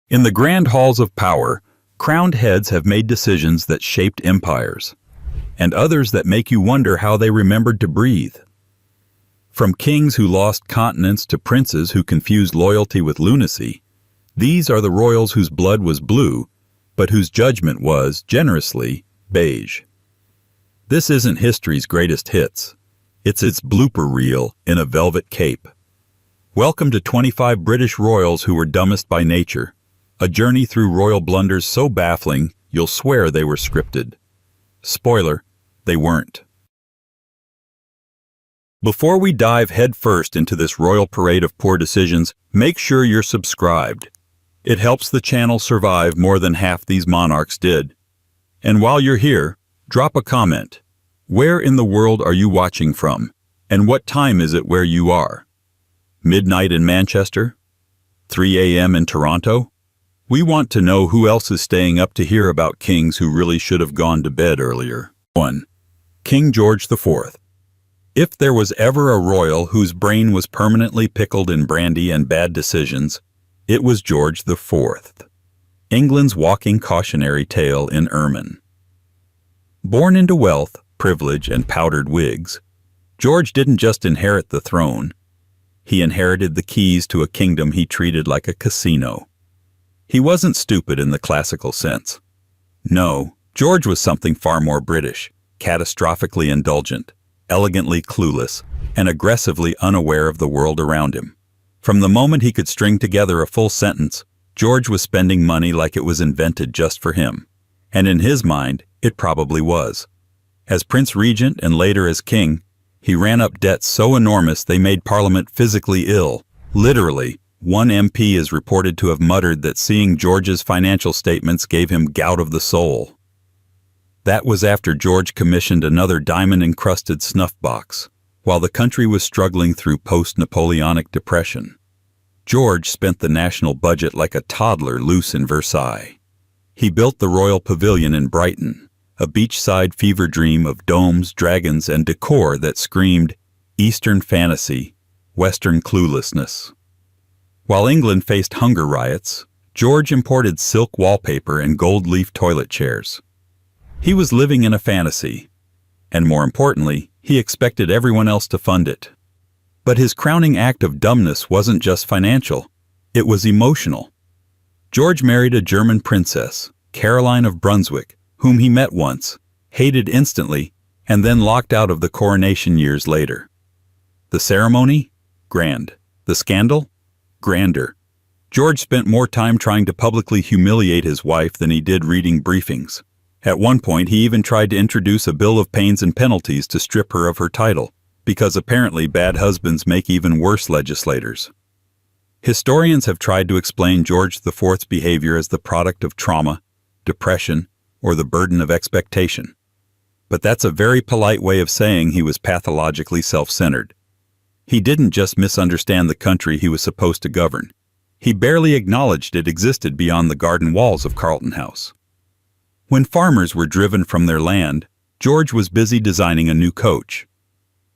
In the grand halls of power, crowned heads have made decisions that shaped empires, and others that make you wonder how they remembered to breathe. From kings who lost continents to princes who confused loyalty with lunacy, these are the royals whose blood was blue, but whose judgment was, generously, beige. This isn't history's greatest hits. It's its blooper reel in a velvet cape. Welcome to 25 British royals who were dumbest by nature, a journey through royal blunders so baffling you'll swear they were scripted. Spoiler, they weren't. Before we dive headfirst into this royal parade of poor decisions, make sure you're subscribed. It helps the channel survive more than half these monarchs did. And while you're here, drop a comment. Where in the world are you watching from? And what time is it where you are? Midnight in Manchester? 3 a.m. in Toronto? We want to know who else is staying up to hear about kings who really should have gone to bed earlier. 1. King George IV. If there was ever a royal whose brain was permanently pickled in brandy and bad decisions, it was George IV, England's walking cautionary tale in ermine. Born into wealth, privilege, and powdered wigs, George didn't just inherit the throne. He inherited the keys to a kingdom he treated like a casino. He wasn't stupid in the classical sense. No, George was something far more British, catastrophically indulgent, elegantly clueless, and aggressively unaware of the world around him. From the moment he could string together a full sentence, George was spending money like it was invented just for him. And in his mind, it probably was. As Prince Regent and later as king, he ran up debts so enormous they made Parliament physically ill. Literally, one MP is reported to have muttered that seeing George's financial statements gave him gout of the soul. That was after George commissioned another diamond-encrusted snuff box, while the country was struggling through post-Napoleonic depression. George spent the national budget like a toddler loose in Versailles. He built the Royal Pavilion in Brighton, a beachside fever dream of domes, dragons, and decor that screamed Eastern fantasy, Western cluelessness. While England faced hunger riots, George imported silk wallpaper and gold-leaf toilet chairs. He was living in a fantasy, and more importantly, he expected everyone else to fund it. But his crowning act of dumbness wasn't just financial, it was emotional. George married a German princess, Caroline of Brunswick, whom he met once, hated instantly, and then locked out of the coronation years later. The ceremony? Grand. The scandal? Grander. George spent more time trying to publicly humiliate his wife than he did reading briefings. At one point, he even tried to introduce a bill of pains and penalties to strip her of her title, because apparently bad husbands make even worse legislators. Historians have tried to explain George IV's behavior as the product of trauma, depression, or the burden of expectation. But that's a very polite way of saying he was pathologically self-centered. He didn't just misunderstand the country he was supposed to govern. He barely acknowledged it existed beyond the garden walls of Carlton House. When farmers were driven from their land, George was busy designing a new coach.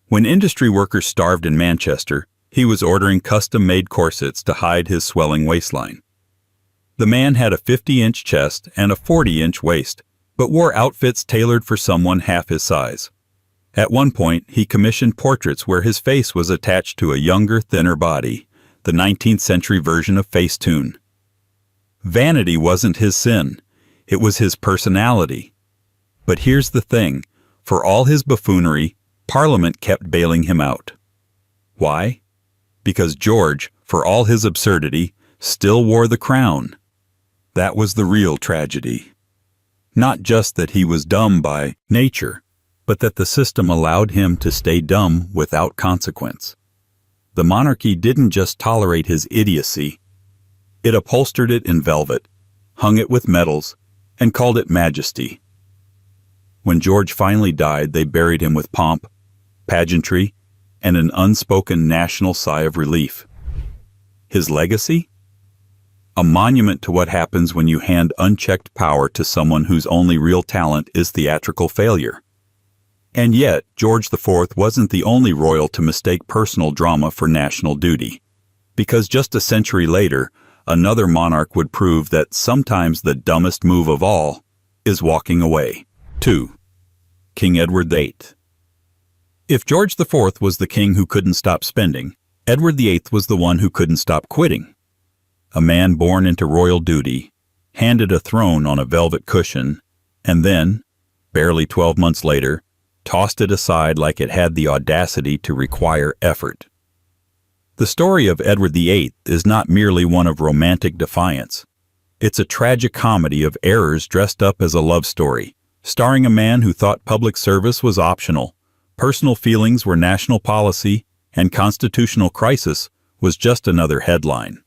When industry workers starved in Manchester, he was ordering custom-made corsets to hide his swelling waistline. The man had a 50-inch chest and a 40-inch waist, but wore outfits tailored for someone half his size. At one point, he commissioned portraits where his face was attached to a younger, thinner body, the 19th century version of Facetune. Vanity wasn't his sin. It was his personality. But here's the thing. For all his buffoonery, Parliament kept bailing him out. Why? Because George, for all his absurdity, still wore the crown. That was the real tragedy. Not just that he was dumb by nature, but that the system allowed him to stay dumb without consequence. The monarchy didn't just tolerate his idiocy. It upholstered it in velvet, hung it with medals, and called it majesty. When George finally died, they buried him with pomp, pageantry, and an unspoken national sigh of relief. His legacy? A monument to what happens when you hand unchecked power to someone whose only real talent is theatrical failure. And yet, George IV wasn't the only royal to mistake personal drama for national duty, because just a century later, another monarch would prove that sometimes the dumbest move of all is walking away. 2. King Edward VIII. If George IV was the king who couldn't stop spending, Edward VIII was the one who couldn't stop quitting. A man born into royal duty, handed a throne on a velvet cushion, and then, barely 12 months later, tossed it aside like it had the audacity to require effort. The story of Edward VIII is not merely one of romantic defiance. It's a tragic comedy of errors dressed up as a love story, starring a man who thought public service was optional, personal feelings were national policy, and constitutional crisis was just another headline.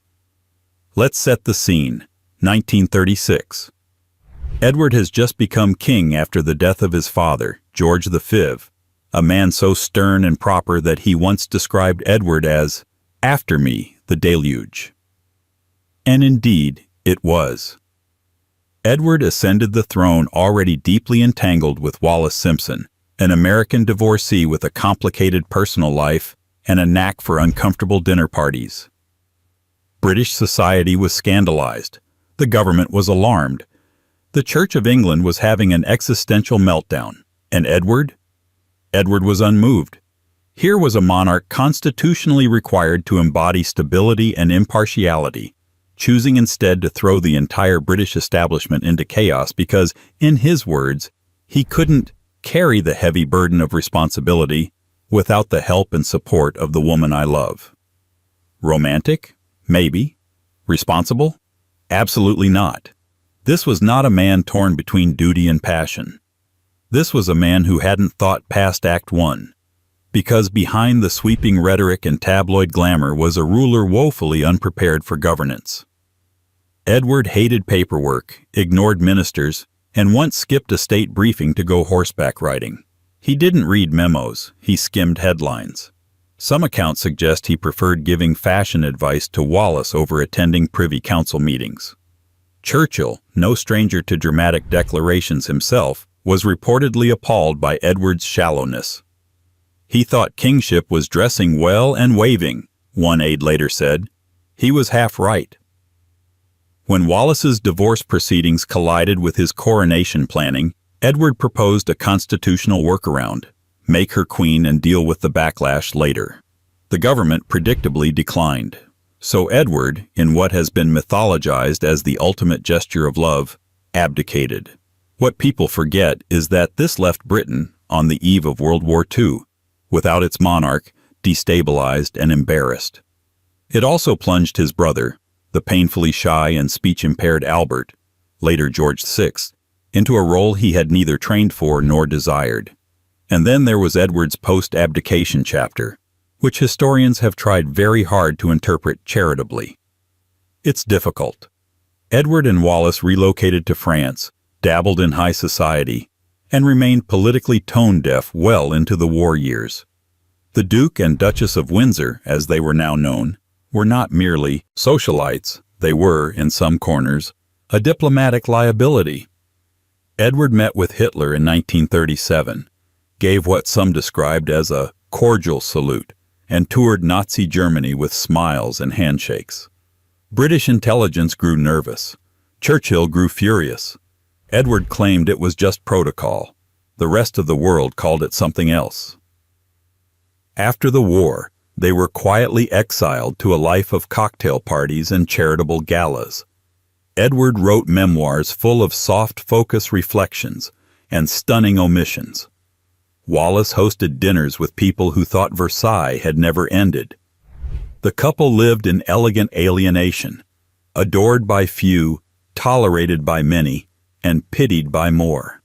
Let's set the scene. 1936. Edward has just become king after the death of his father, George V, a man so stern and proper that he once described Edward as, "After me, the deluge." And indeed, it was. Edward ascended the throne already deeply entangled with Wallis Simpson, an American divorcee with a complicated personal life and a knack for uncomfortable dinner parties. British society was scandalized. The government was alarmed. The Church of England was having an existential meltdown. And Edward? Edward was unmoved. Here was a monarch constitutionally required to embody stability and impartiality, choosing instead to throw the entire British establishment into chaos because, in his words, he couldn't carry the heavy burden of responsibility without the help and support of the woman I love. Romantic? Maybe. Responsible? Absolutely not. This was not a man torn between duty and passion. This was a man who hadn't thought past Act 1, because behind the sweeping rhetoric and tabloid glamour was a ruler woefully unprepared for governance. Edward hated paperwork, ignored ministers, and once skipped a state briefing to go horseback riding. He didn't read memos, he skimmed headlines. Some accounts suggest he preferred giving fashion advice to Wallis over attending Privy Council meetings. Churchill, no stranger to dramatic declarations himself, was reportedly appalled by Edward's shallowness. He thought kingship was dressing well and waving, one aide later said. He was half right. When Wallis's divorce proceedings collided with his coronation planning, Edward proposed a constitutional workaround: make her queen and deal with the backlash later. The government predictably declined. So Edward, in what has been mythologized as the ultimate gesture of love, abdicated. What people forget is that this left Britain, on the eve of World War II, without its monarch, destabilized and embarrassed. It also plunged his brother, the painfully shy and speech-impaired Albert, later George VI, into a role he had neither trained for nor desired. And then there was Edward's post-abdication chapter, which historians have tried very hard to interpret charitably. It's difficult. Edward and Wallis relocated to France, dabbled in high society, and remained politically tone-deaf well into the war years. The Duke and Duchess of Windsor, as they were now known, were not merely socialites, they were, in some corners, a diplomatic liability. Edward met with Hitler in 1937, gave what some described as a cordial salute, and toured Nazi Germany with smiles and handshakes. British intelligence grew nervous. Churchill grew furious. Edward claimed it was just protocol. The rest of the world called it something else. After the war, they were quietly exiled to a life of cocktail parties and charitable galas. Edward wrote memoirs full of soft-focus reflections and stunning omissions. Wallis hosted dinners with people who thought Versailles had never ended. The couple lived in elegant alienation, adored by few, tolerated by many, and pitied by more.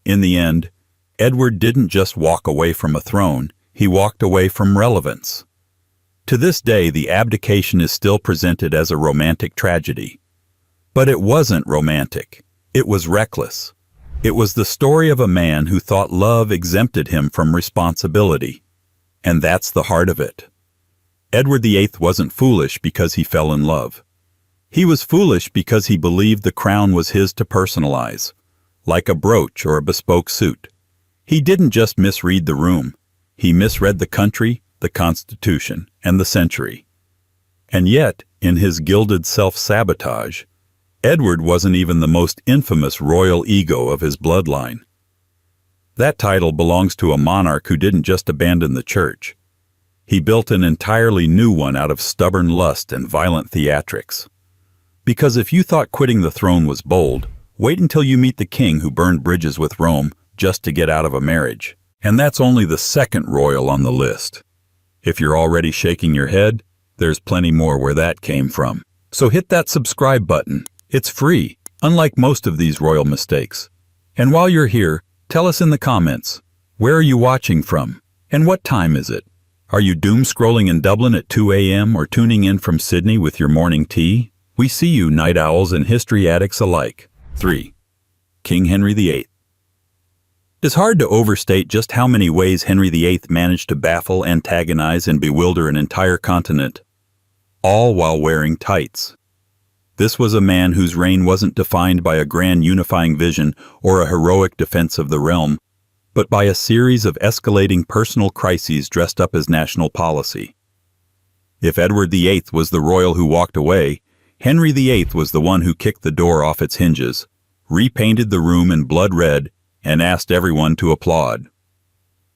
In the end, Edward didn't just walk away from a throne, he walked away from relevance. To this day, the abdication is still presented as a romantic tragedy. But it wasn't romantic. It was reckless. It was the story of a man who thought love exempted him from responsibility. And that's the heart of it. Edward VIII wasn't foolish because he fell in love. He was foolish because he believed the crown was his to personalize, like a brooch or a bespoke suit. He didn't just misread the room. He misread the country, the Constitution, and the century. And yet, in his gilded self-sabotage, Edward wasn't even the most infamous royal ego of his bloodline. That title belongs to a monarch who didn't just abandon the church. He built an entirely new one out of stubborn lust and violent theatrics. Because if you thought quitting the throne was bold, wait until you meet the king who burned bridges with Rome just to get out of a marriage. And that's only the second royal on the list. If you're already shaking your head, there's plenty more where that came from. So hit that subscribe button. It's free, unlike most of these royal mistakes. And while you're here, tell us in the comments, where are you watching from? And what time is it? Are you doom scrolling in Dublin at 2 a.m. or tuning in from Sydney with your morning tea? We see you, night owls and history addicts alike. 3. King Henry VIII. It's hard to overstate just how many ways Henry VIII managed to baffle, antagonize, and bewilder an entire continent, all while wearing tights. This was a man whose reign wasn't defined by a grand unifying vision or a heroic defense of the realm, but by a series of escalating personal crises dressed up as national policy. If Edward VIII was the royal who walked away, Henry VIII was the one who kicked the door off its hinges, repainted the room in blood red, and asked everyone to applaud.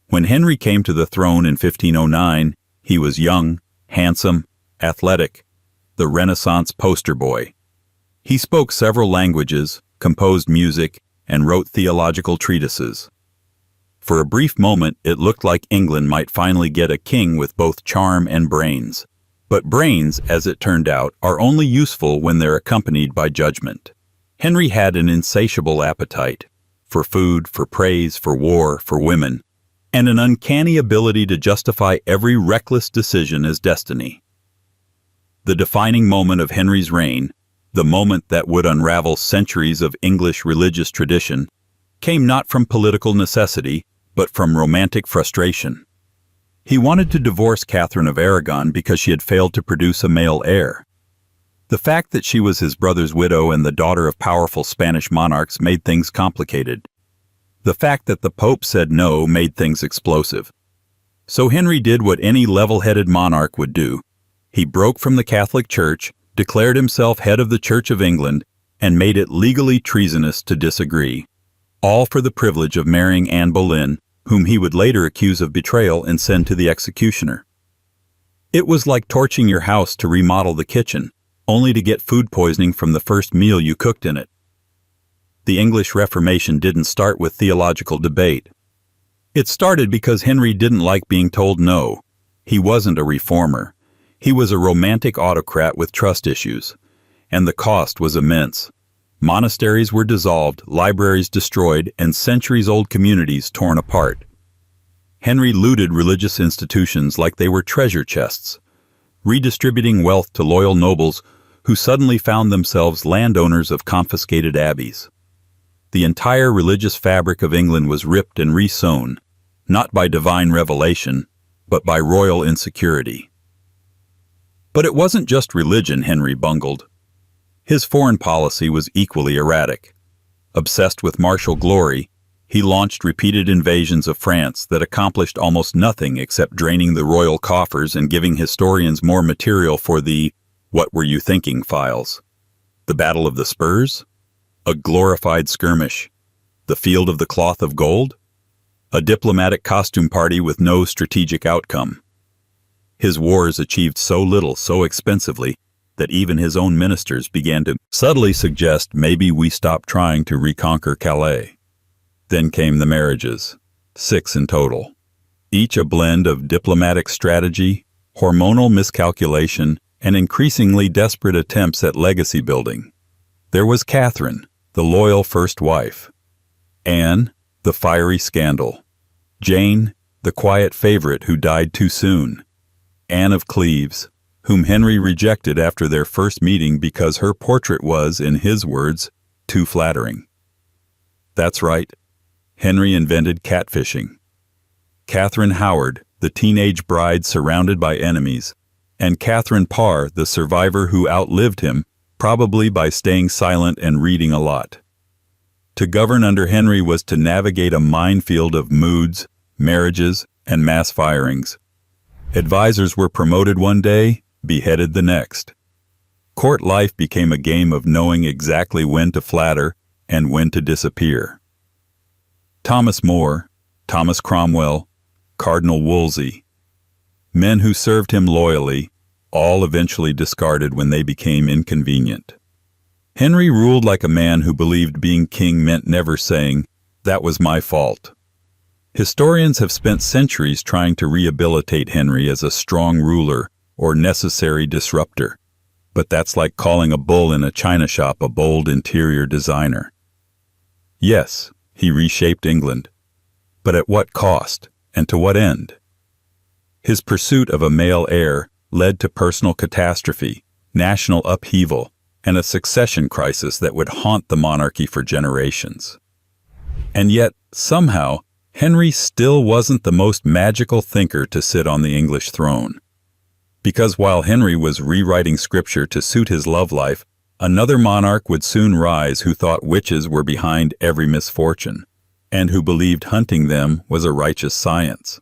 When Henry came to the throne in 1509, he was young, handsome, athletic, the Renaissance poster boy. He spoke several languages, composed music, and wrote theological treatises. For a brief moment, it looked like England might finally get a king with both charm and brains. But brains, as it turned out, are only useful when they're accompanied by judgment. Henry had an insatiable appetite for food, for praise, for war, for women, and an uncanny ability to justify every reckless decision as destiny. The defining moment of Henry's reign, the moment that would unravel centuries of English religious tradition, came not from political necessity, but from romantic frustration. He wanted to divorce Catherine of Aragon because she had failed to produce a male heir. The fact that she was his brother's widow and the daughter of powerful Spanish monarchs made things complicated. The fact that the Pope said no made things explosive. So Henry did what any level-headed monarch would do. He broke from the Catholic Church, declared himself head of the Church of England, and made it legally treasonous to disagree, all for the privilege of marrying Anne Boleyn, whom he would later accuse of betrayal and send to the executioner. It was like torching your house to remodel the kitchen, only to get food poisoning from the first meal you cooked in it. The English Reformation didn't start with theological debate. It started because Henry didn't like being told no. He wasn't a reformer. He was a romantic autocrat with trust issues, and the cost was immense. Monasteries were dissolved, libraries destroyed, and centuries-old communities torn apart. Henry looted religious institutions like they were treasure chests, redistributing wealth to loyal nobles who suddenly found themselves landowners of confiscated abbeys. The entire religious fabric of England was ripped and resewn, not by divine revelation, but by royal insecurity. But it wasn't just religion Henry bungled. His foreign policy was equally erratic. Obsessed with martial glory, he launched repeated invasions of France that accomplished almost nothing except draining the royal coffers and giving historians more material for the "What Were You Thinking" files. The Battle of the Spurs? A glorified skirmish. The Field of the Cloth of Gold? A diplomatic costume party with no strategic outcome. His wars achieved so little so expensively that even his own ministers began to subtly suggest maybe we stop trying to reconquer Calais. Then came the marriages, 6 in total, each a blend of diplomatic strategy, hormonal miscalculation, and increasingly desperate attempts at legacy building. There was Catherine, the loyal first wife; Anne, the fiery scandal; Jane, the quiet favorite who died too soon; Anne of Cleves, whom Henry rejected after their first meeting because her portrait was, in his words, too flattering. That's right, Henry invented catfishing. Catherine Howard, the teenage bride surrounded by enemies, and Catherine Parr, the survivor who outlived him, probably by staying silent and reading a lot. To govern under Henry was to navigate a minefield of moods, marriages, and mass firings. Advisors were promoted one day, beheaded the next. Court life became a game of knowing exactly when to flatter and when to disappear. Thomas More, Thomas Cromwell, Cardinal Wolsey, men who served him loyally, all eventually discarded when they became inconvenient. Henry ruled like a man who believed being king meant never saying, "That was my fault." Historians have spent centuries trying to rehabilitate Henry as a strong ruler or necessary disruptor, but that's like calling a bull in a china shop a bold interior designer. Yes, he reshaped England, but at what cost and to what end? His pursuit of a male heir led to personal catastrophe, national upheaval, and a succession crisis that would haunt the monarchy for generations. And yet, somehow, Henry still wasn't the most magical thinker to sit on the English throne. Because while Henry was rewriting scripture to suit his love life, another monarch would soon rise who thought witches were behind every misfortune, and who believed hunting them was a righteous science.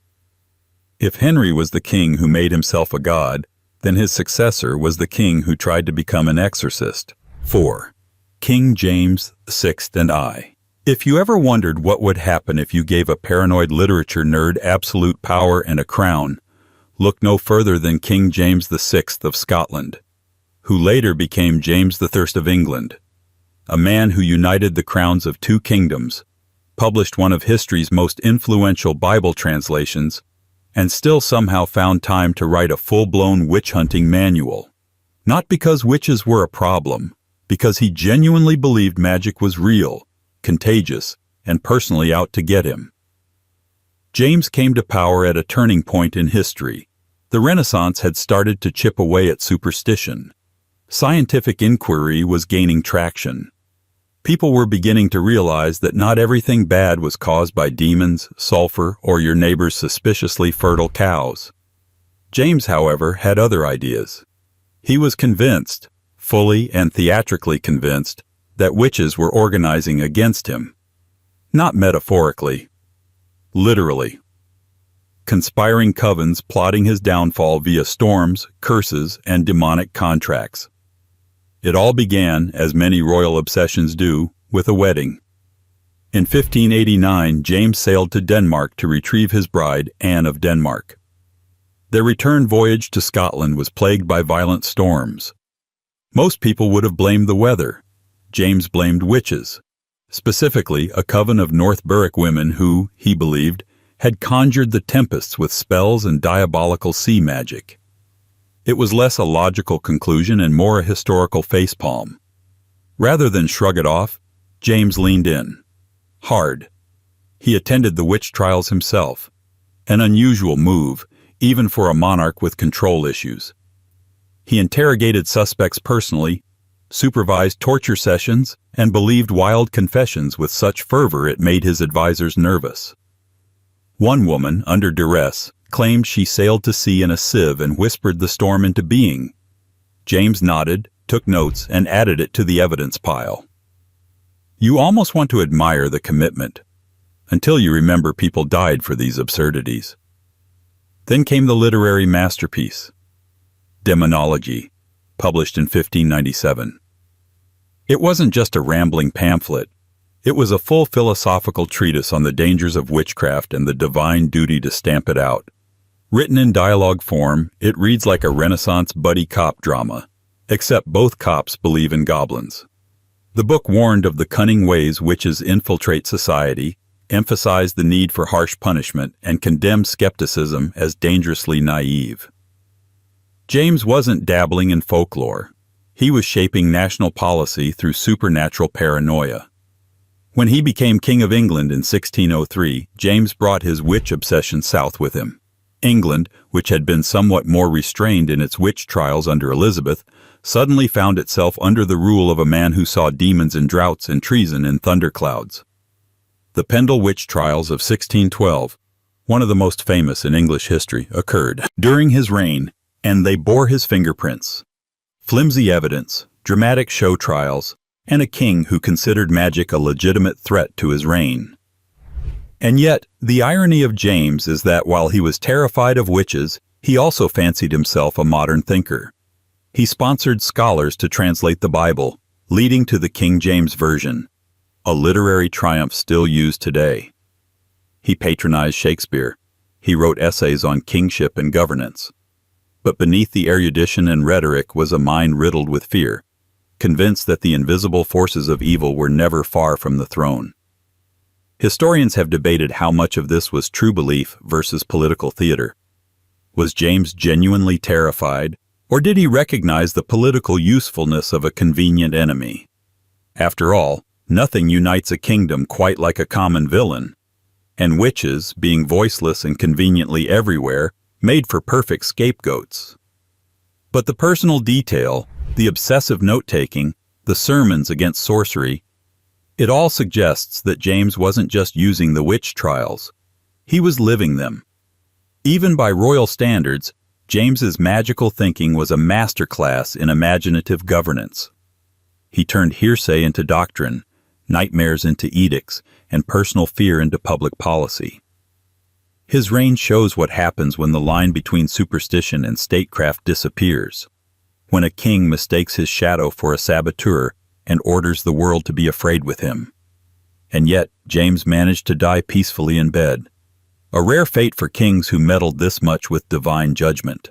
If Henry was the king who made himself a god, then his successor was the king who tried to become an exorcist. 4. King James VI and I. If you ever wondered what would happen if you gave a paranoid literature nerd absolute power and a crown, look no further than King James VI of Scotland, who later became James I of England, a man who united the crowns of two kingdoms, published one of history's most influential Bible translations, and still somehow found time to write a full-blown witch-hunting manual. Not because witches were a problem, because he genuinely believed magic was real, contagious, and personally out to get him. James came to power at a turning point in history. The Renaissance had started to chip away at superstition. Scientific inquiry was gaining traction. People were beginning to realize that not everything bad was caused by demons, sulfur, or your neighbor's suspiciously fertile cows. James, however, had other ideas. He was convinced, fully and theatrically convinced, that witches were organizing against him. Not metaphorically, literally. Conspiring covens plotting his downfall via storms, curses, and demonic contracts. It all began, as many royal obsessions do, with a wedding. In 1589, James sailed to Denmark to retrieve his bride, Anne of Denmark. Their return voyage to Scotland was plagued by violent storms. Most people would have blamed the weather. James blamed witches, specifically a coven of North Berwick women who, he believed, had conjured the tempests with spells and diabolical sea magic. It was less a logical conclusion and more a historical facepalm. Rather than shrug it off, James leaned in. Hard. He attended the witch trials himself. An unusual move, even for a monarch with control issues. He interrogated suspects personally, supervised torture sessions, and believed wild confessions with such fervor it made his advisors nervous. One woman, under duress, claimed she sailed to sea in a sieve and whispered the storm into being. James nodded, took notes, and added it to the evidence pile. You almost want to admire the commitment, until you remember people died for these absurdities. Then came the literary masterpiece, Demonology, published in 1597. It wasn't just a rambling pamphlet. It was a full philosophical treatise on the dangers of witchcraft and the divine duty to stamp it out. Written in dialogue form, it reads like a Renaissance buddy cop drama, except both cops believe in goblins. The book warned of the cunning ways witches infiltrate society, emphasized the need for harsh punishment, and condemned skepticism as dangerously naive. James wasn't dabbling in folklore. He was shaping national policy through supernatural paranoia. When he became King of England in 1603, James brought his witch obsession south with him. England, which had been somewhat more restrained in its witch trials under Elizabeth, suddenly found itself under the rule of a man who saw demons in droughts and treason in thunderclouds. The Pendle witch trials of 1612, one of the most famous in English history, occurred during his reign, and they bore his fingerprints. Flimsy evidence, dramatic show trials, and a king who considered magic a legitimate threat to his reign. And yet, the irony of James is that while he was terrified of witches, He also fancied himself a modern thinker. He sponsored scholars to translate the Bible, leading to the King James Version, a literary triumph still used today. He patronized Shakespeare. He wrote essays on kingship and governance. But beneath the erudition and rhetoric was a mind riddled with fear, convinced that the invisible forces of evil were never far from the throne. Historians have debated how much of this was true belief versus political theater. Was James genuinely terrified, or did he recognize the political usefulness of a convenient enemy? After all, nothing unites a kingdom quite like a common villain, and witches, being voiceless and conveniently everywhere, made for perfect scapegoats. But the personal detail, the obsessive note-taking, the sermons against sorcery, it all suggests that James wasn't just using the witch trials. He was living them. Even by royal standards, James's magical thinking was a masterclass in imaginative governance. He turned hearsay into doctrine, nightmares into edicts, and personal fear into public policy. His reign shows what happens when the line between superstition and statecraft disappears, when a king mistakes his shadow for a saboteur and orders the world to be afraid with him. And yet, James managed to die peacefully in bed, a rare fate for kings who meddled this much with divine judgment.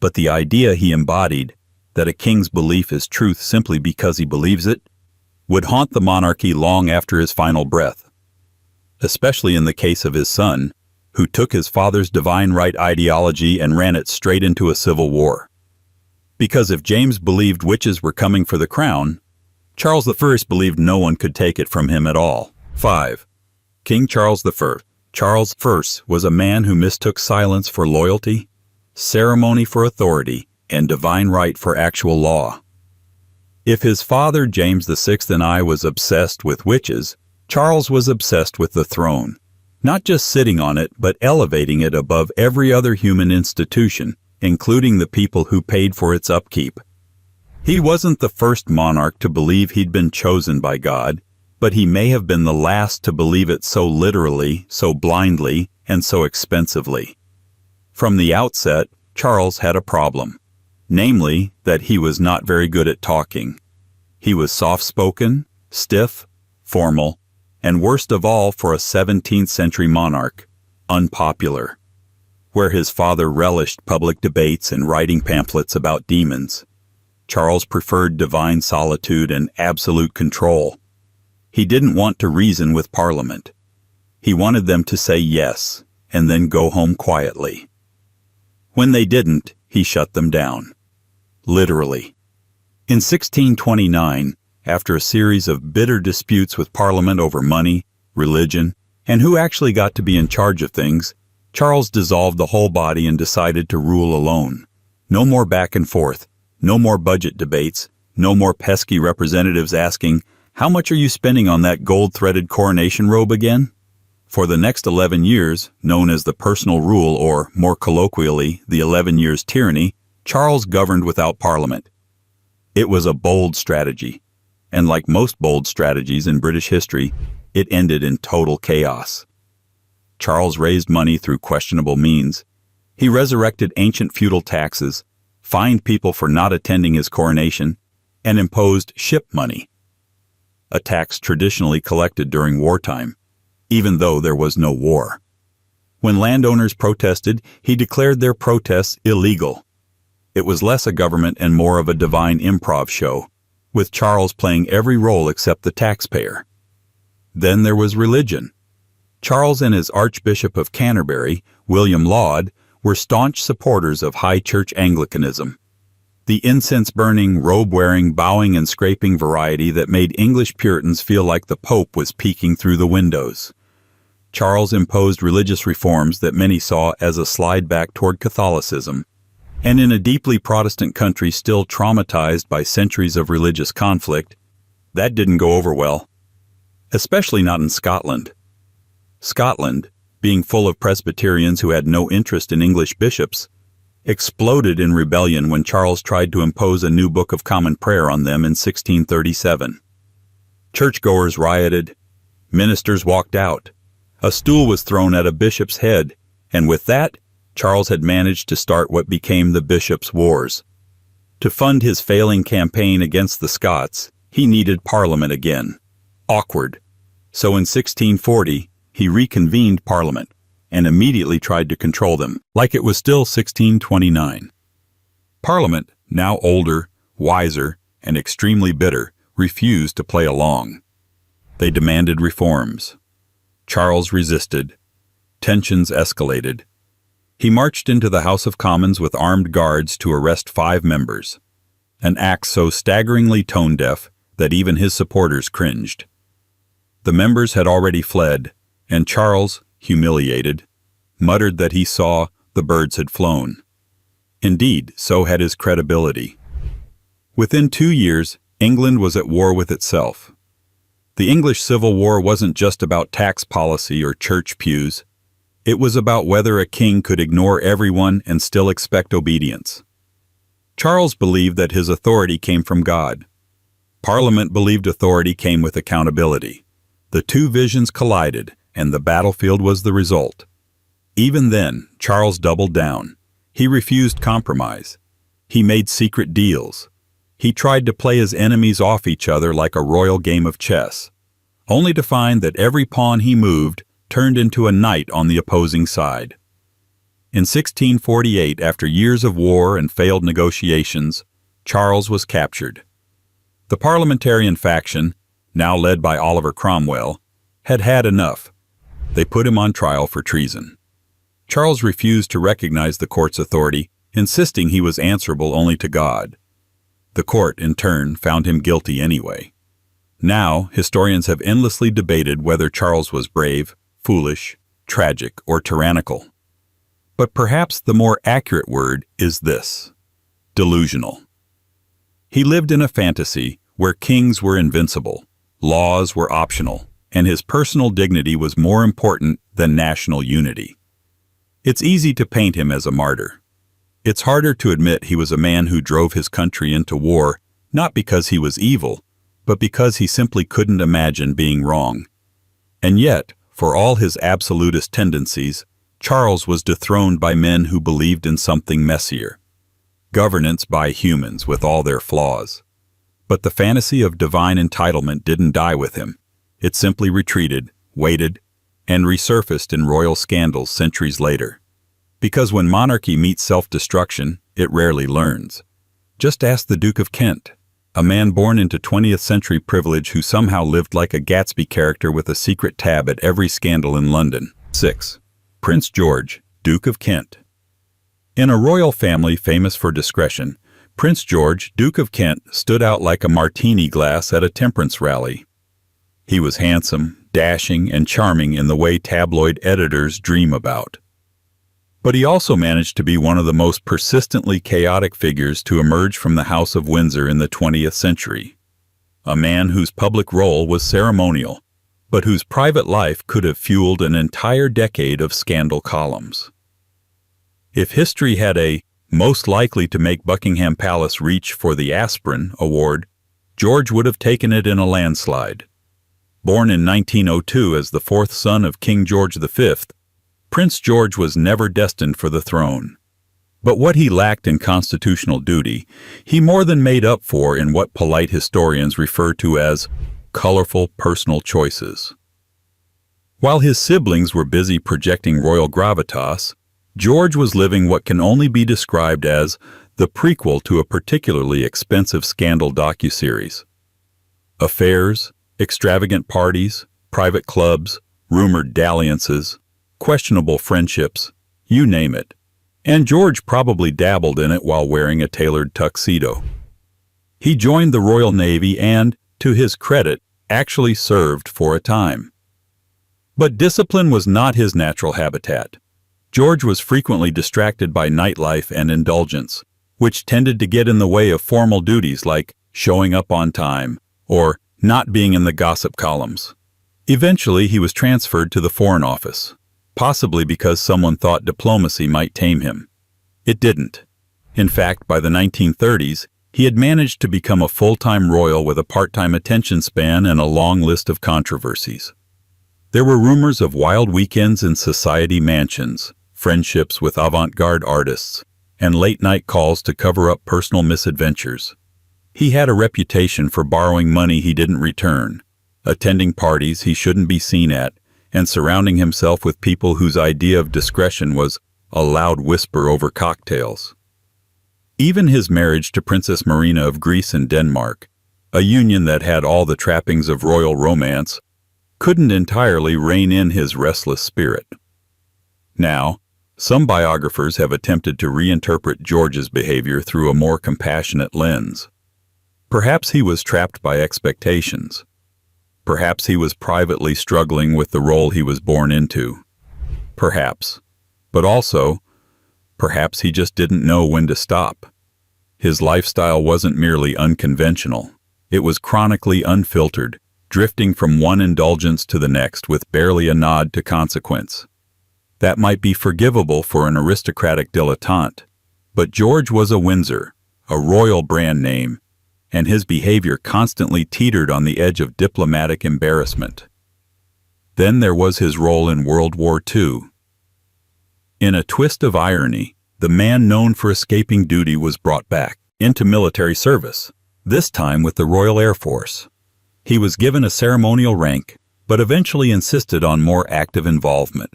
But the idea he embodied, that a king's belief is truth simply because he believes it, would haunt the monarchy long after his final breath, especially in the case of his son, who took his father's divine right ideology and ran it straight into a civil war. Because if James believed witches were coming for the crown, Charles I believed no one could take it from him at all. 5. King Charles I. Charles I was a man who mistook silence for loyalty, ceremony for authority, and divine right for actual law. If his father James VI and I was obsessed with witches, Charles was obsessed with the throne, not just sitting on it, but elevating it above every other human institution, including the people who paid for its upkeep. He wasn't the first monarch to believe he'd been chosen by God, but he may have been the last to believe it so literally, so blindly, and so expensively. From the outset, Charles had a problem, namely that he was not very good at talking. He was soft-spoken, stiff, formal, and worst of all for a 17th century monarch, unpopular. Where his father relished public debates and writing pamphlets about demons, Charles preferred divine solitude and absolute control. He didn't want to reason with Parliament. He wanted them to say yes, and then go home quietly. When they didn't, he shut them down. Literally. In 1629, after a series of bitter disputes with Parliament over money, religion, and who actually got to be in charge of things, Charles dissolved the whole body and decided to rule alone. No more back and forth, no more budget debates, no more pesky representatives asking, "How much are you spending on that gold-threaded coronation robe again?" For the next 11 years, known as the personal rule or, more colloquially, the 11 years tyranny, Charles governed without Parliament. It was a bold strategy, and like most bold strategies in British history, it ended in total chaos. Charles raised money through questionable means. He resurrected ancient feudal taxes, fined people for not attending his coronation, and imposed ship money, a tax traditionally collected during wartime, even though there was no war. When landowners protested, he declared their protests illegal. It was less a government and more of a divine improv show, with Charles playing every role except the taxpayer. Then there was religion. Charles and his Archbishop of Canterbury, William Laud, were staunch supporters of high church Anglicanism, the incense-burning, robe-wearing, bowing and scraping variety that made English Puritans feel like the Pope was peeking through the windows. Charles imposed religious reforms that many saw as a slide back toward Catholicism, and in a deeply Protestant country still traumatized by centuries of religious conflict, that didn't go over well, especially not in Scotland. Scotland, being full of Presbyterians who had no interest in English bishops, exploded in rebellion when Charles tried to impose a new Book of Common Prayer on them in 1637. Churchgoers rioted, ministers walked out, a stool was thrown at a bishop's head, and with that, Charles had managed to start what became the Bishops' Wars. To fund his failing campaign against the Scots, he needed Parliament again. Awkward. So in 1640, he reconvened Parliament and immediately tried to control them, like it was still 1629. Parliament, now older, wiser, and extremely bitter, refused to play along. They demanded reforms. Charles resisted. Tensions escalated. He marched into the House of Commons with armed guards to arrest 5 members, an act so staggeringly tone-deaf that even his supporters cringed. The members had already fled, and Charles, humiliated, muttered that he saw the birds had flown. Indeed, so had his credibility. Within 2 years, England was at war with itself. The English Civil War wasn't just about tax policy or church pews. It was about whether a king could ignore everyone and still expect obedience. Charles believed that his authority came from God. Parliament believed authority came with accountability. The two visions collided, and the battlefield was the result. Even then, Charles doubled down. He refused compromise. He made secret deals. He tried to play his enemies off each other like a royal game of chess, only to find that every pawn he moved turned into a knight on the opposing side. In 1648, after years of war and failed negotiations, Charles was captured. The parliamentarian faction, now led by Oliver Cromwell, had had enough. They put him on trial for treason. Charles refused to recognize the court's authority, insisting he was answerable only to God. The court, in turn, found him guilty anyway. Now, historians have endlessly debated whether Charles was brave, foolish, tragic, or tyrannical. But perhaps the more accurate word is this: delusional. He lived in a fantasy where kings were invincible, laws were optional, and his personal dignity was more important than national unity. It's easy to paint him as a martyr. It's harder to admit he was a man who drove his country into war, not because he was evil, but because he simply couldn't imagine being wrong. And yet, for all his absolutist tendencies, Charles was dethroned by men who believed in something messier. Governance by humans with all their flaws. But the fantasy of divine entitlement didn't die with him. It simply retreated, waited, and resurfaced in royal scandals centuries later. Because when monarchy meets self-destruction, it rarely learns. Just ask the Duke of Kent, a man born into 20th century privilege who somehow lived like a Gatsby character with a secret tab at every scandal in London. 6. Prince George, Duke of Kent. In a royal family famous for discretion, Prince George, Duke of Kent, stood out like a martini glass at a temperance rally. He was handsome, dashing, and charming in the way tabloid editors dream about. But he also managed to be one of the most persistently chaotic figures to emerge from the House of Windsor in the 20th century. A man whose public role was ceremonial, but whose private life could have fueled an entire decade of scandal columns. If history had a most likely to make Buckingham Palace reach for the aspirin award, George would have taken it in a landslide. Born in 1902 as the fourth son of King George V, Prince George was never destined for the throne. But what he lacked in constitutional duty, he more than made up for in what polite historians refer to as colorful personal choices. While his siblings were busy projecting royal gravitas, George was living what can only be described as the prequel to a particularly expensive scandal docuseries. Affairs, extravagant parties, private clubs, rumored dalliances, questionable friendships, you name it. And George probably dabbled in it while wearing a tailored tuxedo. He joined the Royal Navy and, to his credit, actually served for a time. But discipline was not his natural habitat. George was frequently distracted by nightlife and indulgence, which tended to get in the way of formal duties like showing up on time or not being in the gossip columns. Eventually, he was transferred to the Foreign Office, possibly because someone thought diplomacy might tame him. It didn't. In fact, by the 1930s, he had managed to become a full-time royal with a part-time attention span and a long list of controversies. There were rumors of wild weekends in society mansions, friendships with avant-garde artists, and late-night calls to cover up personal misadventures. He had a reputation for borrowing money he didn't return, attending parties he shouldn't be seen at, and surrounding himself with people whose idea of discretion was a loud whisper over cocktails. Even his marriage to Princess Marina of Greece and Denmark, a union that had all the trappings of royal romance, couldn't entirely rein in his restless spirit. Now, some biographers have attempted to reinterpret George's behavior through a more compassionate lens. Perhaps he was trapped by expectations. Perhaps he was privately struggling with the role he was born into. Perhaps. But also, perhaps he just didn't know when to stop. His lifestyle wasn't merely unconventional. It was chronically unfiltered, drifting from one indulgence to the next with barely a nod to consequence. That might be forgivable for an aristocratic dilettante, but George was a Windsor, a royal brand name, and his behavior constantly teetered on the edge of diplomatic embarrassment. Then there was his role in World War II. In a twist of irony, the man known for escaping duty was brought back into military service, this time with the Royal Air Force. He was given a ceremonial rank, but eventually insisted on more active involvement.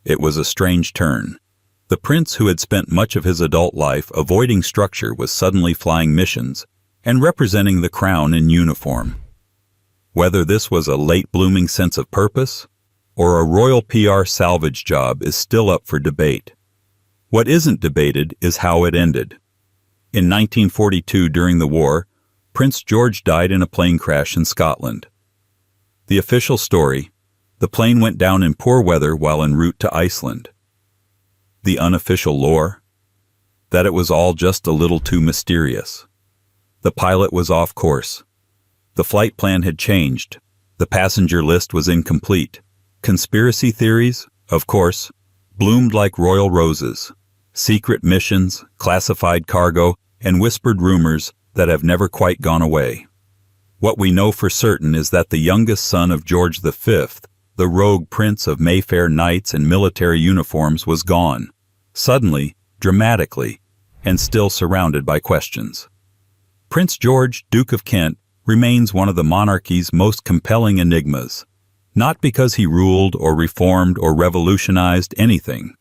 It was a strange turn. The prince who had spent much of his adult life avoiding structure was suddenly flying missions and representing the crown in uniform. Whether this was a late-blooming sense of purpose or a royal PR salvage job is still up for debate. What isn't debated is how it ended. In 1942, during the war, Prince George died in a plane crash in Scotland. The official story: the plane went down in poor weather while en route to Iceland. The unofficial lore: that it was all just a little too mysterious. The pilot was off course. The flight plan had changed. The passenger list was incomplete. Conspiracy theories, of course, bloomed like royal roses. Secret missions, classified cargo, and whispered rumors that have never quite gone away. What we know for certain is that the youngest son of George V, the rogue prince of Mayfair knights and military uniforms, was gone, suddenly, dramatically, and still surrounded by questions. Prince George, Duke of Kent, remains one of the monarchy's most compelling enigmas, not because he ruled or reformed or revolutionized anything,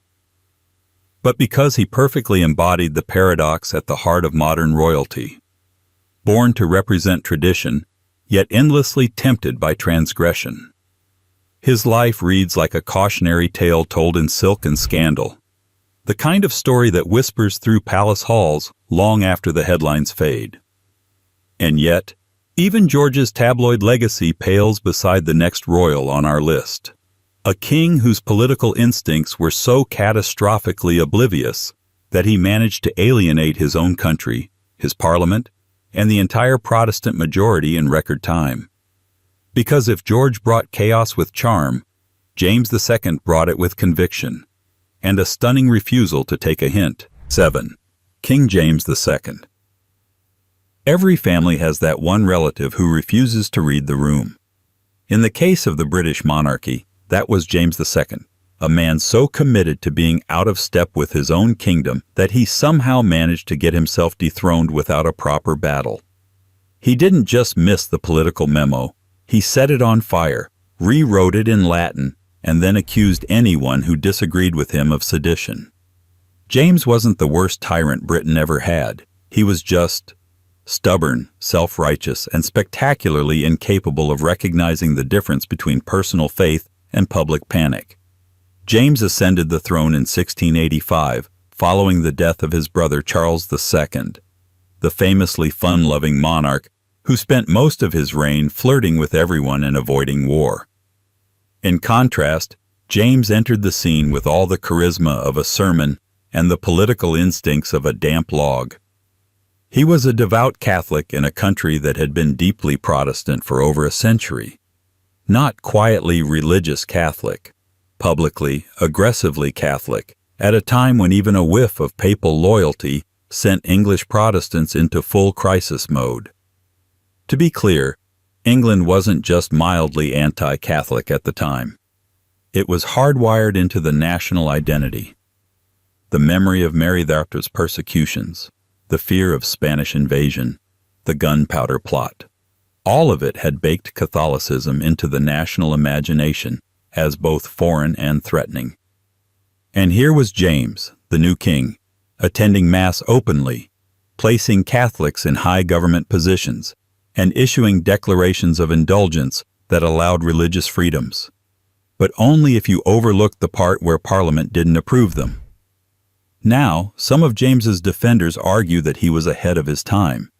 but because he perfectly embodied the paradox at the heart of modern royalty. Born to represent tradition, yet endlessly tempted by transgression. His life reads like a cautionary tale told in silk and scandal, the kind of story that whispers through palace halls long after the headlines fade. And yet, even George's tabloid legacy pales beside the next royal on our list. A king whose political instincts were so catastrophically oblivious that he managed to alienate his own country, his parliament, and the entire Protestant majority in record time. Because if George brought chaos with charm, James II brought it with conviction, and a stunning refusal to take a hint. 7. King James II. Every family has that one relative who refuses to read the room. In the case of the British monarchy, that was James II, a man so committed to being out of step with his own kingdom that he somehow managed to get himself dethroned without a proper battle. He didn't just miss the political memo, he set it on fire, rewrote it in Latin, and then accused anyone who disagreed with him of sedition. James wasn't the worst tyrant Britain ever had. He was just stubborn, self-righteous, and spectacularly incapable of recognizing the difference between personal faith and public panic. James ascended the throne in 1685, following the death of his brother Charles II, the famously fun-loving monarch who spent most of his reign flirting with everyone and avoiding war. In contrast, James entered the scene with all the charisma of a sermon and the political instincts of a damp log. He was a devout Catholic in a country that had been deeply Protestant for over a century. Not quietly religious Catholic, publicly, aggressively Catholic, at a time when even a whiff of papal loyalty sent English Protestants into full crisis mode. To be clear, England wasn't just mildly anti-Catholic at the time. It was hardwired into the national identity. The memory of Mary Thuart's persecutions, the fear of Spanish invasion, the gunpowder plot. All of it had baked Catholicism into the national imagination as both foreign and threatening. And here was James, the new king, attending Mass openly, placing Catholics in high government positions, and issuing declarations of indulgence that allowed religious freedoms. But only if you overlooked the part where Parliament didn't approve them. Now, some of James's defenders argue that he was ahead of his time,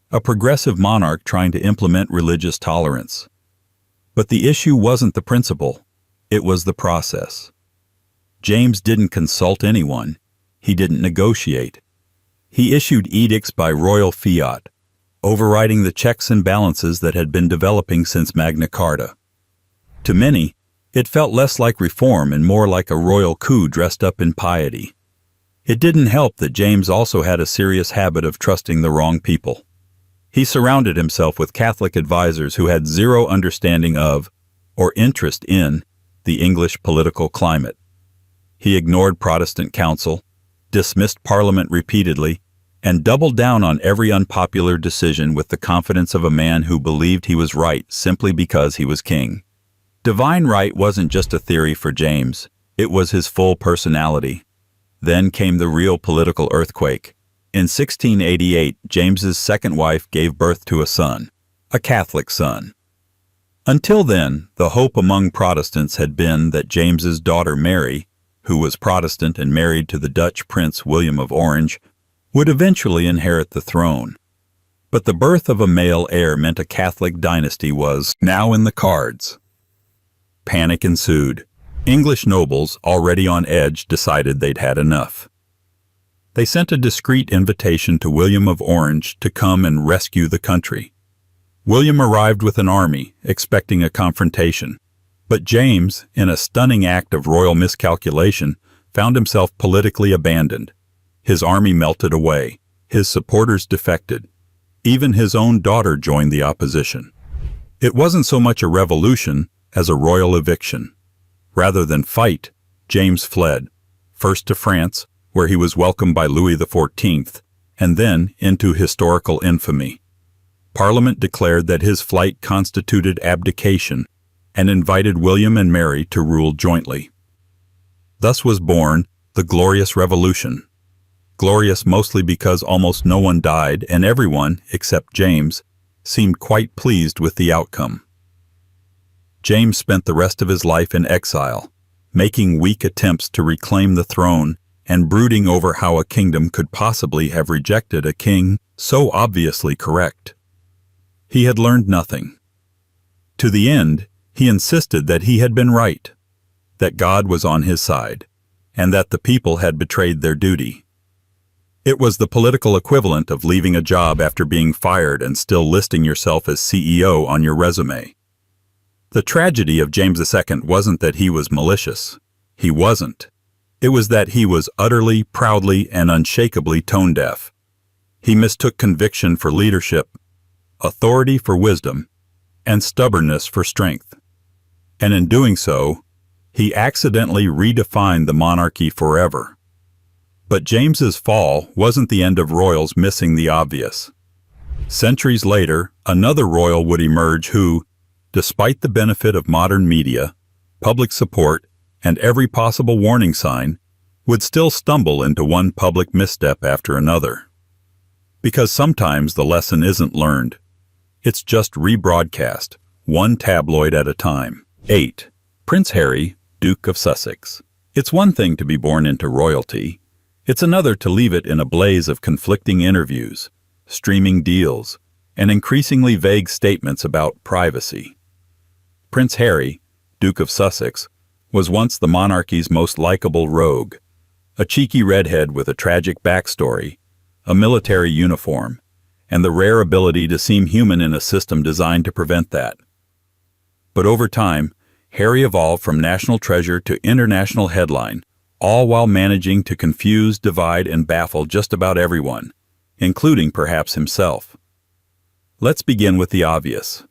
a progressive monarch trying to implement religious tolerance. But the issue wasn't the principle, it was the process. James didn't consult anyone, he didn't negotiate. He issued edicts by royal fiat, overriding the checks and balances that had been developing since Magna Carta. To many, it felt less like reform and more like a royal coup dressed up in piety. It didn't help that James also had a serious habit of trusting the wrong people. He surrounded himself with Catholic advisors who had zero understanding of, or interest in, the English political climate. He ignored Protestant counsel, dismissed Parliament repeatedly, and doubled down on every unpopular decision with the confidence of a man who believed he was right simply because he was king. Divine right wasn't just a theory for James, it was his full personality. Then came the real political earthquake. In 1688, James's second wife gave birth to a son, a Catholic son. Until then, the hope among Protestants had been that James's daughter Mary, who was Protestant and married to the Dutch Prince William of Orange, would eventually inherit the throne. But the birth of a male heir meant a Catholic dynasty was now in the cards. Panic ensued. English nobles, already on edge, decided they'd had enough. They sent a discreet invitation to William of Orange to come and rescue the country. William arrived with an army, expecting a confrontation. But James, in a stunning act of royal miscalculation, found himself politically abandoned. His army melted away. His supporters defected. Even his own daughter joined the opposition. It wasn't so much a revolution as a royal eviction. Rather than fight, James fled, first to France, where he was welcomed by Louis XIV, and then into historical infamy. Parliament declared that his flight constituted abdication and invited William and Mary to rule jointly. Thus was born the Glorious Revolution. Glorious mostly because almost no one died and everyone, except James, seemed quite pleased with the outcome. James spent the rest of his life in exile, making weak attempts to reclaim the throne and brooding over how a kingdom could possibly have rejected a king so obviously correct. He had learned nothing. To the end, he insisted that he had been right, that God was on his side, and that the people had betrayed their duty. It was the political equivalent of leaving a job after being fired and still listing yourself as CEO on your resume. The tragedy of James II wasn't that he was malicious. He wasn't. It was that he was utterly, proudly, and unshakably tone-deaf. He mistook conviction for leadership, authority for wisdom, and stubbornness for strength. And in doing so, he accidentally redefined the monarchy forever. But James's fall wasn't the end of royals missing the obvious. Centuries later, another royal would emerge who, despite the benefit of modern media, public support, and every possible warning sign, would still stumble into one public misstep after another. Because sometimes the lesson isn't learned. It's just rebroadcast, one tabloid at a time. 8. Prince Harry, Duke of Sussex. It's one thing to be born into royalty. It's another to leave it in a blaze of conflicting interviews, streaming deals, and increasingly vague statements about privacy. Prince Harry, Duke of Sussex, was once the monarchy's most likable rogue, a cheeky redhead with a tragic backstory, a military uniform, and the rare ability to seem human in a system designed to prevent that. But over time, Harry evolved from national treasure to international headline, all while managing to confuse, divide, and baffle just about everyone, including perhaps himself. Let's begin with the obvious.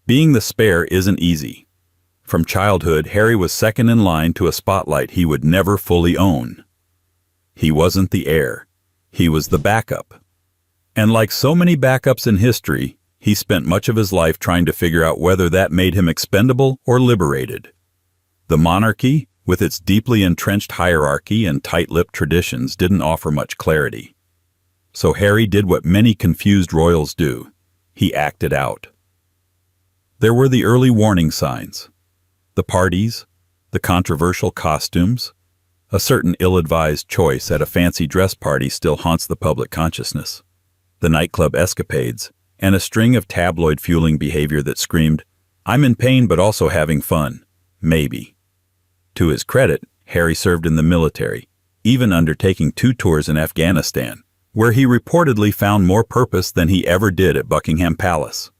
Being the spare isn't easy. From childhood, Harry was second in line to a spotlight he would never fully own. He wasn't the heir. He was the backup. And like so many backups in history, he spent much of his life trying to figure out whether that made him expendable or liberated. The monarchy, with its deeply entrenched hierarchy and tight-lipped traditions, didn't offer much clarity. So Harry did what many confused royals do. He acted out. There were the early warning signs. The parties, the controversial costumes, a certain ill-advised choice at a fancy dress party still haunts the public consciousness, the nightclub escapades, and a string of tabloid-fueling behavior that screamed, "I'm in pain but also having fun, maybe." To his credit, Harry served in the military, even undertaking 2 tours in Afghanistan, where he reportedly found more purpose than he ever did at Buckingham Palace.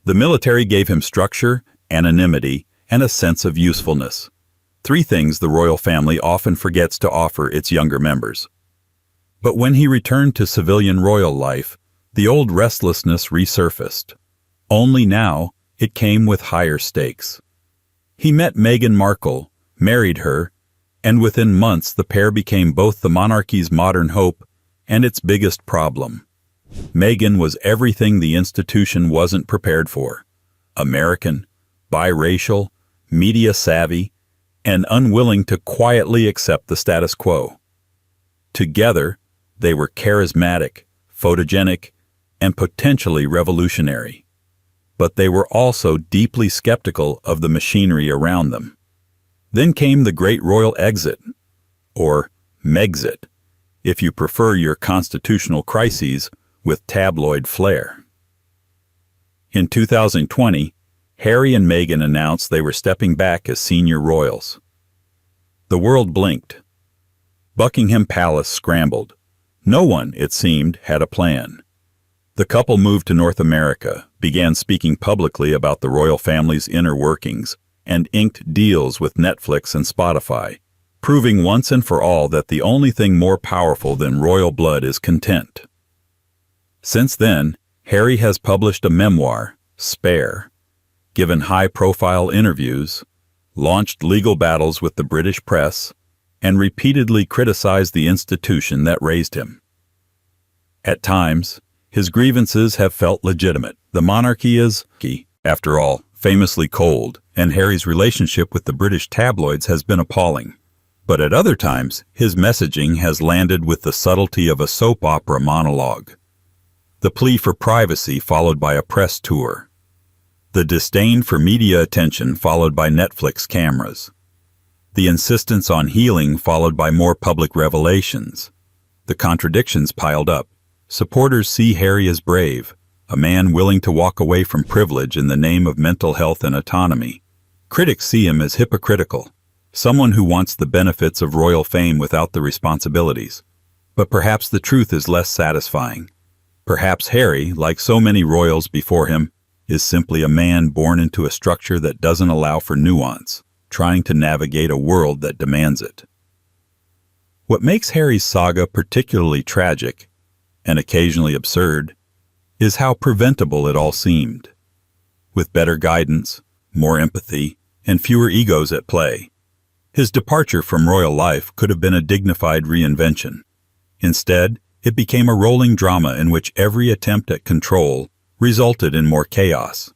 The military gave him structure, anonymity, and a sense of usefulness. 3 things the royal family often forgets to offer its younger members. But when he returned to civilian royal life, the old restlessness resurfaced. Only now, it came with higher stakes. He met Meghan Markle, married her, and within months the pair became both the monarchy's modern hope and its biggest problem. Meghan was everything the institution wasn't prepared for: American, biracial, media-savvy, and unwilling to quietly accept the status quo. Together, they were charismatic, photogenic, and potentially revolutionary. But they were also deeply skeptical of the machinery around them. Then came the Great Royal Exit, or Megxit, if you prefer your constitutional crises with tabloid flair. In 2020, Harry and Meghan announced they were stepping back as senior royals. The world blinked. Buckingham Palace scrambled. No one, it seemed, had a plan. The couple moved to North America, began speaking publicly about the royal family's inner workings, and inked deals with Netflix and Spotify, proving once and for all that the only thing more powerful than royal blood is content. Since then, Harry has published a memoir, Spare, given high-profile interviews, launched legal battles with the British press, and repeatedly criticized the institution that raised him. At times, his grievances have felt legitimate. The monarchy is, after all, famously cold, and Harry's relationship with the British tabloids has been appalling. But at other times, his messaging has landed with the subtlety of a soap opera monologue. The plea for privacy followed by a press tour. The disdain for media attention followed by Netflix cameras. The insistence on healing followed by more public revelations. The contradictions piled up. Supporters see Harry as brave, a man willing to walk away from privilege in the name of mental health and autonomy. Critics see him as hypocritical, someone who wants the benefits of royal fame without the responsibilities. But perhaps the truth is less satisfying. Perhaps Harry, like so many royals before him, is simply a man born into a structure that doesn't allow for nuance, trying to navigate a world that demands it. What makes Harry's saga particularly tragic, and occasionally absurd, is how preventable it all seemed. With better guidance, more empathy, and fewer egos at play, his departure from royal life could have been a dignified reinvention. Instead, it became a rolling drama in which every attempt at control resulted in more chaos.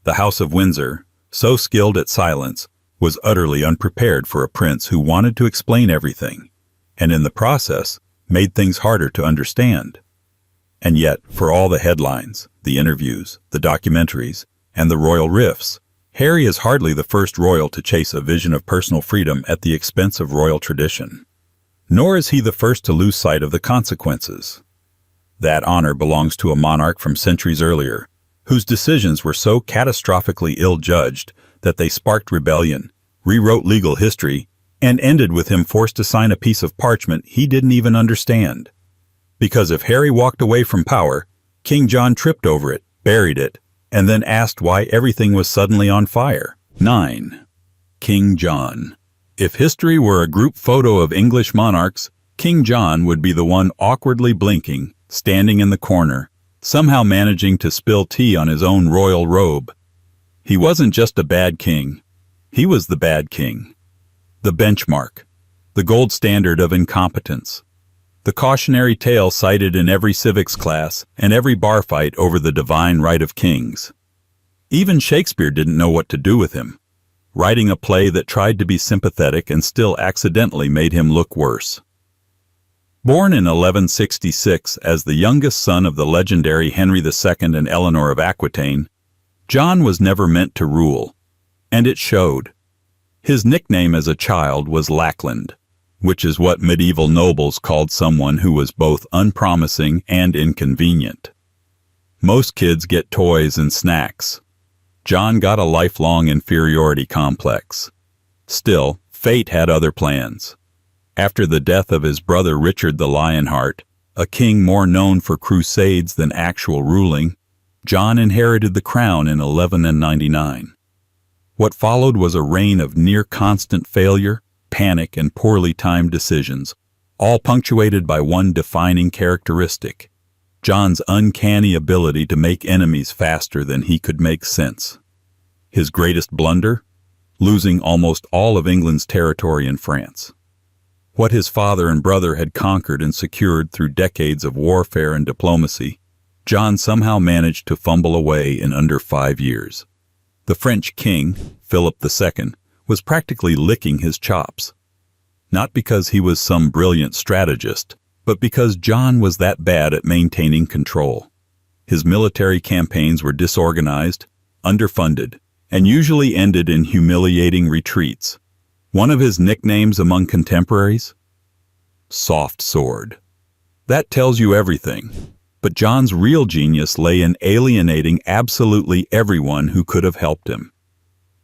The House of Windsor, so skilled at silence, was utterly unprepared for a prince who wanted to explain everything, and in the process, made things harder to understand. And yet, for all the headlines, the interviews, the documentaries, and the royal riffs, Harry is hardly the first royal to chase a vision of personal freedom at the expense of royal tradition. Nor is he the first to lose sight of the consequences. That honor belongs to a monarch from centuries earlier, whose decisions were so catastrophically ill-judged that they sparked rebellion, rewrote legal history, and ended with him forced to sign a piece of parchment he didn't even understand. Because if Harry walked away from power, King John tripped over it, buried it, and then asked why everything was suddenly on fire. 9. King John. If history were a group photo of English monarchs, King John would be the one awkwardly blinking, standing in the corner, somehow managing to spill tea on his own royal robe. He wasn't just a bad king. He was the bad king, the benchmark, the gold standard of incompetence, the cautionary tale cited in every civics class and every bar fight over the divine right of kings. Even Shakespeare didn't know what to do with him, writing a play that tried to be sympathetic and still accidentally made him look worse. Born in 1166 as the youngest son of the legendary Henry II and Eleanor of Aquitaine, John was never meant to rule, and it showed. His nickname as a child was Lackland, which is what medieval nobles called someone who was both unpromising and inconvenient. Most kids get toys and snacks. John got a lifelong inferiority complex. Still, fate had other plans. After the death of his brother Richard the Lionheart, a king more known for crusades than actual ruling, John inherited the crown in 1199. What followed was a reign of near-constant failure, panic, and poorly timed decisions, all punctuated by one defining characteristic: John's uncanny ability to make enemies faster than he could make sense. His greatest blunder? Losing almost all of England's territory in France. What his father and brother had conquered and secured through decades of warfare and diplomacy, John somehow managed to fumble away in under 5 years. The French king, Philip II, was practically licking his chops. Not because he was some brilliant strategist, but because John was that bad at maintaining control. His military campaigns were disorganized, underfunded, and usually ended in humiliating retreats. One of his nicknames among contemporaries? Soft Sword. That tells you everything. But John's real genius lay in alienating absolutely everyone who could have helped him.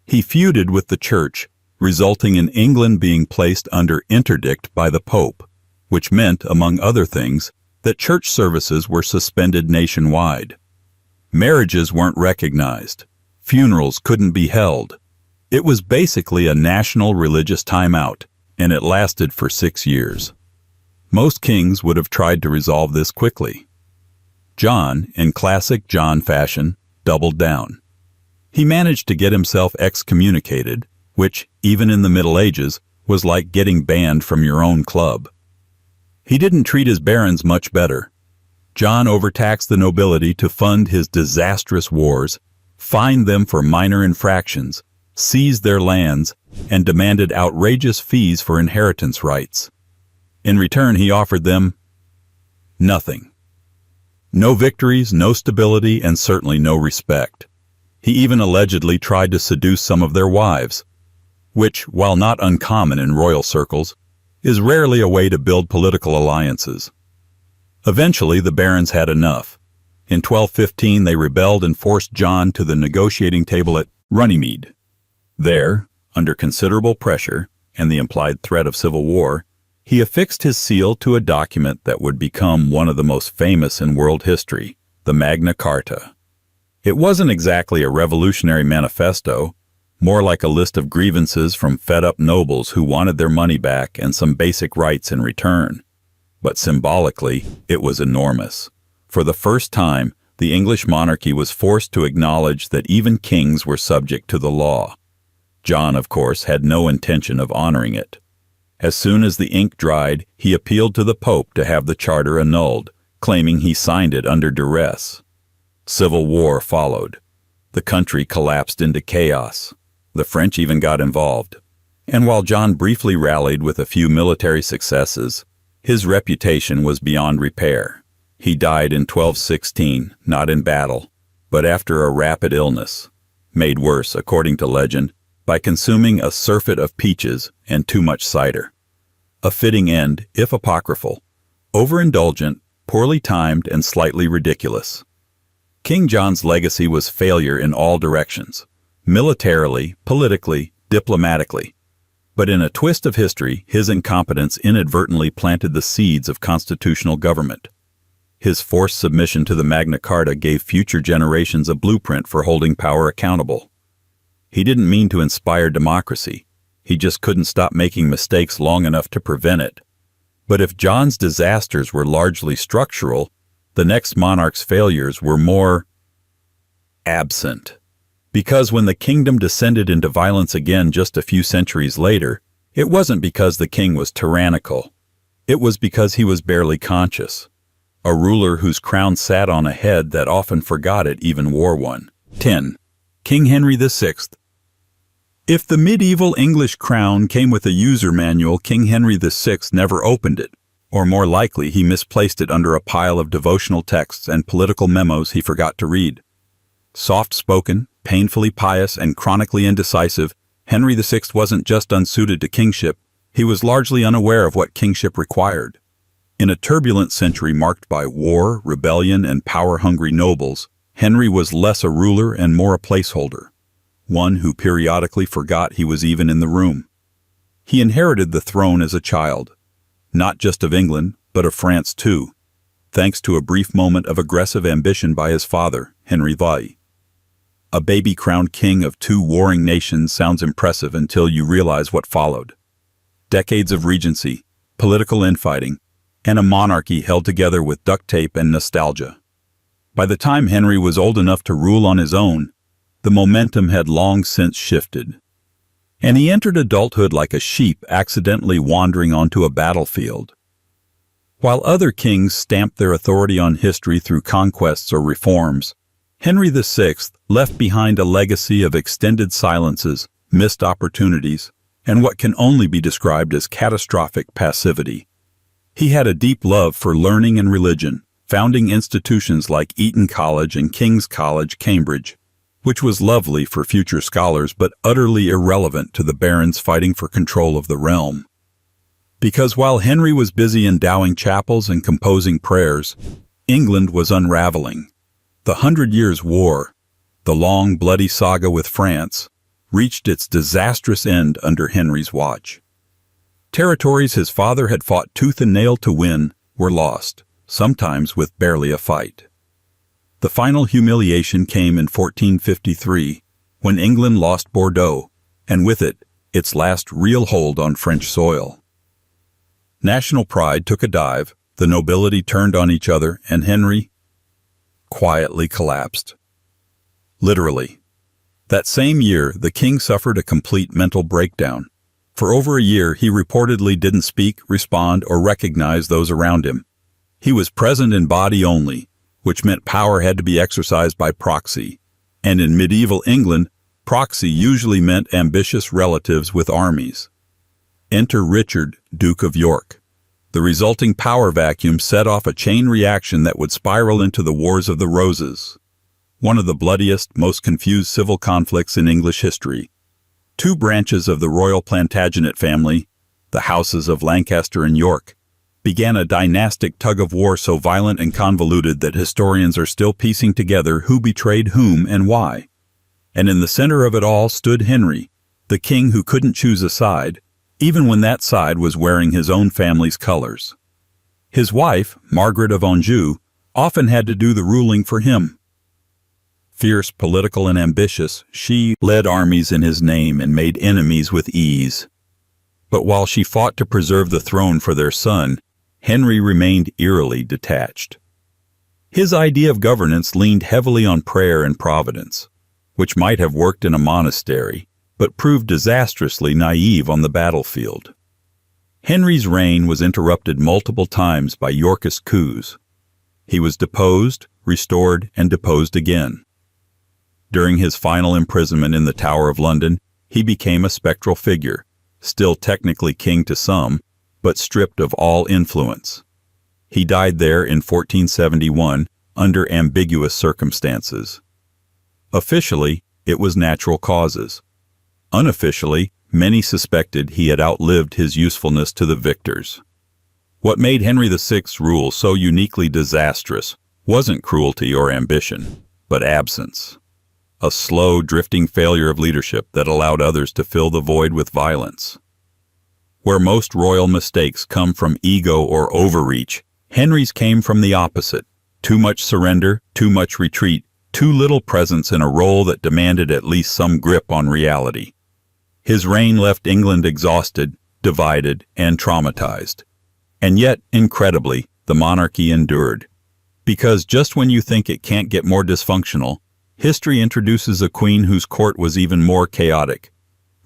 He feuded with the church, resulting in England being placed under interdict by the Pope, which meant, among other things, that church services were suspended nationwide. Marriages weren't recognized. Funerals couldn't be held. It was basically a national religious timeout, and it lasted for 6 years. Most kings would have tried to resolve this quickly. John, in classic John fashion, doubled down. He managed to get himself excommunicated, which, even in the Middle Ages, was like getting banned from your own club. He didn't treat his barons much better. John overtaxed the nobility to fund his disastrous wars, fined them for minor infractions, seized their lands, and demanded outrageous fees for inheritance rights. In return, he offered them nothing. No victories, no stability, and certainly no respect. He even allegedly tried to seduce some of their wives, which, while not uncommon in royal circles, is rarely a way to build political alliances. Eventually, the barons had enough. In 1215, they rebelled and forced John to the negotiating table at Runnymede. There, under considerable pressure and the implied threat of civil war, he affixed his seal to a document that would become one of the most famous in world history, the Magna Carta. It wasn't exactly a revolutionary manifesto, more like a list of grievances from fed-up nobles who wanted their money back and some basic rights in return. But symbolically, it was enormous. For the first time, the English monarchy was forced to acknowledge that even kings were subject to the law. John, of course, had no intention of honoring it. As soon as the ink dried, he appealed to the Pope to have the charter annulled, claiming he signed it under duress. Civil war followed. The country collapsed into chaos. The French even got involved. And while John briefly rallied with a few military successes, his reputation was beyond repair. He died in 1216, not in battle, but after a rapid illness, made worse, according to legend, by consuming a surfeit of peaches and too much cider. A fitting end, if apocryphal, overindulgent, poorly timed, and slightly ridiculous. King John's legacy was failure in all directions, militarily, politically, diplomatically. But in a twist of history, his incompetence inadvertently planted the seeds of constitutional government. His forced submission to the Magna Carta gave future generations a blueprint for holding power accountable. He didn't mean to inspire democracy. He just couldn't stop making mistakes long enough to prevent it. But if John's disasters were largely structural, the next monarch's failures were more absent. Because when the kingdom descended into violence again just a few centuries later, it wasn't because the king was tyrannical. It was because he was barely conscious. A ruler whose crown sat on a head that often forgot it even wore one. 10. King Henry VI. If the medieval English crown came with a user manual, King Henry VI never opened it, or more likely he misplaced it under a pile of devotional texts and political memos he forgot to read. Soft-spoken, painfully pious, and chronically indecisive, Henry VI wasn't just unsuited to kingship, he was largely unaware of what kingship required. In a turbulent century marked by war, rebellion, and power-hungry nobles, Henry was less a ruler and more a placeholder, one who periodically forgot he was even in the room. He inherited the throne as a child, not just of England, but of France too, thanks to a brief moment of aggressive ambition by his father, Henry VI. A baby-crowned king of two warring nations sounds impressive until you realize what followed. Decades of regency, political infighting, and a monarchy held together with duct tape and nostalgia. By the time Henry was old enough to rule on his own, the momentum had long since shifted, and he entered adulthood like a sheep accidentally wandering onto a battlefield. While other kings stamped their authority on history through conquests or reforms, Henry VI left behind a legacy of extended silences, missed opportunities, and what can only be described as catastrophic passivity. He had a deep love for learning and religion, founding institutions like Eton College and King's College, Cambridge, which was lovely for future scholars but utterly irrelevant to the barons fighting for control of the realm. Because while Henry was busy endowing chapels and composing prayers, England was unraveling. The 100 Years' War, the long, bloody saga with France, reached its disastrous end under Henry's watch. Territories his father had fought tooth and nail to win were lost, sometimes with barely a fight. The final humiliation came in 1453, when England lost Bordeaux, and with it, its last real hold on French soil. National pride took a dive, the nobility turned on each other, and Henry quietly collapsed. Literally. That same year, the king suffered a complete mental breakdown. For over a year, he reportedly didn't speak, respond, or recognize those around him. He was present in body only, which meant power had to be exercised by proxy. And in medieval England, proxy usually meant ambitious relatives with armies. Enter Richard, Duke of York. The resulting power vacuum set off a chain reaction that would spiral into the Wars of the Roses, one of the bloodiest, most confused civil conflicts in English history. Two branches of the royal Plantagenet family, the houses of Lancaster and York, began a dynastic tug-of-war so violent and convoluted that historians are still piecing together who betrayed whom and why. And in the center of it all stood Henry, the king who couldn't choose a side, even when that side was wearing his own family's colors. His wife, Margaret of Anjou, often had to do the ruling for him. Fierce, political, and ambitious, she led armies in his name and made enemies with ease. But while she fought to preserve the throne for their son, Henry remained eerily detached. His idea of governance leaned heavily on prayer and providence, which might have worked in a monastery, but proved disastrously naive on the battlefield. Henry's reign was interrupted multiple times by Yorkist coups. He was deposed, restored, and deposed again. During his final imprisonment in the Tower of London, he became a spectral figure, still technically king to some, but stripped of all influence. He died there in 1471 under ambiguous circumstances. Officially, it was natural causes. Unofficially, many suspected he had outlived his usefulness to the victors. What made Henry VI's rule so uniquely disastrous wasn't cruelty or ambition, but absence. A slow, drifting failure of leadership that allowed others to fill the void with violence. Where most royal mistakes come from ego or overreach, Henry's came from the opposite. Too much surrender, too much retreat, too little presence in a role that demanded at least some grip on reality. His reign left England exhausted, divided, and traumatized. And yet, incredibly, the monarchy endured. Because just when you think it can't get more dysfunctional, history introduces a queen whose court was even more chaotic,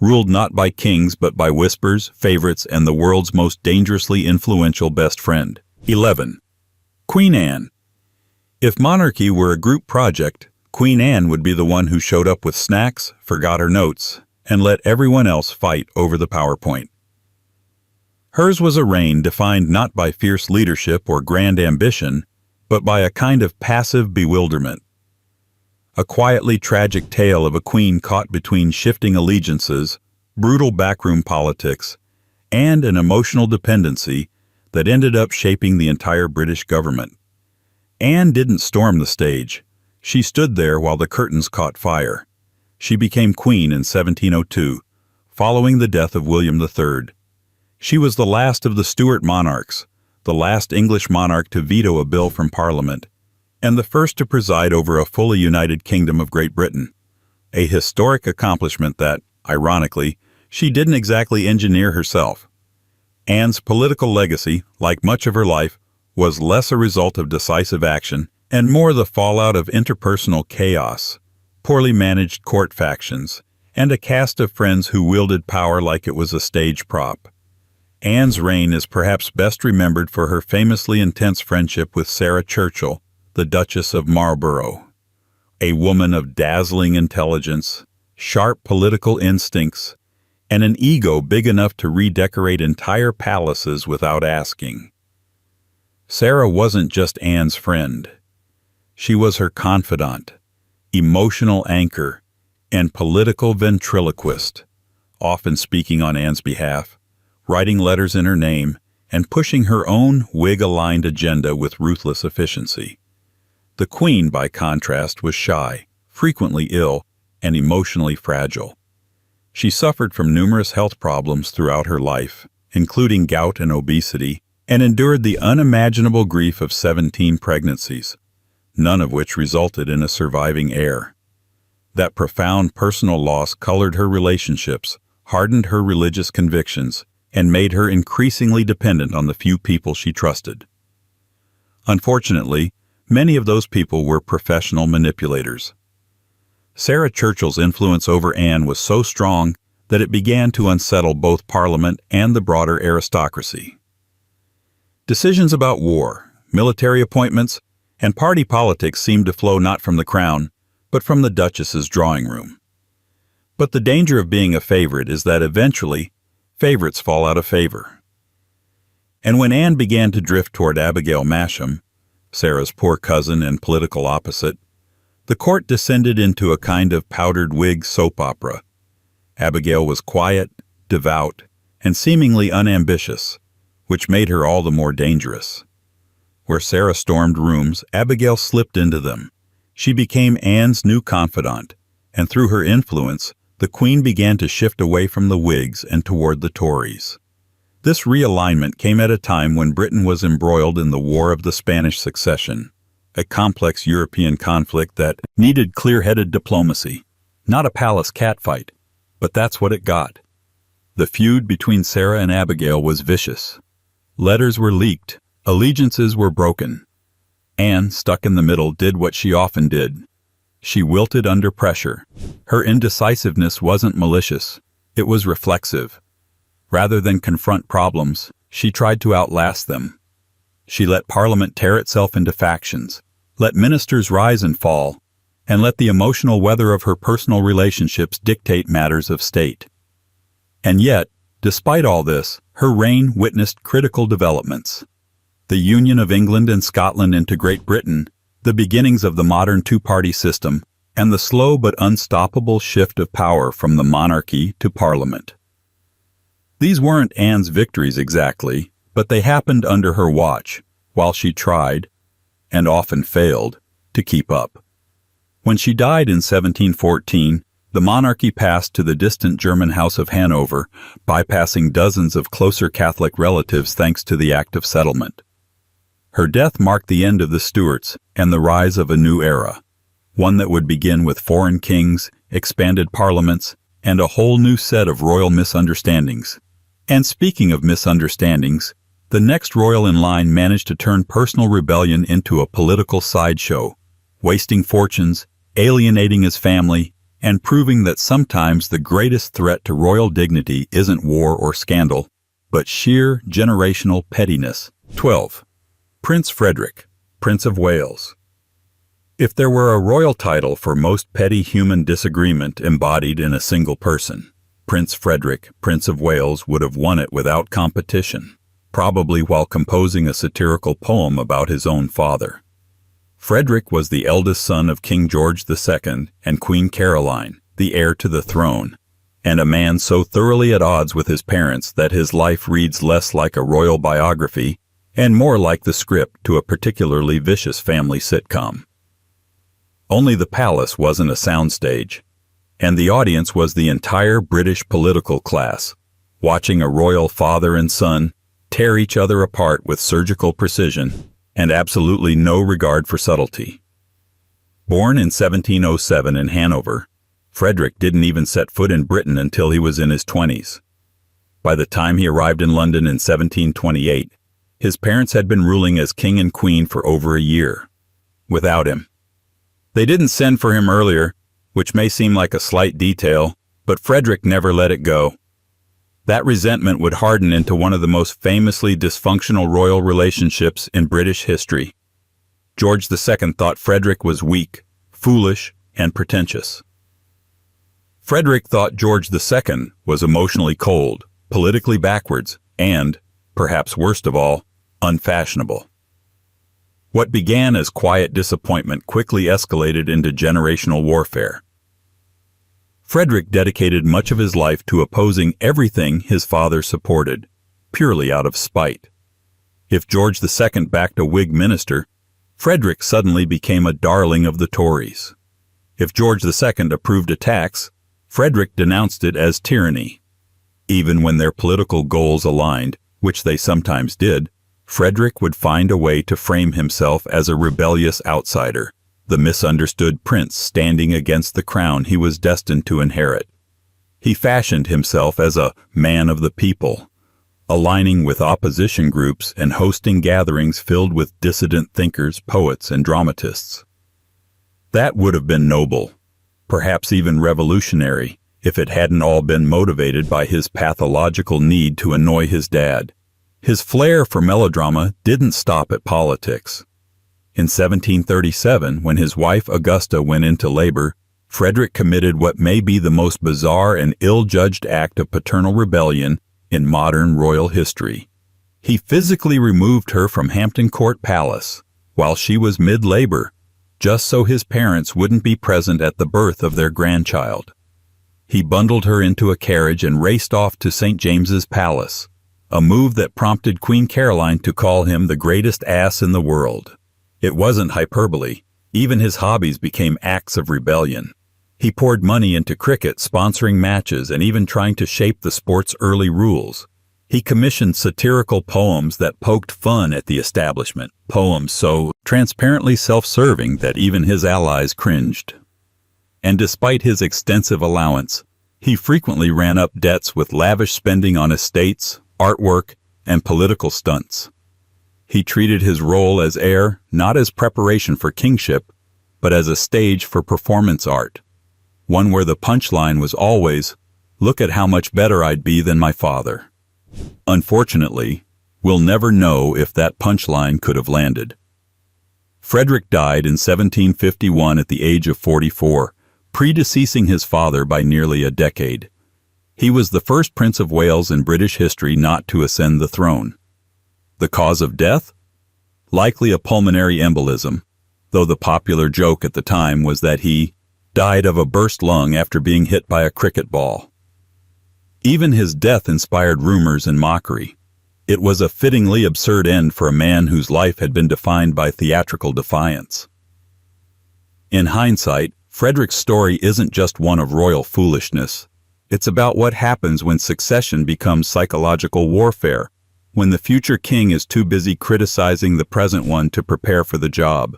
ruled not by kings but by whispers, favorites, and the world's most dangerously influential best friend. 11. Queen Anne. If monarchy were a group project, Queen Anne would be the one who showed up with snacks, forgot her notes, and let everyone else fight over the PowerPoint. Hers was a reign defined not by fierce leadership or grand ambition, but by a kind of passive bewilderment. A quietly tragic tale of a queen caught between shifting allegiances, brutal backroom politics, and an emotional dependency that ended up shaping the entire British government. Anne didn't storm the stage. She stood there while the curtains caught fire. She became queen in 1702, following the death of William III. She was the last of the Stuart monarchs, the last English monarch to veto a bill from Parliament, and the first to preside over a fully united Kingdom of Great Britain, a historic accomplishment that, ironically, she didn't exactly engineer herself. Anne's political legacy, like much of her life, was less a result of decisive action and more the fallout of interpersonal chaos, poorly managed court factions, and a cast of friends who wielded power like it was a stage prop. Anne's reign is perhaps best remembered for her famously intense friendship with Sarah Churchill, the Duchess of Marlborough, a woman of dazzling intelligence, sharp political instincts, and an ego big enough to redecorate entire palaces without asking. Sarah wasn't just Anne's friend. She was her confidant, emotional anchor, and political ventriloquist, often speaking on Anne's behalf, writing letters in her name, and pushing her own Whig-aligned agenda with ruthless efficiency. The Queen, by contrast, was shy, frequently ill, and emotionally fragile. She suffered from numerous health problems throughout her life, including gout and obesity, and endured the unimaginable grief of 17 pregnancies, none of which resulted in a surviving heir. That profound personal loss colored her relationships, hardened her religious convictions, and made her increasingly dependent on the few people she trusted. Unfortunately, many of those people were professional manipulators. Sarah Churchill's influence over Anne was so strong that it began to unsettle both Parliament and the broader aristocracy. Decisions about war, military appointments, and party politics seemed to flow not from the crown, but from the Duchess's drawing room. But the danger of being a favorite is that eventually, favorites fall out of favor. And when Anne began to drift toward Abigail Masham, Sarah's poor cousin and political opposite, the court descended into a kind of powdered wig soap opera. Abigail was quiet, devout, and seemingly unambitious, which made her all the more dangerous. Where Sarah stormed rooms, Abigail slipped into them. She became Anne's new confidant, and through her influence, the Queen began to shift away from the Whigs and toward the Tories. This realignment came at a time when Britain was embroiled in the War of the Spanish Succession, a complex European conflict that needed clear-headed diplomacy, not a palace catfight, but that's what it got. The feud between Sarah and Abigail was vicious. Letters were leaked, allegiances were broken. Anne, stuck in the middle, did what she often did. She wilted under pressure. Her indecisiveness wasn't malicious, it was reflexive. Rather than confront problems, she tried to outlast them. She let Parliament tear itself into factions, let ministers rise and fall, and let the emotional weather of her personal relationships dictate matters of state. And yet, despite all this, her reign witnessed critical developments. The union of England and Scotland into Great Britain, the beginnings of the modern two-party system, and the slow but unstoppable shift of power from the monarchy to Parliament. These weren't Anne's victories exactly, but they happened under her watch, while she tried, and often failed, to keep up. When she died in 1714, the monarchy passed to the distant German House of Hanover, bypassing dozens of closer Catholic relatives thanks to the Act of Settlement. Her death marked the end of the Stuarts and the rise of a new era, one that would begin with foreign kings, expanded parliaments, and a whole new set of royal misunderstandings. And speaking of misunderstandings, the next royal in line managed to turn personal rebellion into a political sideshow, wasting fortunes, alienating his family, and proving that sometimes the greatest threat to royal dignity isn't war or scandal, but sheer generational pettiness. 12. Prince Frederick, Prince of Wales. If there were a royal title for most petty human disagreement embodied in a single person, Prince Frederick, Prince of Wales, would have won it without competition, probably while composing a satirical poem about his own father. Frederick was the eldest son of King George II and Queen Caroline, the heir to the throne, and a man so thoroughly at odds with his parents that his life reads less like a royal biography and more like the script to a particularly vicious family sitcom. Only the palace wasn't a soundstage, and the audience was the entire British political class, watching a royal father and son tear each other apart with surgical precision and absolutely no regard for subtlety. Born in 1707 in Hanover, Frederick didn't even set foot in Britain until he was in his 20s. By the time he arrived in London in 1728, his parents had been ruling as king and queen for over a year, without him. They didn't send for him earlier, which may seem like a slight detail, but Frederick never let it go. That resentment would harden into one of the most famously dysfunctional royal relationships in British history. George II thought Frederick was weak, foolish, and pretentious. Frederick thought George II was emotionally cold, politically backwards, and, perhaps worst of all, unfashionable. What began as quiet disappointment quickly escalated into generational warfare. Frederick dedicated much of his life to opposing everything his father supported, purely out of spite. If George II backed a Whig minister, Frederick suddenly became a darling of the Tories. If George II approved a tax, Frederick denounced it as tyranny. Even when their political goals aligned, which they sometimes did, Frederick would find a way to frame himself as a rebellious outsider, the misunderstood prince standing against the crown he was destined to inherit. He fashioned himself as a man of the people, aligning with opposition groups and hosting gatherings filled with dissident thinkers, poets, and dramatists. That would have been noble, perhaps even revolutionary, if it hadn't all been motivated by his pathological need to annoy his dad. His flair for melodrama didn't stop at politics. In 1737, when his wife Augusta went into labor, Frederick committed what may be the most bizarre and ill-judged act of paternal rebellion in modern royal history. He physically removed her from Hampton Court Palace while she was mid-labor, just so his parents wouldn't be present at the birth of their grandchild. He bundled her into a carriage and raced off to St. James's Palace, a move that prompted Queen Caroline to call him the greatest ass in the world. It wasn't hyperbole. Even his hobbies became acts of rebellion. He poured money into cricket, sponsoring matches, and even trying to shape the sport's early rules. He commissioned satirical poems that poked fun at the establishment, poems so transparently self-serving that even his allies cringed. And despite his extensive allowance, he frequently ran up debts with lavish spending on estates, artwork, and political stunts. He treated his role as heir not as preparation for kingship, but as a stage for performance art, one where the punchline was always, "Look at how much better I'd be than my father." Unfortunately, we'll never know if that punchline could have landed. Frederick died in 1751 at the age of 44, predeceasing his father by nearly a decade. He was the first Prince of Wales in British history not to ascend the throne. The cause of death? Likely a pulmonary embolism, though the popular joke at the time was that he died of a burst lung after being hit by a cricket ball. Even his death inspired rumors and mockery. It was a fittingly absurd end for a man whose life had been defined by theatrical defiance. In hindsight, Frederick's story isn't just one of royal foolishness. It's about what happens when succession becomes psychological warfare, when the future king is too busy criticizing the present one to prepare for the job.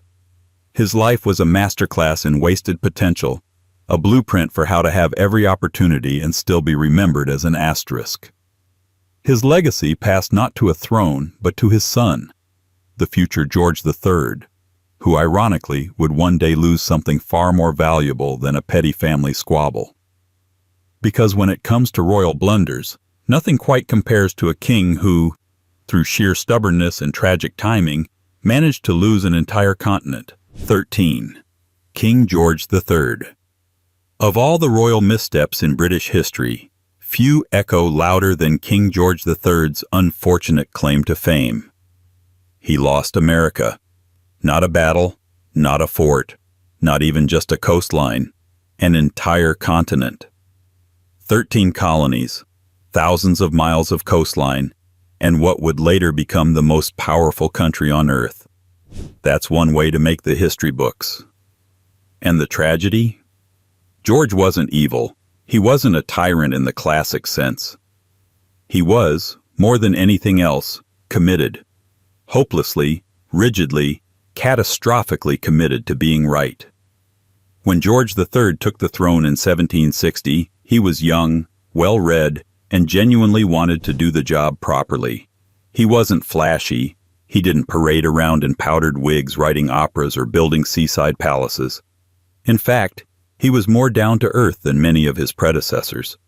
His life was a masterclass in wasted potential, a blueprint for how to have every opportunity and still be remembered as an asterisk. His legacy passed not to a throne, but to his son, the future George III. who ironically would one day lose something far more valuable than a petty family squabble. Because when it comes to royal blunders, nothing quite compares to a king who, through sheer stubbornness and tragic timing, managed to lose an entire continent. 13. King George III. Of all the royal missteps in British history, few echo louder than King George III's unfortunate claim to fame. He lost America. Not a battle, not a fort, not even just a coastline, an entire continent. 13 colonies, thousands of miles of coastline, and what would later become the most powerful country on earth. That's one way to make the history books. And the tragedy? George wasn't evil. He wasn't a tyrant in the classic sense. He was, more than anything else, committed. Hopelessly, rigidly, catastrophically committed to being right. When George III took the throne in 1760, he was young, well-read, and genuinely wanted to do the job properly. He wasn't flashy. He didn't parade around in powdered wigs writing operas or building seaside palaces. In fact, he was more down-to-earth than many of his predecessors.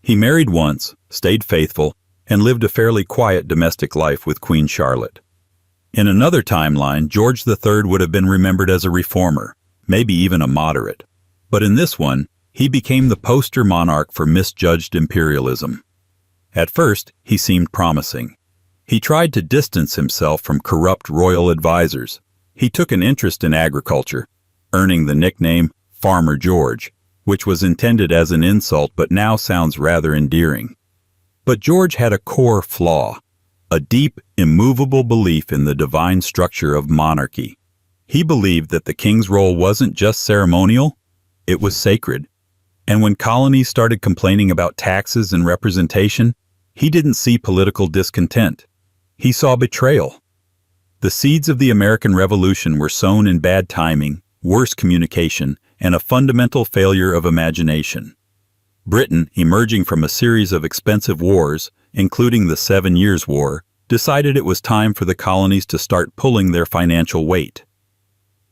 He married once, stayed faithful, and lived a fairly quiet domestic life with Queen Charlotte. In another timeline, George III would have been remembered as a reformer, maybe even a moderate. But in this one, he became the poster monarch for misjudged imperialism. At first, he seemed promising. He tried to distance himself from corrupt royal advisors. He took an interest in agriculture, earning the nickname Farmer George, which was intended as an insult but now sounds rather endearing. But George had a core flaw, a deep, immovable belief in the divine structure of monarchy. He believed that the king's role wasn't just ceremonial, it was sacred. And when colonies started complaining about taxes and representation, he didn't see political discontent. He saw betrayal. The seeds of the American Revolution were sown in bad timing, worse communication, and a fundamental failure of imagination. Britain, emerging from a series of expensive wars, including the 7 Years' War, decided it was time for the colonies to start pulling their financial weight.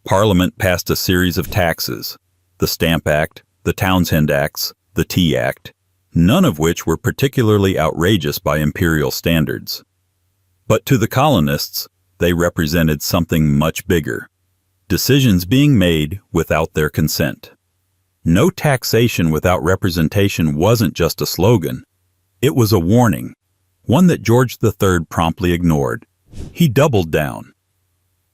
Parliament passed a series of taxes, the Stamp Act, the Townshend Acts, the Tea Act, none of which were particularly outrageous by imperial standards. But to the colonists, they represented something much bigger. Decisions being made without their consent. No taxation without representation wasn't just a slogan. It was a warning, one that George III promptly ignored. He doubled down.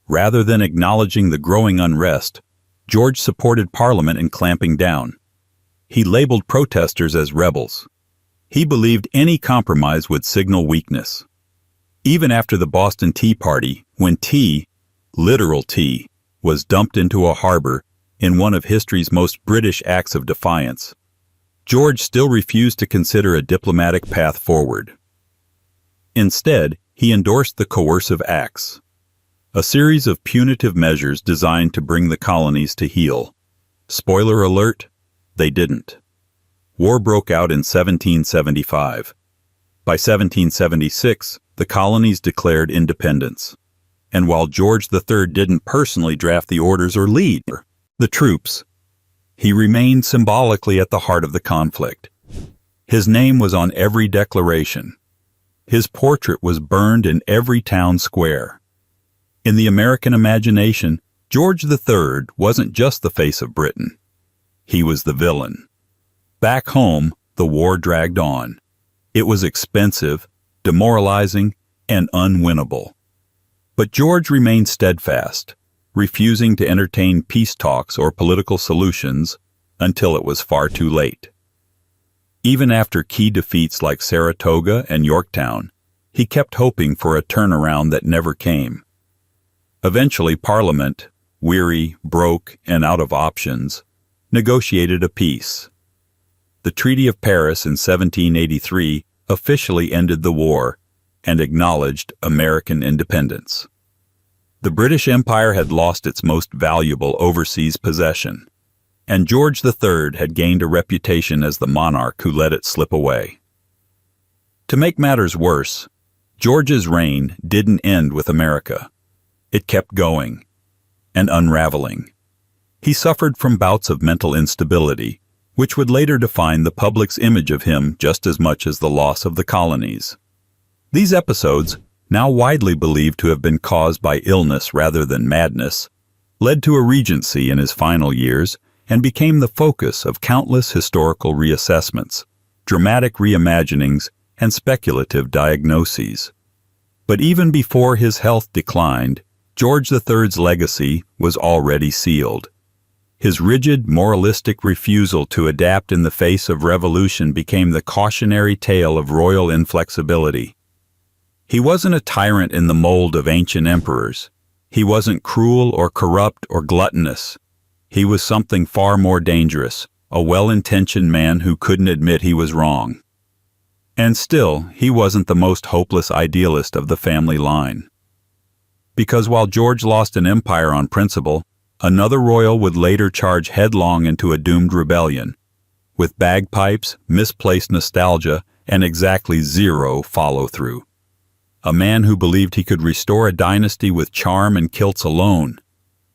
Rather than acknowledging the growing unrest, George supported Parliament in clamping down. He labeled protesters as rebels. He believed any compromise would signal weakness. Even after the Boston Tea Party, when tea, literal tea, was dumped into a harbor in one of history's most British acts of defiance, George still refused to consider a diplomatic path forward. Instead, he endorsed the coercive acts, a series of punitive measures designed to bring the colonies to heel. Spoiler alert, they didn't. War broke out in 1775. By 1776, the colonies declared independence. And while George III didn't personally draft the orders or lead the troops, he remained symbolically at the heart of the conflict. His name was on every declaration. His portrait was burned in every town square. In the American imagination, George III wasn't just the face of Britain. He was the villain. Back home, the war dragged on. It was expensive, demoralizing, and unwinnable. But George remained steadfast, refusing to entertain peace talks or political solutions until it was far too late. Even after key defeats like Saratoga and Yorktown, he kept hoping for a turnaround that never came. Eventually, Parliament, weary, broke, and out of options, negotiated a peace. The Treaty of Paris in 1783 officially ended the war and acknowledged American independence. The British Empire had lost its most valuable overseas possession, and George III had gained a reputation as the monarch who let it slip away. To make matters worse, George's reign didn't end with America. It kept going. and unraveling. He suffered from bouts of mental instability, which would later define the public's image of him just as much as the loss of the colonies. These episodes, now widely believed to have been caused by illness rather than madness, led to a regency in his final years and became the focus of countless historical reassessments, dramatic reimaginings, and speculative diagnoses. But even before his health declined, George III's legacy was already sealed. His rigid, moralistic refusal to adapt in the face of revolution became the cautionary tale of royal inflexibility. He wasn't a tyrant in the mold of ancient emperors. He wasn't cruel or corrupt or gluttonous. He was something far more dangerous, a well-intentioned man who couldn't admit he was wrong. And still, he wasn't the most hopeless idealist of the family line. Because while George lost an empire on principle, another royal would later charge headlong into a doomed rebellion, with bagpipes, misplaced nostalgia, and exactly zero follow-through. A man who believed he could restore a dynasty with charm and kilts alone,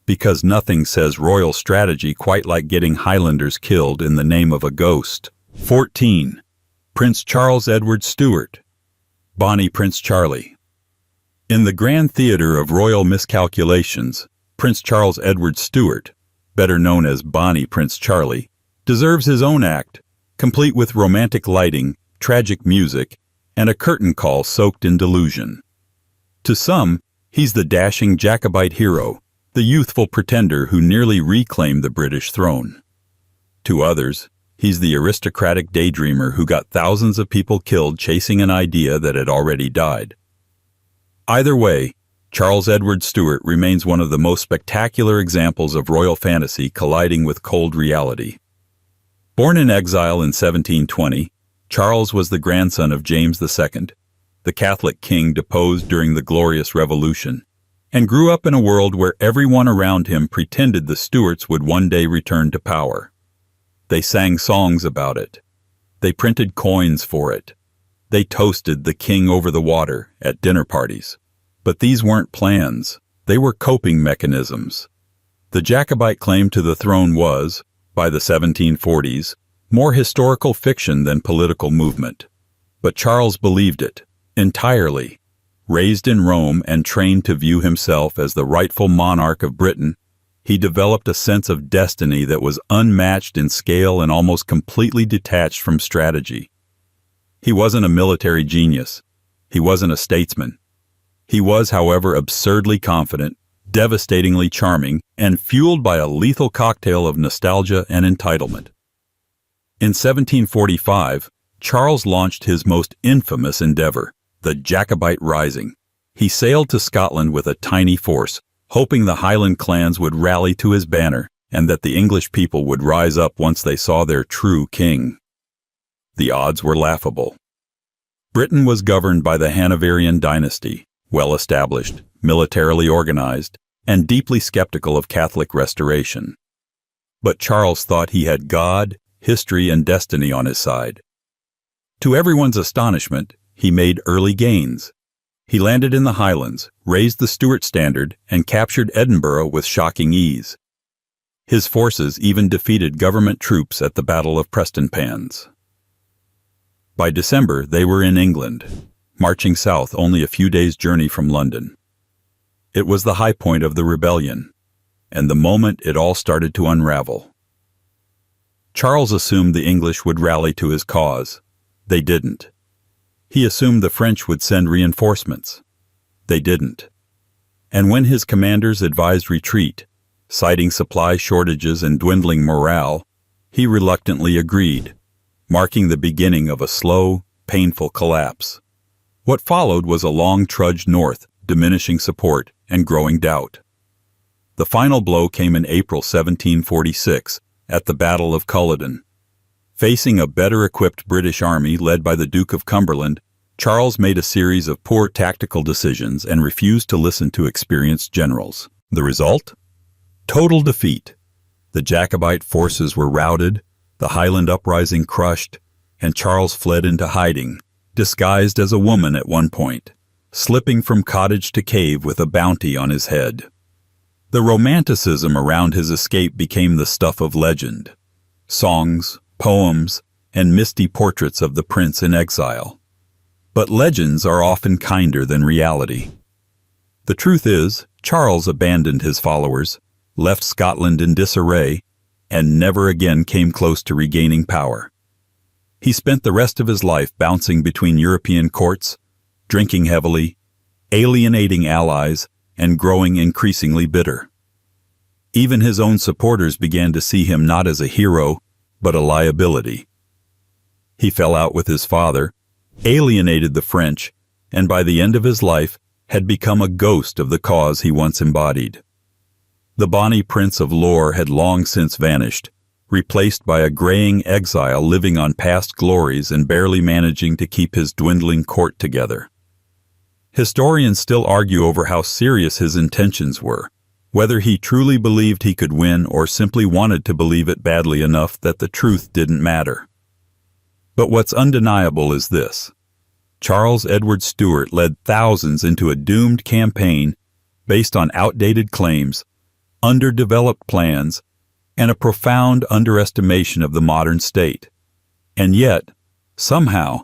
because nothing says royal strategy quite like getting Highlanders killed in the name of a ghost. 14. Prince Charles Edward Stuart, Bonnie Prince Charlie. In the grand theater of royal miscalculations, Prince Charles Edward Stuart, better known as Bonnie Prince Charlie, deserves his own act, complete with romantic lighting, tragic music, and a curtain call soaked in delusion. To some, he's the dashing Jacobite hero, the youthful pretender who nearly reclaimed the British throne. To others, he's the aristocratic daydreamer who got thousands of people killed chasing an idea that had already died. Either way, Charles Edward Stuart remains one of the most spectacular examples of royal fantasy colliding with cold reality. Born in exile in 1720, Charles was the grandson of James II, the Catholic king deposed during the Glorious Revolution, and grew up in a world where everyone around him pretended the Stuarts would one day return to power. They sang songs about it. They printed coins for it. They toasted the king over the water at dinner parties. But these weren't plans. They were coping mechanisms. The Jacobite claim to the throne was, by the 1740s, more historical fiction than political movement. But Charles believed it, entirely. Raised in Rome and trained to view himself as the rightful monarch of Britain, he developed a sense of destiny that was unmatched in scale and almost completely detached from strategy. He wasn't a military genius. He wasn't a statesman. He was, however, absurdly confident, devastatingly charming, and fueled by a lethal cocktail of nostalgia and entitlement. In 1745, Charles launched his most infamous endeavor, the Jacobite Rising. He sailed to Scotland with a tiny force, hoping the Highland clans would rally to his banner and that the English people would rise up once they saw their true king. The odds were laughable. Britain was governed by the Hanoverian dynasty, well-established, militarily organized, and deeply skeptical of Catholic restoration. But Charles thought he had God, history, and destiny on his side. To everyone's astonishment, he made early gains. He landed in the Highlands, raised the Stuart standard, and captured Edinburgh with shocking ease. His forces even defeated government troops at the Battle of Prestonpans. By December, they were in England, marching south only a few days' journey from London. It was the high point of the rebellion, and the moment it all started to unravel. Charles assumed the English would rally to his cause. They didn't. He assumed the French would send reinforcements. They didn't. And when his commanders advised retreat, citing supply shortages and dwindling morale, he reluctantly agreed, marking the beginning of a slow, painful collapse. What followed was a long trudge north, diminishing support and growing doubt. The final blow came in April 1746 at the Battle of Culloden. Facing a better-equipped British army led by the Duke of Cumberland, Charles made a series of poor tactical decisions and refused to listen to experienced generals. The result? Total defeat. The Jacobite forces were routed, the Highland uprising crushed, and Charles fled into hiding, disguised as a woman at one point, slipping from cottage to cave with a bounty on his head. The romanticism around his escape became the stuff of legend. Songs, poems, and misty portraits of the prince in exile. But legends are often kinder than reality. The truth is, Charles abandoned his followers, left Scotland in disarray, and never again came close to regaining power. He spent the rest of his life bouncing between European courts, drinking heavily, alienating allies, and growing increasingly bitter. Even his own supporters began to see him not as a hero, but a liability. He fell out with his father, alienated the French, and by the end of his life had become a ghost of the cause he once embodied. The bonny prince of lore had long since vanished, replaced by a graying exile living on past glories and barely managing to keep his dwindling court together. Historians still argue over how serious his intentions were, whether he truly believed he could win or simply wanted to believe it badly enough that the truth didn't matter. But what's undeniable is this. Charles Edward Stuart led thousands into a doomed campaign based on outdated claims, underdeveloped plans, and a profound underestimation of the modern state. And yet, somehow,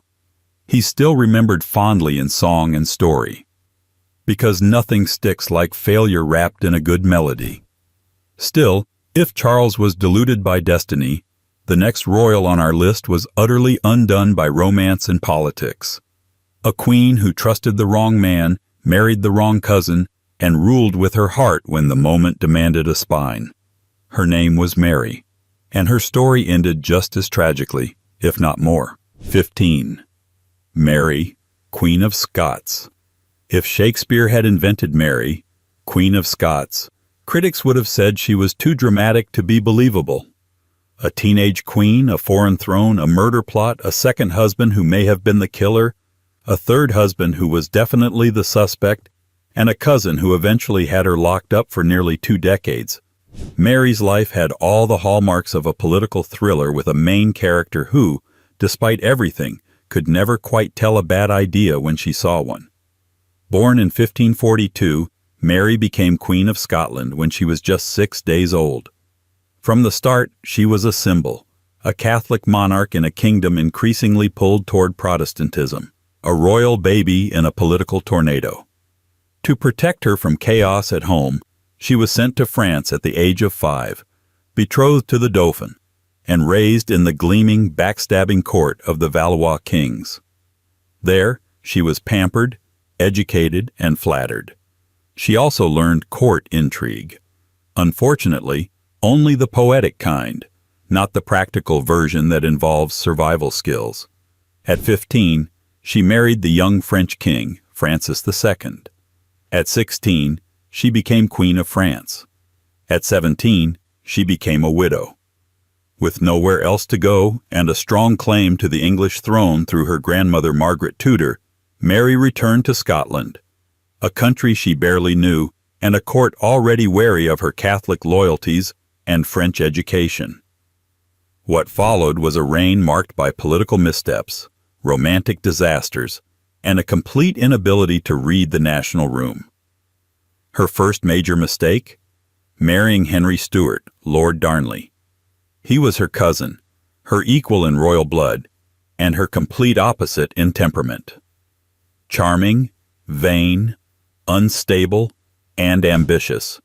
he's still remembered fondly in song and story. Because nothing sticks like failure wrapped in a good melody. Still, if Charles was deluded by destiny, the next royal on our list was utterly undone by romance and politics. A queen who trusted the wrong man, married the wrong cousin, and ruled with her heart when the moment demanded a spine. Her name was Mary, and her story ended just as tragically, if not more. 15. Mary, Queen of Scots. If Shakespeare had invented Mary, Queen of Scots, critics would have said she was too dramatic to be believable. A teenage queen, a foreign throne, a murder plot, a second husband who may have been the killer, a third husband who was definitely the suspect, and a cousin who eventually had her locked up for nearly 2 decades. Mary's life had all the hallmarks of a political thriller with a main character who, despite everything, could never quite tell a bad idea when she saw one. Born in 1542, Mary became Queen of Scotland when she was just 6 days old. From the start, she was a symbol, a Catholic monarch in a kingdom increasingly pulled toward Protestantism, a royal baby in a political tornado. To protect her from chaos at home, she was sent to France at the age of 5, betrothed to the Dauphin, and raised in the gleaming, backstabbing court of the Valois kings. There, she was pampered, educated, and flattered. She also learned court intrigue. Unfortunately, only the poetic kind, not the practical version that involves survival skills. At 15, she married the young French king, Francis II. At 16, she became Queen of France. At 17, she became a widow. With nowhere else to go and a strong claim to the English throne through her grandmother Margaret Tudor, Mary returned to Scotland, a country she barely knew and a court already wary of her Catholic loyalties and French education. What followed was a reign marked by political missteps, romantic disasters, and a complete inability to read the national room. Her first major mistake? Marrying Henry Stuart, Lord Darnley. He was her cousin, her equal in royal blood, and her complete opposite in temperament. Charming, vain, unstable, and ambitious,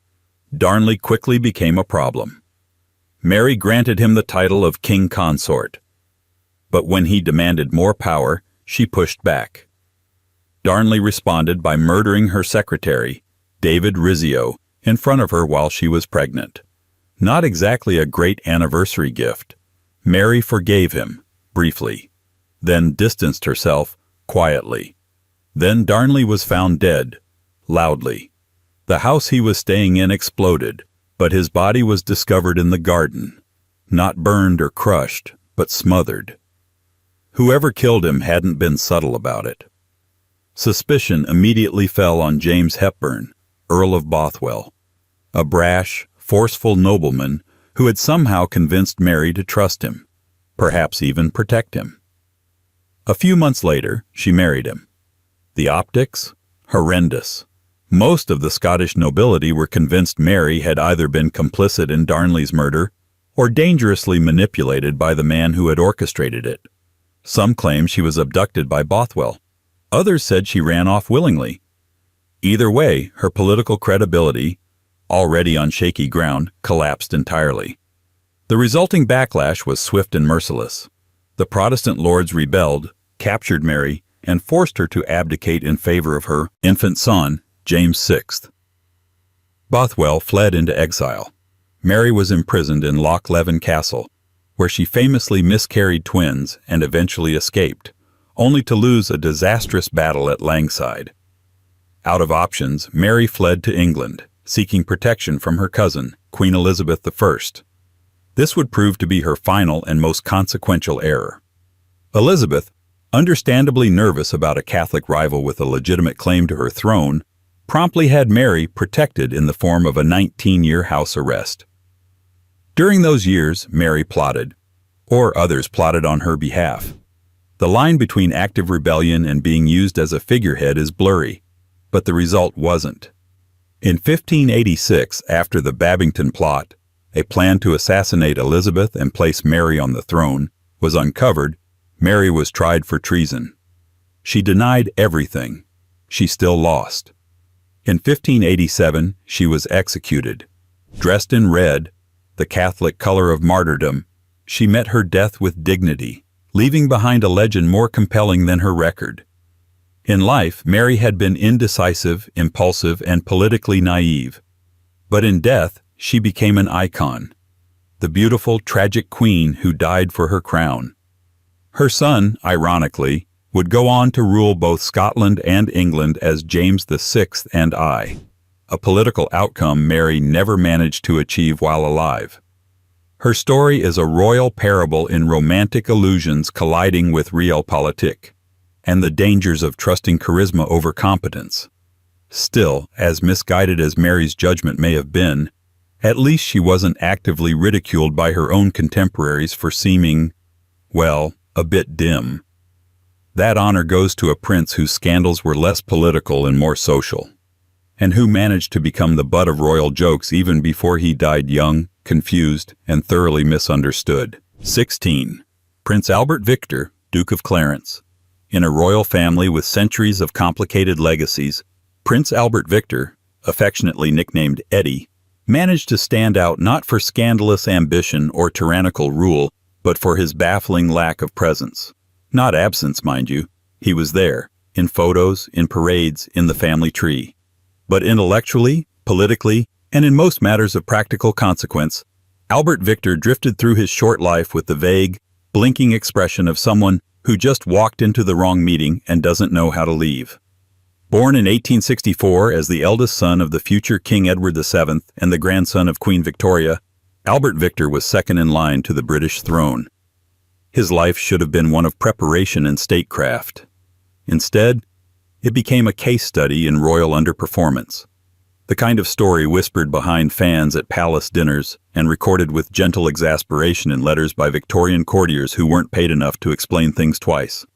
Darnley quickly became a problem. Mary granted him the title of king consort. But when he demanded more power, she pushed back. Darnley responded by murdering her secretary, David Rizzio, in front of her while she was pregnant. Not exactly a great anniversary gift. Mary forgave him, briefly, then distanced herself, quietly. Then Darnley was found dead, loudly. The house he was staying in exploded, but his body was discovered in the garden, not burned or crushed, but smothered. Whoever killed him hadn't been subtle about it. Suspicion immediately fell on James Hepburn, Earl of Bothwell, a brash, forceful nobleman who had somehow convinced Mary to trust him, perhaps even protect him. A few months later, she married him. The optics? Horrendous. Most of the Scottish nobility were convinced Mary had either been complicit in Darnley's murder or dangerously manipulated by the man who had orchestrated it. Some claimed she was abducted by Bothwell. Others said she ran off willingly. Either way, her political credibility, already on shaky ground, collapsed entirely. The resulting backlash was swift and merciless. The Protestant lords rebelled, captured Mary, and forced her to abdicate in favor of her infant son, James VI. Bothwell fled into exile. Mary was imprisoned in Loch Leven Castle, where she famously miscarried twins and eventually escaped, only to lose a disastrous battle at Langside. Out of options, Mary fled to England, seeking protection from her cousin, Queen Elizabeth I. This would prove to be her final and most consequential error. Elizabeth, understandably nervous about a Catholic rival with a legitimate claim to her throne, promptly had Mary protected in the form of a 19-year house arrest. During those years, Mary plotted, or others plotted on her behalf. The line between active rebellion and being used as a figurehead is blurry, but the result wasn't. In 1586, after the Babington plot, a plan to assassinate Elizabeth and place Mary on the throne, was uncovered. Mary was tried for treason. She denied everything. She still lost. In 1587, she was executed. Dressed in red, the Catholic color of martyrdom, she met her death with dignity, leaving behind a legend more compelling than her record. In life, Mary had been indecisive, impulsive, and politically naive. But in death, she became an icon, the beautiful, tragic queen who died for her crown. Her son, ironically, would go on to rule both Scotland and England as James VI and I, a political outcome Mary never managed to achieve while alive. Her story is a royal parable in romantic illusions colliding with realpolitik, and the dangers of trusting charisma over competence. Still, as misguided as Mary's judgment may have been, at least she wasn't actively ridiculed by her own contemporaries for seeming, well, a bit dim. That honor goes to a prince whose scandals were less political and more social, and who managed to become the butt of royal jokes even before he died young, confused, and thoroughly misunderstood. 16. Prince Albert Victor, Duke of Clarence. In a royal family with centuries of complicated legacies, Prince Albert Victor, affectionately nicknamed Eddie, managed to stand out not for scandalous ambition or tyrannical rule, but for his baffling lack of presence. Not absence, mind you. He was there, in photos, in parades, in the family tree. But intellectually, politically, and in most matters of practical consequence, Albert Victor drifted through his short life with the vague, blinking expression of someone who just walked into the wrong meeting and doesn't know how to leave. Born in 1864 as the eldest son of the future King Edward VII and the grandson of Queen Victoria, Albert Victor was second in line to the British throne. His life should have been one of preparation and statecraft. Instead, it became a case study in royal underperformance, the kind of story whispered behind fans at palace dinners and recorded with gentle exasperation in letters by Victorian courtiers who weren't paid enough to explain things twice.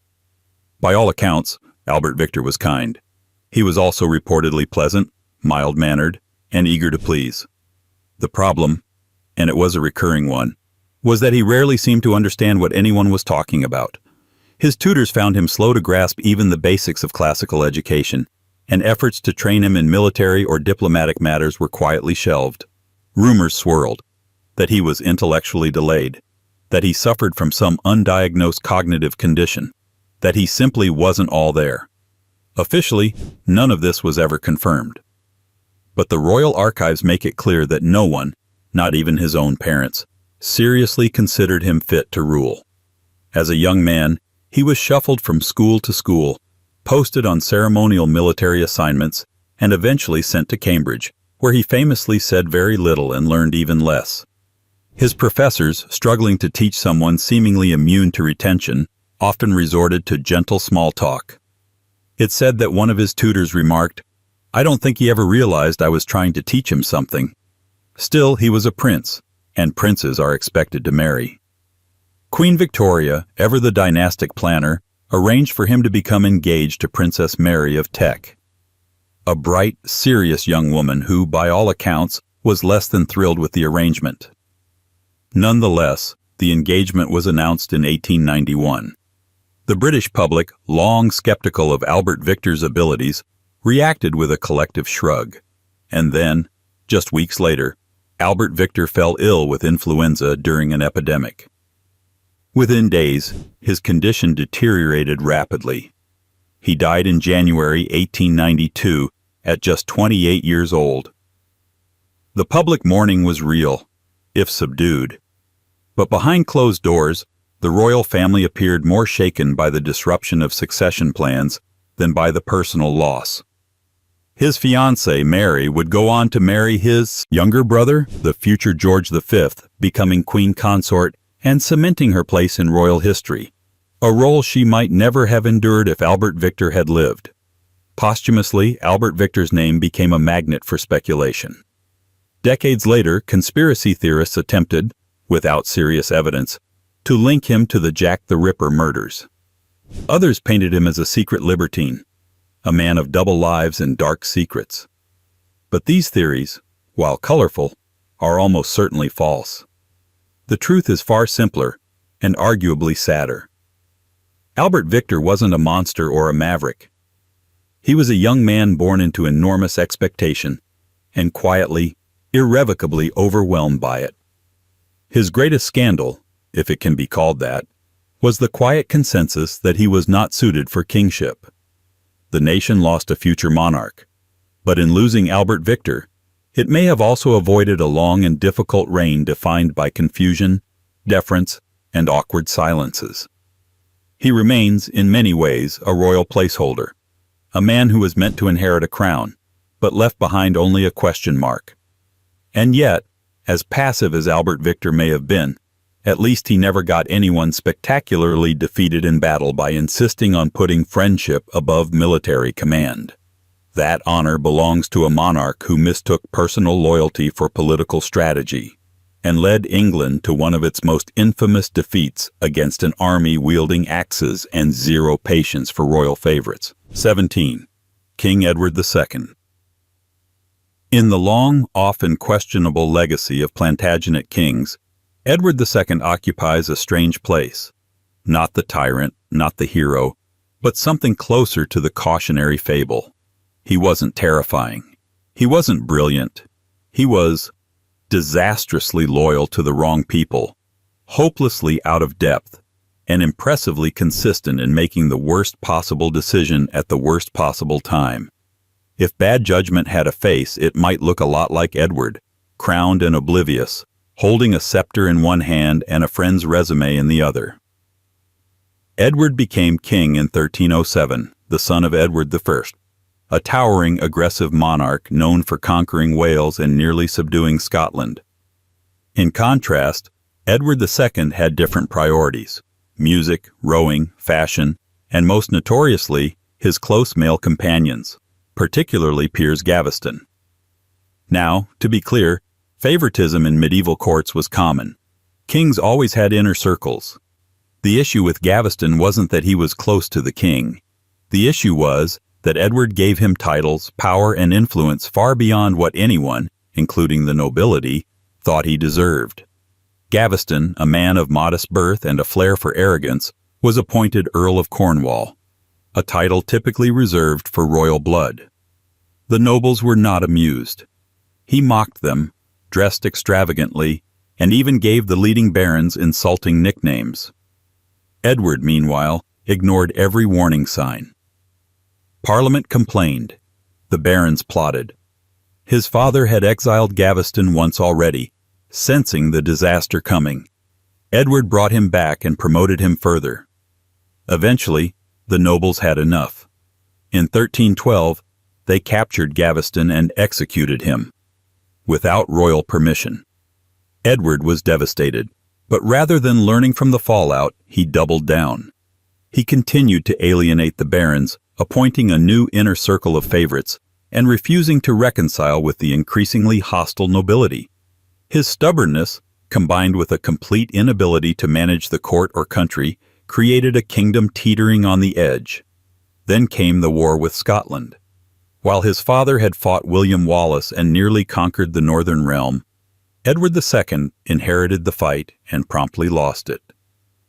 By all accounts, Albert Victor was kind. He was also reportedly pleasant, mild-mannered, and eager to please. The problem, and it was a recurring one, was that he rarely seemed to understand what anyone was talking about. His tutors found him slow to grasp even the basics of classical education, and efforts to train him in military or diplomatic matters were quietly shelved. Rumors swirled that he was intellectually delayed, that he suffered from some undiagnosed cognitive condition, that he simply wasn't all there. Officially, none of this was ever confirmed. But the royal archives make it clear that no one, not even his own parents, seriously considered him fit to rule. As a young man, he was shuffled from school to school, posted on ceremonial military assignments, and eventually sent to Cambridge, where he famously said very little and learned even less. His professors, struggling to teach someone seemingly immune to retention, often resorted to gentle small talk. It's said that one of his tutors remarked, "I don't think he ever realized I was trying to teach him something." Still, he was a prince, and princes are expected to marry. Queen Victoria, ever the dynastic planner, arranged for him to become engaged to Princess Mary of Teck. a bright, serious young woman who, by all accounts, was less than thrilled with the arrangement. Nonetheless, the engagement was announced in 1891. The British public, long skeptical of Albert Victor's abilities, reacted with a collective shrug. And then, just weeks later, Albert Victor fell ill with influenza during an epidemic. Within days, his condition deteriorated rapidly. He died in January 1892 at just 28 years old. The public mourning was real, if subdued. But behind closed doors, the royal family appeared more shaken by the disruption of succession plans than by the personal loss. His fiancée, Mary, would go on to marry his younger brother, the future George V, becoming queen consort and cementing her place in royal history, a role she might never have endured if Albert Victor had lived. Posthumously, Albert Victor's name became a magnet for speculation. Decades later, conspiracy theorists attempted, without serious evidence, to link him to the Jack the Ripper murders. Others painted him as a secret libertine, a man of double lives and dark secrets. But these theories, while colorful, are almost certainly false. The truth is far simpler and arguably sadder. Albert Victor wasn't a monster or a maverick. He was a young man born into enormous expectation and quietly, irrevocably overwhelmed by it. His greatest scandal, if it can be called that, was the quiet consensus that he was not suited for kingship. The nation lost a future monarch, but in losing Albert Victor, it may have also avoided a long and difficult reign defined by confusion, deference, and awkward silences. He remains, in many ways, a royal placeholder, a man who was meant to inherit a crown, but left behind only a question mark. And yet, as passive as Albert Victor may have been, at least he never got anyone spectacularly defeated in battle by insisting on putting friendship above military command. That honor belongs to a monarch who mistook personal loyalty for political strategy and led England to one of its most infamous defeats against an army wielding axes and zero patience for royal favorites. 17. King Edward II. In the long, often questionable legacy of Plantagenet kings, Edward II occupies a strange place. Not the tyrant, not the hero, but something closer to the cautionary fable. He wasn't terrifying. He wasn't brilliant. He was disastrously loyal to the wrong people, hopelessly out of depth, and impressively consistent in making the worst possible decision at the worst possible time. If bad judgment had a face, it might look a lot like Edward, crowned and oblivious, holding a scepter in one hand and a friend's resume in the other. Edward became king in 1307, the son of Edward I, a towering, aggressive monarch known for conquering Wales and nearly subduing Scotland. In contrast, Edward II had different priorities: music, rowing, fashion, and most notoriously, his close male companions, particularly Piers Gaveston. Now, to be clear, favoritism in medieval courts was common. Kings always had inner circles. The issue with Gaveston wasn't that he was close to the king. The issue was that Edward gave him titles, power, and influence far beyond what anyone, including the nobility, thought he deserved. Gaveston, a man of modest birth and a flair for arrogance, was appointed Earl of Cornwall, a title typically reserved for royal blood. The nobles were not amused. He mocked them, dressed extravagantly, and even gave the leading barons insulting nicknames. Edward, meanwhile, ignored every warning sign. Parliament complained. The barons plotted. His father had exiled Gaveston once already, sensing the disaster coming. Edward brought him back and promoted him further. Eventually, the nobles had enough. In 1312, they captured Gaveston and executed him, without royal permission. Edward was devastated, but rather than learning from the fallout, he doubled down. He continued to alienate the barons, appointing a new inner circle of favorites and refusing to reconcile with the increasingly hostile nobility. His stubbornness, combined with a complete inability to manage the court or country, created a kingdom teetering on the edge. Then came the war with Scotland. While his father had fought William Wallace and nearly conquered the northern realm, Edward II inherited the fight and promptly lost it.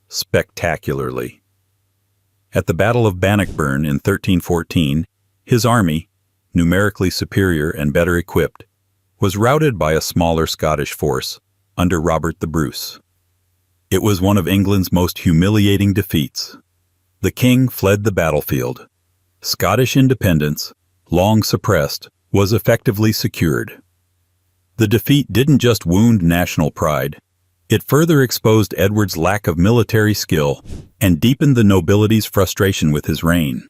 Spectacularly. At the Battle of Bannockburn in 1314, his army, numerically superior and better equipped, was routed by a smaller Scottish force under Robert the Bruce. It was one of England's most humiliating defeats. The king fled the battlefield. Scottish independence, long suppressed, was effectively secured. The defeat didn't just wound national pride, it further exposed Edward's lack of military skill and deepened the nobility's frustration with his reign.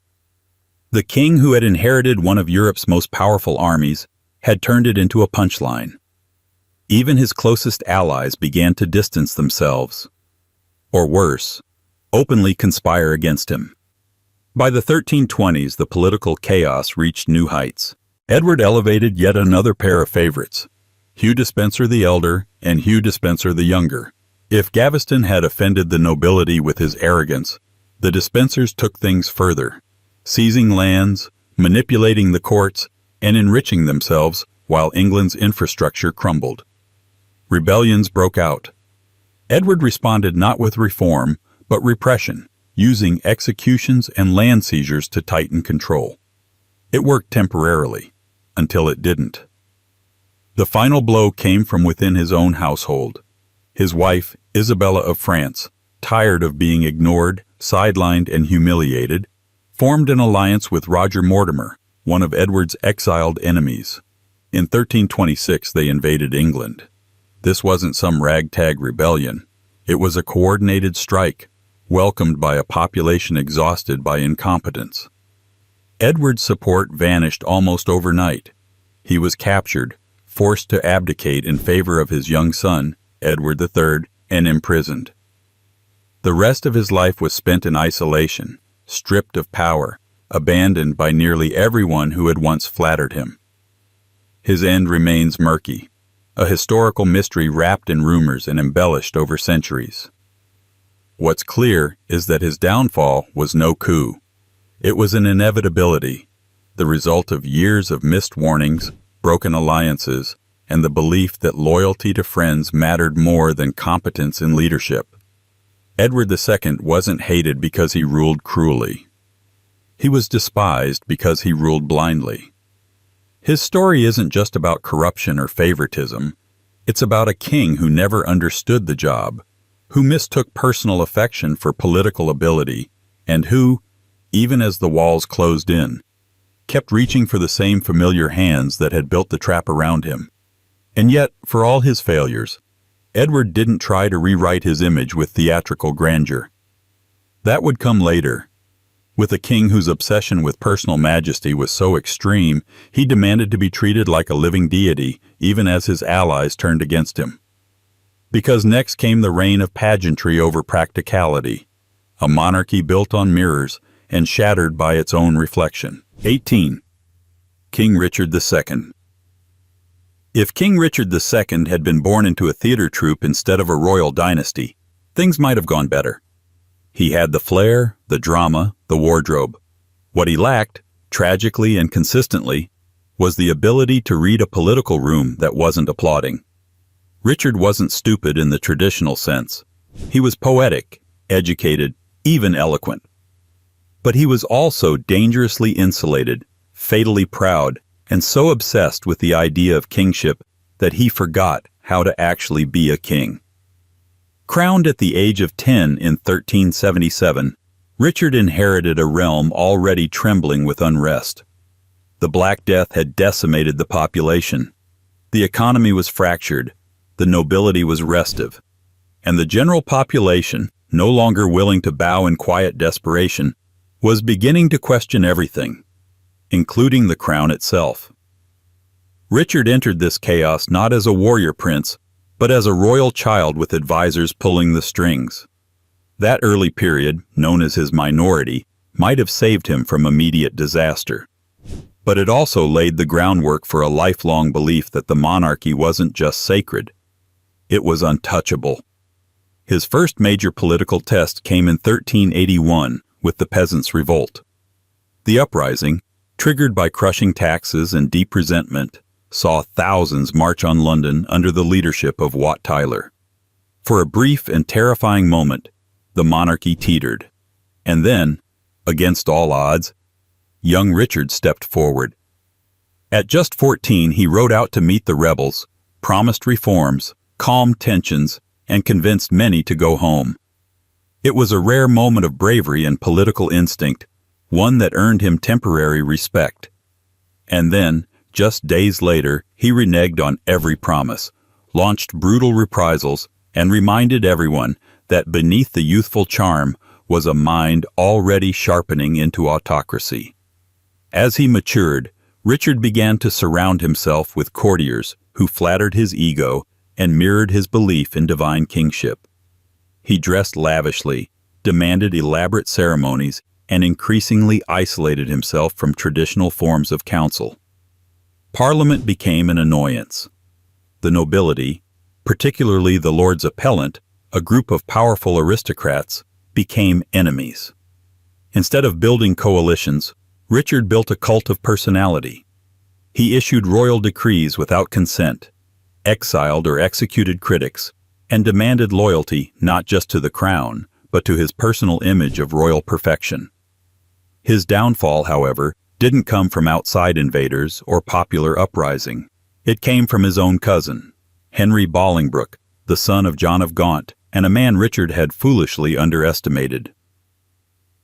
The king, who had inherited one of Europe's most powerful armies, had turned it into a punchline. Even his closest allies began to distance themselves, or worse, openly conspire against him. By the 1320s, the political chaos reached new heights. Edward elevated yet another pair of favorites, Hugh Despencer the Elder and Hugh Despencer the Younger. If Gaveston had offended the nobility with his arrogance, the Despensers took things further, seizing lands, manipulating the courts, and enriching themselves while England's infrastructure crumbled. Rebellions broke out. Edward responded not with reform, but repression, using executions and land seizures to tighten control. It worked temporarily, until it didn't. The final blow came from within his own household. His wife, Isabella of France, tired of being ignored, sidelined, and humiliated, formed an alliance with Roger Mortimer, one of Edward's exiled enemies. In 1326, they invaded England. This wasn't some ragtag rebellion. It was a coordinated strike, welcomed by a population exhausted by incompetence. Edward's support vanished almost overnight. He was captured, forced to abdicate in favor of his young son, Edward III, and imprisoned. The rest of his life was spent in isolation, stripped of power, abandoned by nearly everyone who had once flattered him. His end remains murky, a historical mystery wrapped in rumors and embellished over centuries. What's clear is that his downfall was no coup. It was an inevitability, the result of years of missed warnings, broken alliances, and the belief that loyalty to friends mattered more than competence in leadership. Edward II wasn't hated because he ruled cruelly. He was despised because he ruled blindly. His story isn't just about corruption or favoritism. It's about a king who never understood the job, who mistook personal affection for political ability, and who, even as the walls closed in, kept reaching for the same familiar hands that had built the trap around him. And yet, for all his failures, Edward didn't try to rewrite his image with theatrical grandeur. That would come later. With a king whose obsession with personal majesty was so extreme, he demanded to be treated like a living deity, even as his allies turned against him. Because next came the reign of pageantry over practicality, a monarchy built on mirrors and shattered by its own reflection. 18. King Richard II. If King Richard II had been born into a theater troupe instead of a royal dynasty, things might have gone better. He had the flair, the drama, the wardrobe. What he lacked, tragically and consistently, was the ability to read a political room that wasn't applauding. Richard wasn't stupid in the traditional sense. He was poetic, educated, even eloquent. But he was also dangerously insulated, fatally proud, and so obsessed with the idea of kingship that he forgot how to actually be a king. Crowned at the age of 10 in 1377, Richard inherited a realm already trembling with unrest. The Black Death had decimated the population. The economy was fractured, the nobility was restive, and the general population, no longer willing to bow in quiet desperation, was beginning to question everything, including the crown itself. Richard entered this chaos not as a warrior prince, but as a royal child with advisors pulling the strings. That early period, known as his minority, might have saved him from immediate disaster. But it also laid the groundwork for a lifelong belief that the monarchy wasn't just sacred, it was untouchable. His first major political test came in 1381 with the Peasants' Revolt. The uprising, triggered by crushing taxes and deep resentment, saw thousands march on London under the leadership of Wat Tyler. For a brief and terrifying moment, the monarchy teetered. And then, against all odds, young Richard stepped forward. At just 14, he rode out to meet the rebels, promised reforms, calmed tensions, and convinced many to go home. It was a rare moment of bravery and political instinct, one that earned him temporary respect. And then, just days later, he reneged on every promise, launched brutal reprisals, and reminded everyone that beneath the youthful charm was a mind already sharpening into autocracy. As he matured, Richard began to surround himself with courtiers who flattered his ego and mirrored his belief in divine kingship. He dressed lavishly, demanded elaborate ceremonies, and increasingly isolated himself from traditional forms of counsel. Parliament became an annoyance. The nobility, particularly the Lords Appellant, a group of powerful aristocrats, became enemies. Instead of building coalitions, Richard built a cult of personality. He issued royal decrees without consent, exiled or executed critics, and demanded loyalty not just to the crown, but to his personal image of royal perfection. His downfall, however, didn't come from outside invaders or popular uprising. It came from his own cousin, Henry Bolingbroke, the son of John of Gaunt, and a man Richard had foolishly underestimated.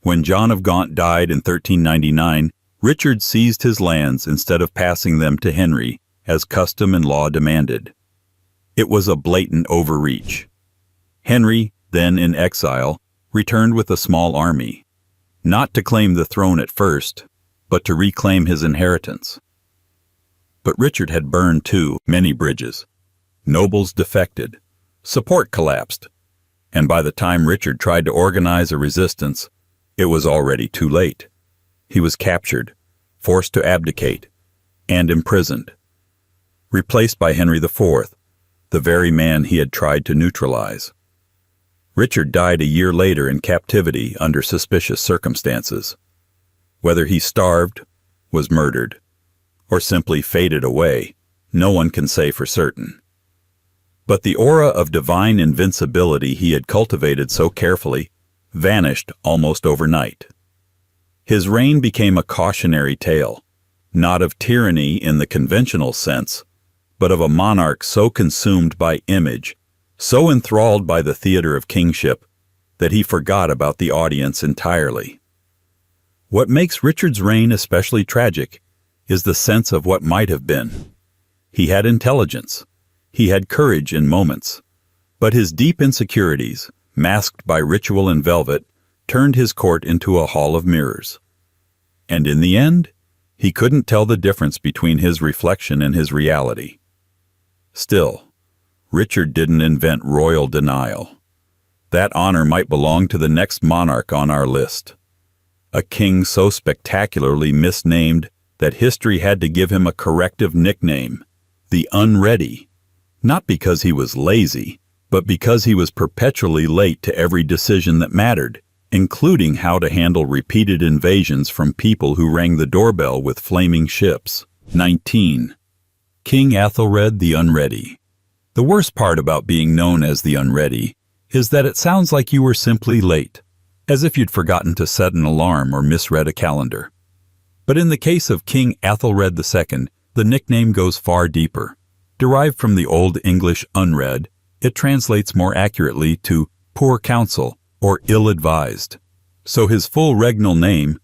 When John of Gaunt died in 1399, Richard seized his lands instead of passing them to Henry, as custom and law demanded. It was a blatant overreach. Henry, then in exile, returned with a small army, not to claim the throne at first, but to reclaim his inheritance. But Richard had burned too many bridges. Nobles defected, support collapsed, and by the time Richard tried to organize a resistance, it was already too late. He was captured, forced to abdicate, and imprisoned, replaced by Henry IV, the very man he had tried to neutralize. Richard died a year later in captivity under suspicious circumstances. Whether he starved, was murdered, or simply faded away, no one can say for certain. But the aura of divine invincibility he had cultivated so carefully vanished almost overnight. His reign became a cautionary tale, not of tyranny in the conventional sense, but of a monarch so consumed by image, so enthralled by the theater of kingship, that he forgot about the audience entirely. What makes Richard's reign especially tragic is the sense of what might have been. He had intelligence. He had courage in moments. But his deep insecurities, masked by ritual and velvet, turned his court into a hall of mirrors. And in the end, he couldn't tell the difference between his reflection and his reality. Still, Richard didn't invent royal denial. That honor might belong to the next monarch on our list. A king so spectacularly misnamed that history had to give him a corrective nickname, the Unready, not because he was lazy, but because he was perpetually late to every decision that mattered, including how to handle repeated invasions from people who rang the doorbell with flaming ships. 19. King Athelred the Unready. The worst part about being known as the Unready is that it sounds like you were simply late, as if you'd forgotten to set an alarm or misread a calendar. But in the case of King Athelred II, the nickname goes far deeper. Derived from the Old English unread, it translates more accurately to poor counsel or ill-advised. So his full regnal name,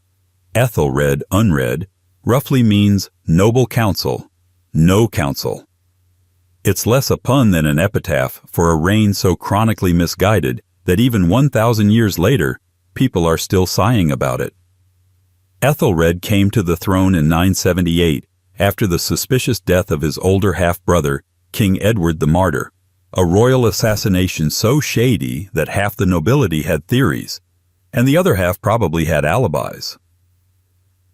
Athelred Unread, roughly means noble counsel, no counsel. It's less a pun than an epitaph for a reign so chronically misguided that even 1,000 years later, people are still sighing about it. Ethelred came to the throne in 978 after the suspicious death of his older half-brother, King Edward the Martyr, a royal assassination so shady that half the nobility had theories, and the other half probably had alibis.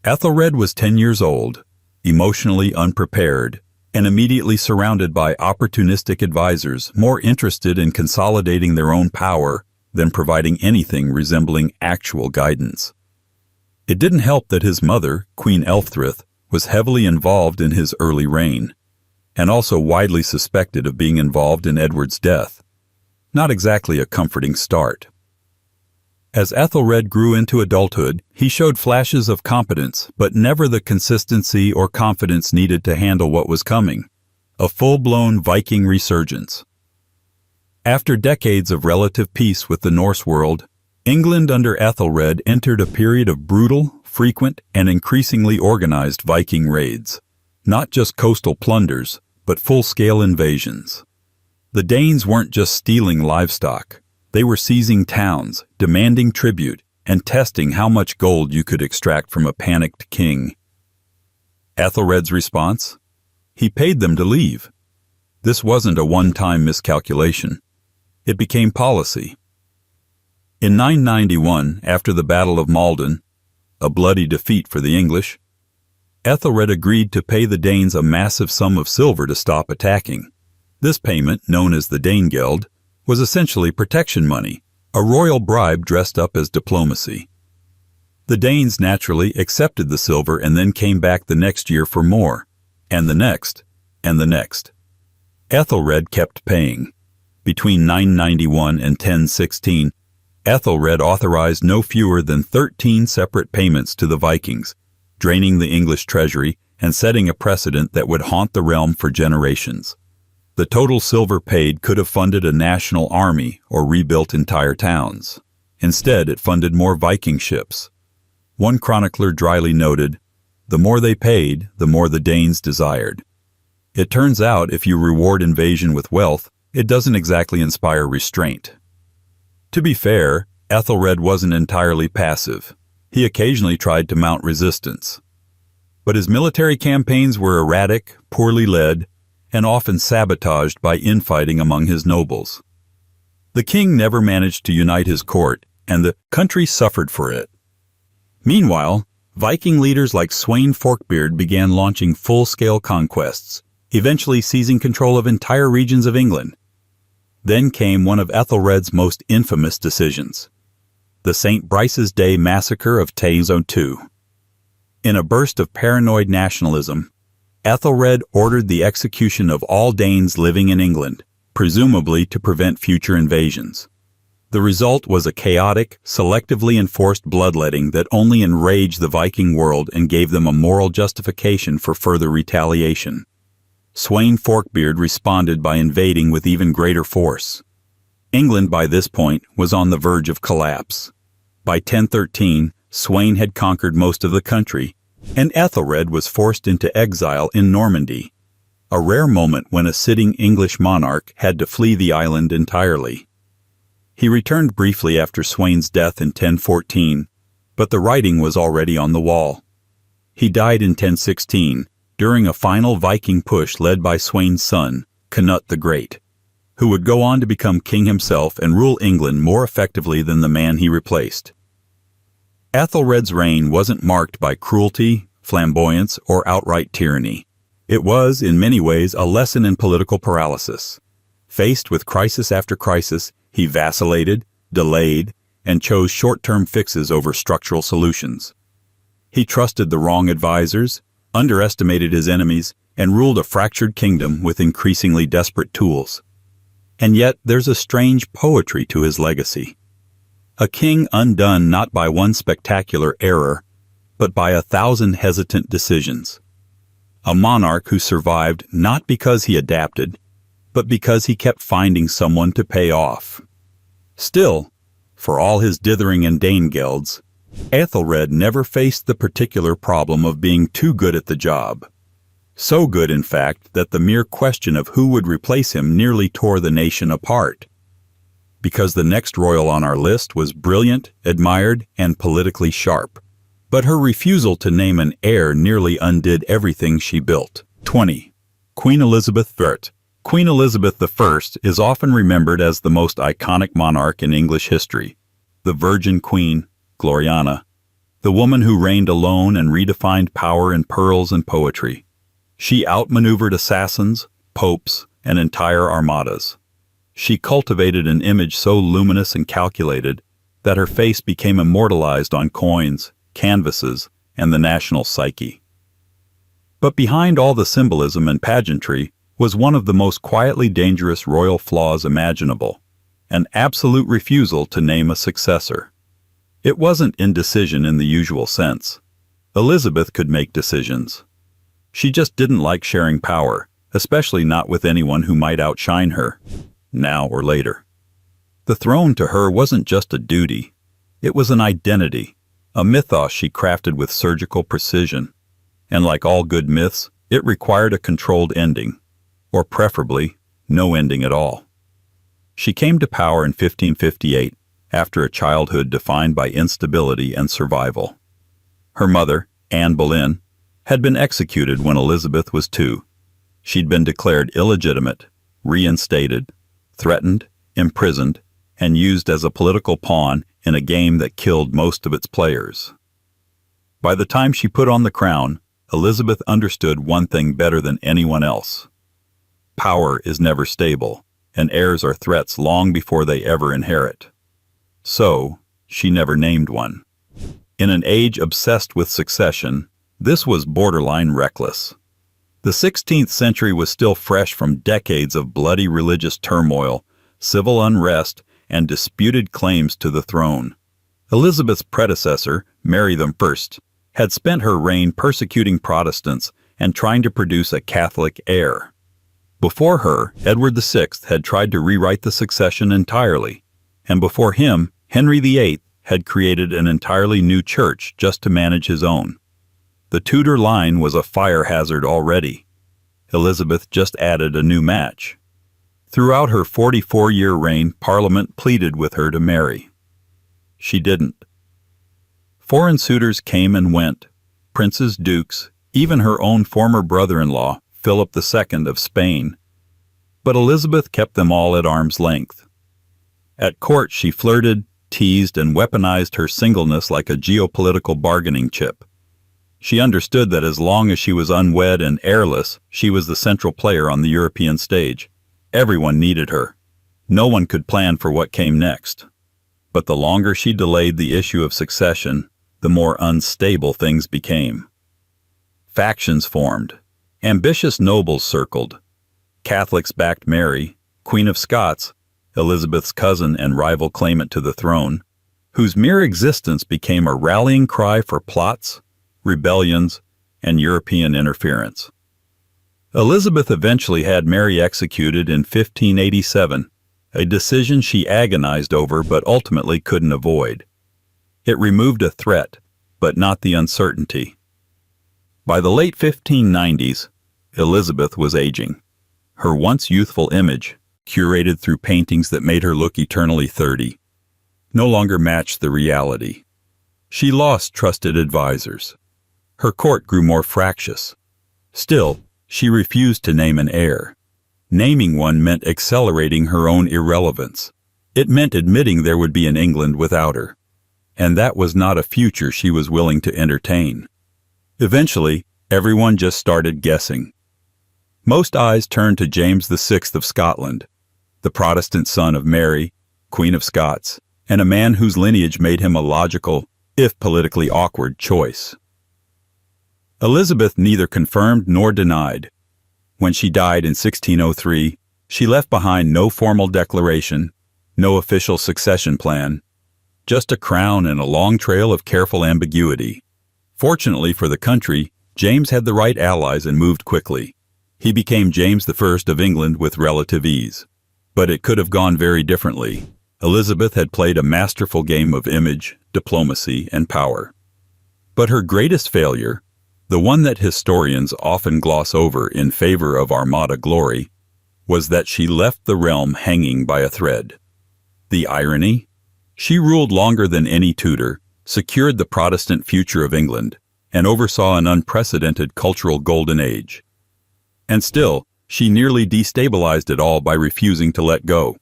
Ethelred was 10 years old, emotionally unprepared, and immediately surrounded by opportunistic advisors more interested in consolidating their own power than providing anything resembling actual guidance. It didn't help that his mother, Queen Elfrith, was heavily involved in his early reign, and also widely suspected of being involved in Edward's death. Not exactly a comforting start. As Ethelred grew into adulthood, he showed flashes of competence, but never the consistency or confidence needed to handle what was coming. A full-blown Viking resurgence. After decades of relative peace with the Norse world, England under Ethelred entered a period of brutal, frequent, and increasingly organized Viking raids. Not just coastal plunders, but full-scale invasions. The Danes weren't just stealing livestock. They were seizing towns, demanding tribute, and testing how much gold you could extract from a panicked king. Ethelred's response? He paid them to leave. This wasn't a one-time miscalculation. It became policy. In 991, after the Battle of Maldon, a bloody defeat for the English, Ethelred agreed to pay the Danes a massive sum of silver to stop attacking. This payment, known as the Danegeld, was essentially protection money, a royal bribe dressed up as diplomacy. The Danes naturally accepted the silver and then came back the next year for more, and the next, and the next. Ethelred kept paying. Between 991 and 1016, Ethelred authorized no fewer than 13 separate payments to the Vikings, draining the English treasury and setting a precedent that would haunt the realm for generations. The total silver paid could have funded a national army or rebuilt entire towns. Instead, it funded more Viking ships. One chronicler dryly noted, "The more they paid, the more the Danes desired." It turns out if you reward invasion with wealth, it doesn't exactly inspire restraint. To be fair, Ethelred wasn't entirely passive. He occasionally tried to mount resistance. But his military campaigns were erratic, poorly led, and often sabotaged by infighting among his nobles. The king never managed to unite his court, and the country suffered for it. Meanwhile, Viking leaders like Sweyn Forkbeard began launching full-scale conquests, eventually seizing control of entire regions of England. Then came one of Ethelred's most infamous decisions, the St. Brice's Day massacre of Taizon II. In a burst of paranoid nationalism, Ethelred ordered the execution of all Danes living in England, presumably to prevent future invasions. The result was a chaotic, selectively enforced bloodletting that only enraged the Viking world and gave them a moral justification for further retaliation. Sweyn Forkbeard responded by invading with even greater force. England by this point was on the verge of collapse. By 1013, Sweyn had conquered most of the country, and Ethelred was forced into exile in Normandy, a rare moment when a sitting English monarch had to flee the island entirely. He returned briefly after Sweyn's death in 1014, but the writing was already on the wall. He died in 1016, during a final Viking push led by Sweyn's son, Canute the Great, who would go on to become king himself and rule England more effectively than the man he replaced. Ethelred's reign wasn't marked by cruelty, flamboyance, or outright tyranny. It was, in many ways, a lesson in political paralysis. Faced with crisis after crisis, he vacillated, delayed, and chose short-term fixes over structural solutions. He trusted the wrong advisors, underestimated his enemies, and ruled a fractured kingdom with increasingly desperate tools. And yet there's a strange poetry to his legacy. A king undone not by one spectacular error, but by 1,000 hesitant decisions. A monarch who survived not because he adapted, but because he kept finding someone to pay off. Still, for all his dithering and Danegelds, Ethelred never faced the particular problem of being too good at the job. So good, in fact, that the mere question of who would replace him nearly tore the nation apart. Because the next royal on our list was brilliant, admired, and politically sharp. But her refusal to name an heir nearly undid everything she built. 20. Queen Elizabeth I. Queen Elizabeth I is often remembered as the most iconic monarch in English history. The Virgin Queen, Gloriana, the woman who reigned alone and redefined power in pearls and poetry. She outmaneuvered assassins, popes, and entire armadas. She cultivated an image so luminous and calculated that her face became immortalized on coins, canvases, and the national psyche. But behind all the symbolism and pageantry was one of the most quietly dangerous royal flaws imaginable: an absolute refusal to name a successor. It wasn't indecision in the usual sense. Elizabeth could make decisions. She just didn't like sharing power, especially not with anyone who might outshine her, now or later. The throne to her wasn't just a duty. It was an identity, a mythos she crafted with surgical precision. And like all good myths, it required a controlled ending, or preferably, no ending at all. She came to power in 1558, after a childhood defined by instability and survival. Her mother, Anne Boleyn, had been executed when Elizabeth was 2. She'd been declared illegitimate, reinstated, threatened, imprisoned, and used as a political pawn in a game that killed most of its players. By the time she put on the crown, Elizabeth understood one thing better than anyone else. Power is never stable, and heirs are threats long before they ever inherit. So, she never named one. In an age obsessed with succession, this was borderline reckless. The 16th century was still fresh from decades of bloody religious turmoil, civil unrest, and disputed claims to the throne. Elizabeth's predecessor, Mary I, had spent her reign persecuting Protestants and trying to produce a Catholic heir. Before her, Edward VI had tried to rewrite the succession entirely, and before him, Henry VIII had created an entirely new church just to manage his own. The Tudor line was a fire hazard already. Elizabeth just added a new match. Throughout her 44-year reign, Parliament pleaded with her to marry. She didn't. Foreign suitors came and went, princes, dukes, even her own former brother-in-law, Philip II of Spain. But Elizabeth kept them all at arm's length. At court she flirted, teased, and weaponized her singleness like a geopolitical bargaining chip. She understood that as long as she was unwed and heirless, she was the central player on the European stage. Everyone needed her. No one could plan for what came next. But the longer she delayed the issue of succession, the more unstable things became. Factions formed. Ambitious nobles circled. Catholics backed Mary, Queen of Scots, Elizabeth's cousin and rival claimant to the throne, whose mere existence became a rallying cry for plots, rebellions, and European interference. Elizabeth eventually had Mary executed in 1587, a decision she agonized over but ultimately couldn't avoid. It removed a threat, but not the uncertainty. By the late 1590s, Elizabeth was aging. Her once youthful image, curated through paintings that made her look eternally 30, no longer matched the reality. She lost trusted advisors. Her court grew more fractious. Still, she refused to name an heir. Naming one meant accelerating her own irrelevance. It meant admitting there would be an England without her. And that was not a future she was willing to entertain. Eventually, everyone just started guessing. Most eyes turned to James VI of Scotland, the Protestant son of Mary, Queen of Scots, and a man whose lineage made him a logical, if politically awkward, choice. Elizabeth neither confirmed nor denied. When she died in 1603, she left behind no formal declaration, no official succession plan, just a crown and a long trail of careful ambiguity. Fortunately for the country, James had the right allies and moved quickly. He became James I of England with relative ease. But it could have gone very differently. Elizabeth had played a masterful game of image, diplomacy, and power. But her greatest failure, the one that historians often gloss over in favor of Armada glory, was that she left the realm hanging by a thread. The irony? She ruled longer than any Tudor, secured the Protestant future of England, and oversaw an unprecedented cultural golden age. And still, she nearly destabilized it all by refusing to let go.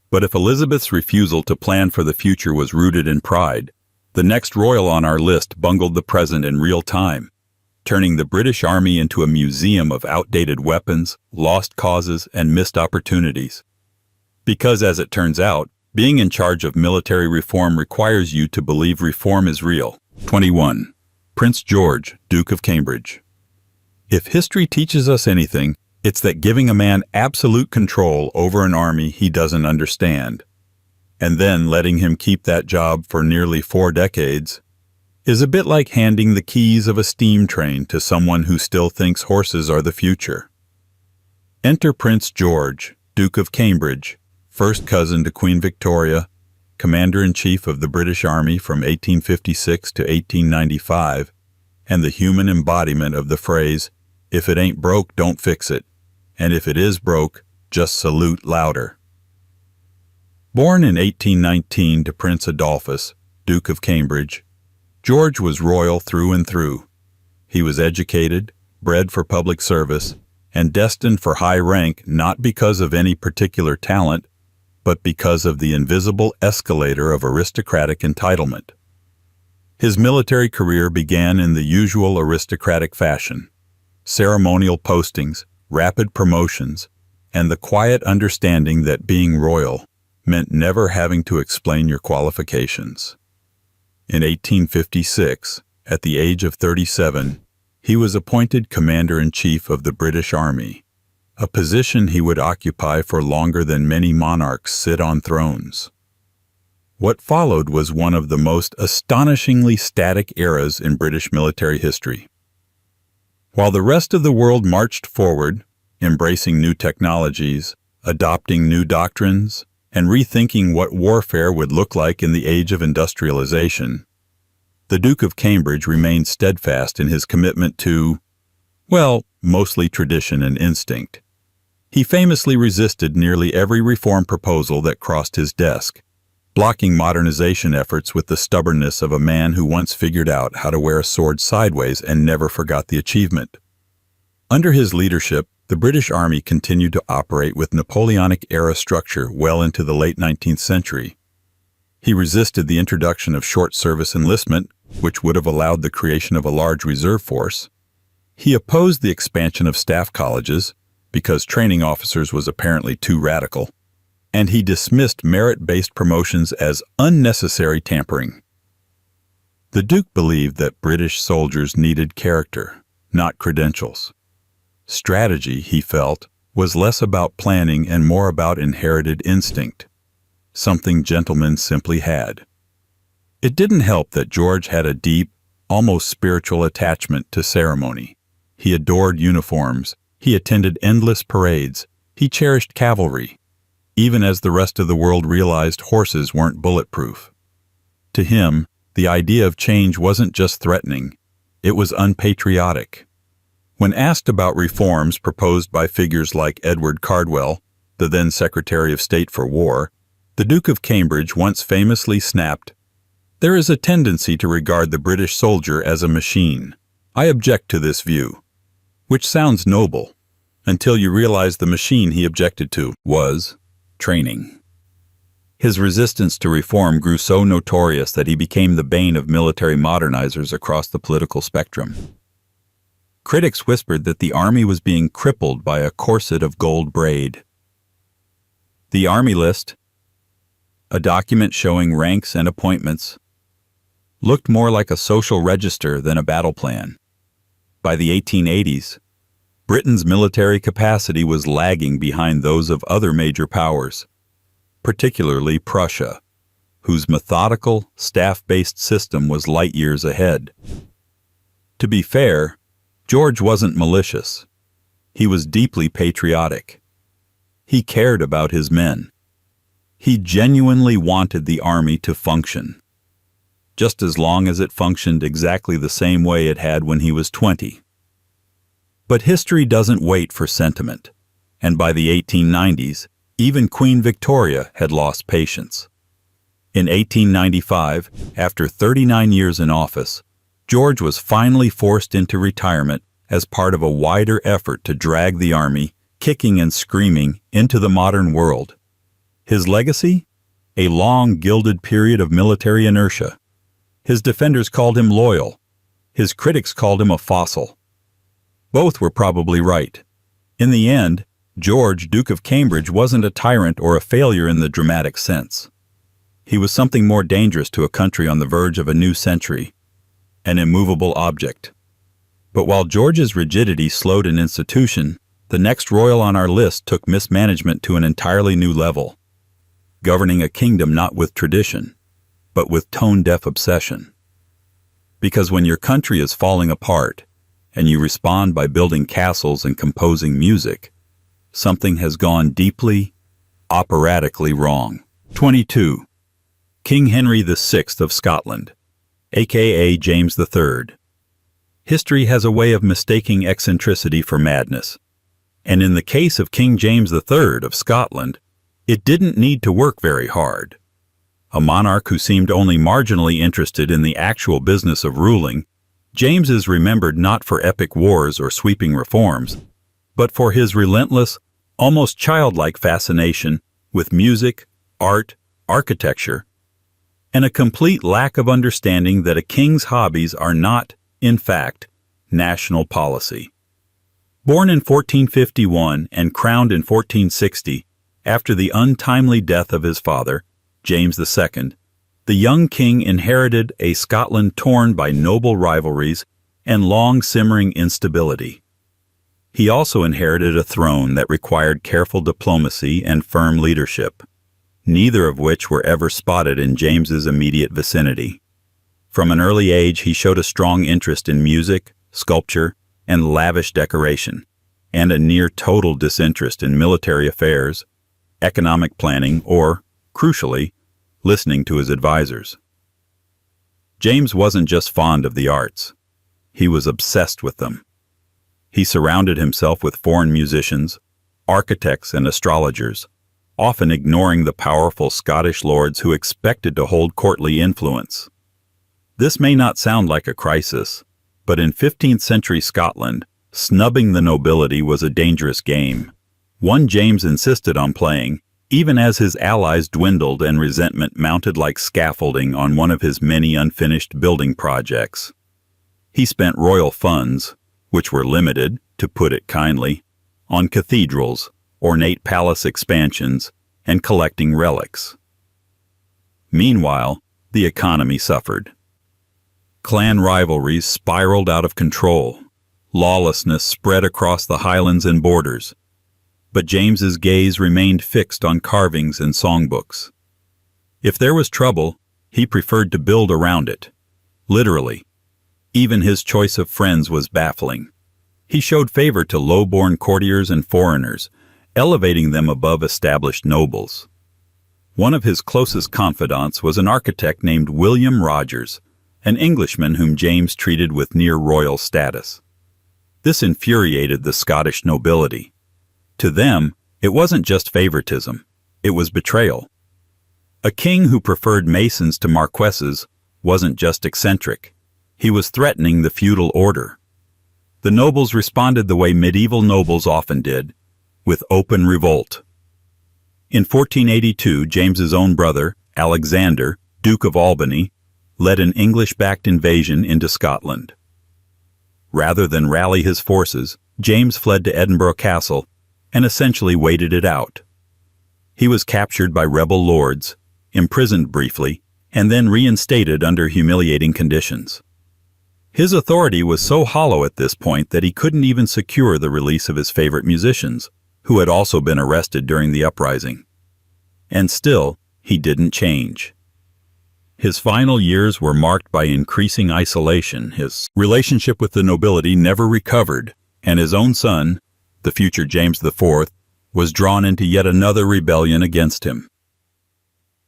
But if Elizabeth's refusal to plan for the future was rooted in pride, the next royal on our list bungled the present in real time, turning the British Army into a museum of outdated weapons, lost causes, and missed opportunities. Because, as it turns out, being in charge of military reform requires you to believe reform is real, 21. Prince George, Duke of Cambridge. If history teaches us anything, it's that giving a man absolute control over an army he doesn't understand, and then letting him keep that job for nearly 4 decades, is a bit like handing the keys of a steam train to someone who still thinks horses are the future. Enter Prince George, Duke of Cambridge, first cousin to Queen Victoria, Commander-in-Chief of the British Army from 1856 to 1895, and the human embodiment of the phrase, "If it ain't broke, don't fix it, and if it is broke, just salute louder." Born in 1819 to Prince Adolphus, Duke of Cambridge, George was royal through and through. He was educated, bred for public service, and destined for high rank not because of any particular talent, but because of the invisible escalator of aristocratic entitlement. His military career began in the usual aristocratic fashion: ceremonial postings, rapid promotions, and the quiet understanding that being royal meant never having to explain your qualifications. In 1856, at the age of 37, he was appointed Commander-in-Chief of the British Army, a position he would occupy for longer than many monarchs sit on thrones. What followed was one of the most astonishingly static eras in British military history. While the rest of the world marched forward, embracing new technologies, adopting new doctrines, and rethinking what warfare would look like in the age of industrialization, the Duke of Cambridge remained steadfast in his commitment to, well, mostly tradition and instinct. He famously resisted nearly every reform proposal that crossed his desk, blocking modernization efforts with the stubbornness of a man who once figured out how to wear a sword sideways and never forgot the achievement. Under his leadership, the British Army continued to operate with Napoleonic-era structure well into the late 19th century. He resisted the introduction of short-service enlistment, which would have allowed the creation of a large reserve force. He opposed the expansion of staff colleges, because training officers was apparently too radical, and he dismissed merit-based promotions as unnecessary tampering. The Duke believed that British soldiers needed character, not credentials. Strategy, he felt, was less about planning and more about inherited instinct, something gentlemen simply had. It didn't help that George had a deep, almost spiritual attachment to ceremony. He adored uniforms, he attended endless parades, he cherished cavalry, even as the rest of the world realized horses weren't bulletproof. To him, the idea of change wasn't just threatening, it was unpatriotic. When asked about reforms proposed by figures like Edward Cardwell, the then Secretary of State for War, the Duke of Cambridge once famously snapped, "There is a tendency to regard the British soldier as a machine. I object to this view." Which sounds noble, until you realize the machine he objected to was training. His resistance to reform grew so notorious that he became the bane of military modernizers across the political spectrum. Critics whispered that the army was being crippled by a corset of gold braid. The Army List, a document showing ranks and appointments, looked more like a social register than a battle plan. By the 1880s, Britain's military capacity was lagging behind those of other major powers, particularly Prussia, whose methodical, staff-based system was light years ahead. To be fair, George wasn't malicious. He was deeply patriotic. He cared about his men. He genuinely wanted the army to function, just as long as it functioned exactly the same way it had when he was 20. But history doesn't wait for sentiment, and by the 1890s, even Queen Victoria had lost patience. In 1895, after 39 years in office, George was finally forced into retirement as part of a wider effort to drag the army, kicking and screaming, into the modern world. His legacy? A long, gilded period of military inertia. His defenders called him loyal. His critics called him a fossil. Both were probably right. In the end, George, Duke of Cambridge, wasn't a tyrant or a failure in the dramatic sense. He was something more dangerous to a country on the verge of a new century, an immovable object. But while George's rigidity slowed an institution, the next royal on our list took mismanagement to an entirely new level, governing a kingdom not with tradition, but with tone-deaf obsession. Because when your country is falling apart, and you respond by building castles and composing music, something has gone deeply, operatically wrong. 22. King Henry VI of Scotland, aka James III. History has a way of mistaking eccentricity for madness, and in the case of King James III of Scotland, it didn't need to work very hard. A monarch who seemed only marginally interested in the actual business of ruling, James is remembered not for epic wars or sweeping reforms, but for his relentless, almost childlike fascination with music, art, architecture, and a complete lack of understanding that a king's hobbies are not, in fact, national policy. Born in 1451 and crowned in 1460, after the untimely death of his father, James II, the young king inherited a Scotland torn by noble rivalries and long-simmering instability. He also inherited a throne that required careful diplomacy and firm leadership, neither of which were ever spotted in James's immediate vicinity. From an early age, he showed a strong interest in music, sculpture, and lavish decoration, and a near-total disinterest in military affairs, economic planning, or, crucially, listening to his advisors. James wasn't just fond of the arts. He was obsessed with them. He surrounded himself with foreign musicians, architects, and astrologers, often ignoring the powerful Scottish lords who expected to hold courtly influence. This may not sound like a crisis, but in 15th century Scotland, snubbing the nobility was a dangerous game, one James insisted on playing, even as his allies dwindled and resentment mounted like scaffolding on one of his many unfinished building projects. He spent royal funds, which were limited, to put it kindly, on cathedrals, ornate palace expansions, and collecting relics. Meanwhile, the economy suffered. Clan rivalries spiraled out of control. Lawlessness spread across the highlands and borders. But James's gaze remained fixed on carvings and songbooks. If there was trouble, he preferred to build around it. Literally. Even his choice of friends was baffling. He showed favor to low-born courtiers and foreigners, elevating them above established nobles. One of his closest confidants was an architect named William Rogers, an Englishman whom James treated with near-royal status. This infuriated the Scottish nobility. To them, it wasn't just favoritism, it was betrayal. A king who preferred masons to marquesses wasn't just eccentric, he was threatening the feudal order. The nobles responded the way medieval nobles often did, with open revolt. In 1482, James's own brother, Alexander, Duke of Albany, led an English-backed invasion into Scotland. Rather than rally his forces, James fled to Edinburgh Castle and essentially waited it out. He was captured by rebel lords, imprisoned briefly, and then reinstated under humiliating conditions. His authority was so hollow at this point that he couldn't even secure the release of his favorite musicians, who had also been arrested during the uprising. And still, he didn't change. His final years were marked by increasing isolation. His relationship with the nobility never recovered, and his own son, the future James IV, was drawn into yet another rebellion against him.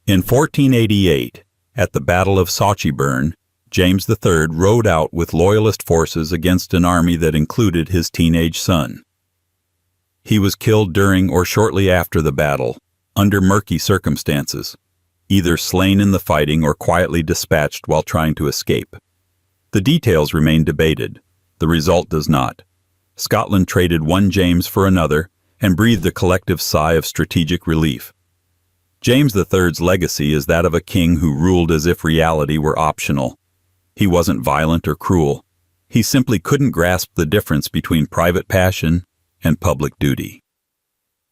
In 1488, at the Battle of Sauchiburn, James III rode out with loyalist forces against an army that included his teenage son. He was killed during or shortly after the battle, under murky circumstances, either slain in the fighting or quietly dispatched while trying to escape. The details remain debated. The result does not. Scotland traded one James for another and breathed a collective sigh of strategic relief. James III's legacy is that of a king who ruled as if reality were optional. He wasn't violent or cruel. He simply couldn't grasp the difference between private passion and public duty.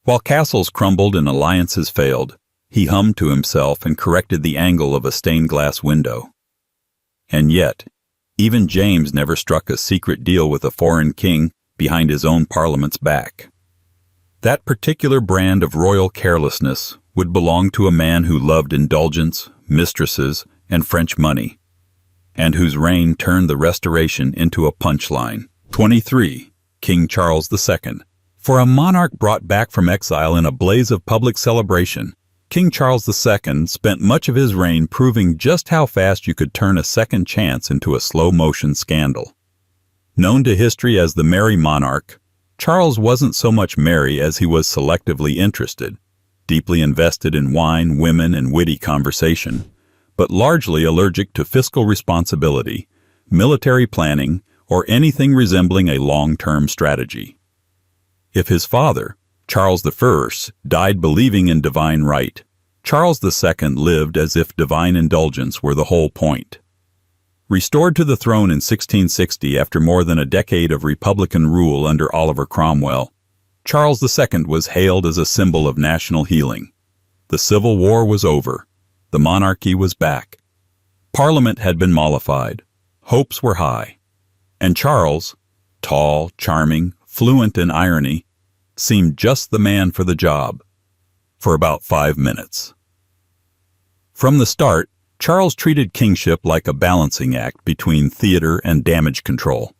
While castles crumbled and alliances failed, he hummed to himself and corrected the angle of a stained glass window. And yet, Even James never struck a secret deal with a foreign king behind his own parliament's back. That particular brand of royal carelessness would belong to a man who loved indulgence, mistresses, and French money, and whose reign turned the Restoration into a punchline. 23. King Charles II. For a monarch brought back from exile in a blaze of public celebration, King Charles II spent much of his reign proving just how fast you could turn a second chance into a slow-motion scandal. Known to history as the Merry Monarch, Charles wasn't so much merry as he was selectively interested, deeply invested in wine, women, and witty conversation, but largely allergic to fiscal responsibility, military planning, or anything resembling a long-term strategy. If his father, Charles I, died believing in divine right, Charles II lived as if divine indulgence were the whole point. Restored to the throne in 1660 after more than a decade of Republican rule under Oliver Cromwell, Charles II was hailed as a symbol of national healing. The Civil War was over. The monarchy was back. Parliament had been mollified. Hopes were high. And Charles, tall, charming, fluent in irony, seemed just the man for the job. For about 5 minutes. From the start, Charles treated kingship like a balancing act between theater and damage control.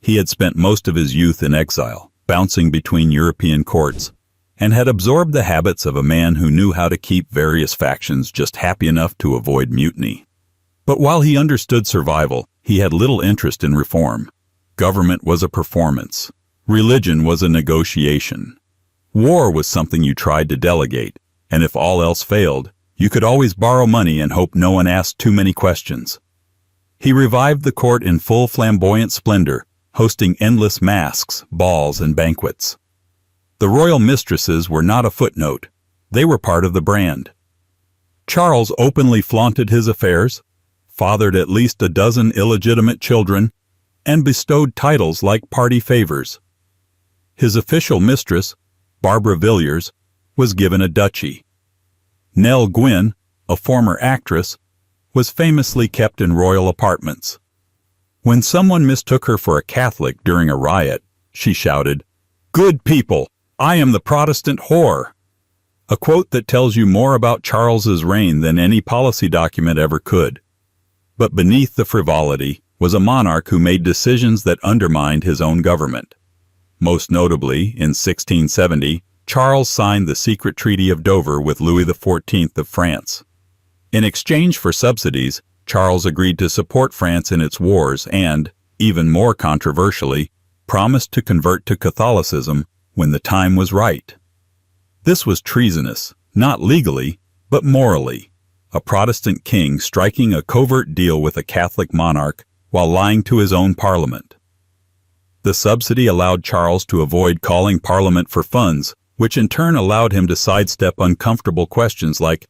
He had spent most of his youth in exile, bouncing between European courts, and had absorbed the habits of a man who knew how to keep various factions just happy enough to avoid mutiny. But while he understood survival, he had little interest in reform. Government was a performance. Religion was a negotiation. War was something you tried to delegate, and if all else failed, you could always borrow money and hope no one asked too many questions. He revived the court in full flamboyant splendor, hosting endless masques, balls, and banquets. The royal mistresses were not a footnote. They were part of the brand. Charles openly flaunted his affairs, fathered at least a dozen illegitimate children, and bestowed titles like party favors. His official mistress, Barbara Villiers, was given a duchy. Nell Gwynn, a former actress, was famously kept in royal apartments. When someone mistook her for a Catholic during a riot, she shouted, "Good people, I am the Protestant whore," a quote that tells you more about Charles's reign than any policy document ever could. But beneath the frivolity was a monarch who made decisions that undermined his own government. Most notably, in 1670, Charles signed the secret Treaty of Dover with Louis XIV of France. In exchange for subsidies, Charles agreed to support France in its wars and, even more controversially, promised to convert to Catholicism when the time was right. This was treasonous, not legally, but morally. A Protestant king striking a covert deal with a Catholic monarch while lying to his own parliament. The subsidy allowed Charles to avoid calling Parliament for funds, which in turn allowed him to sidestep uncomfortable questions like,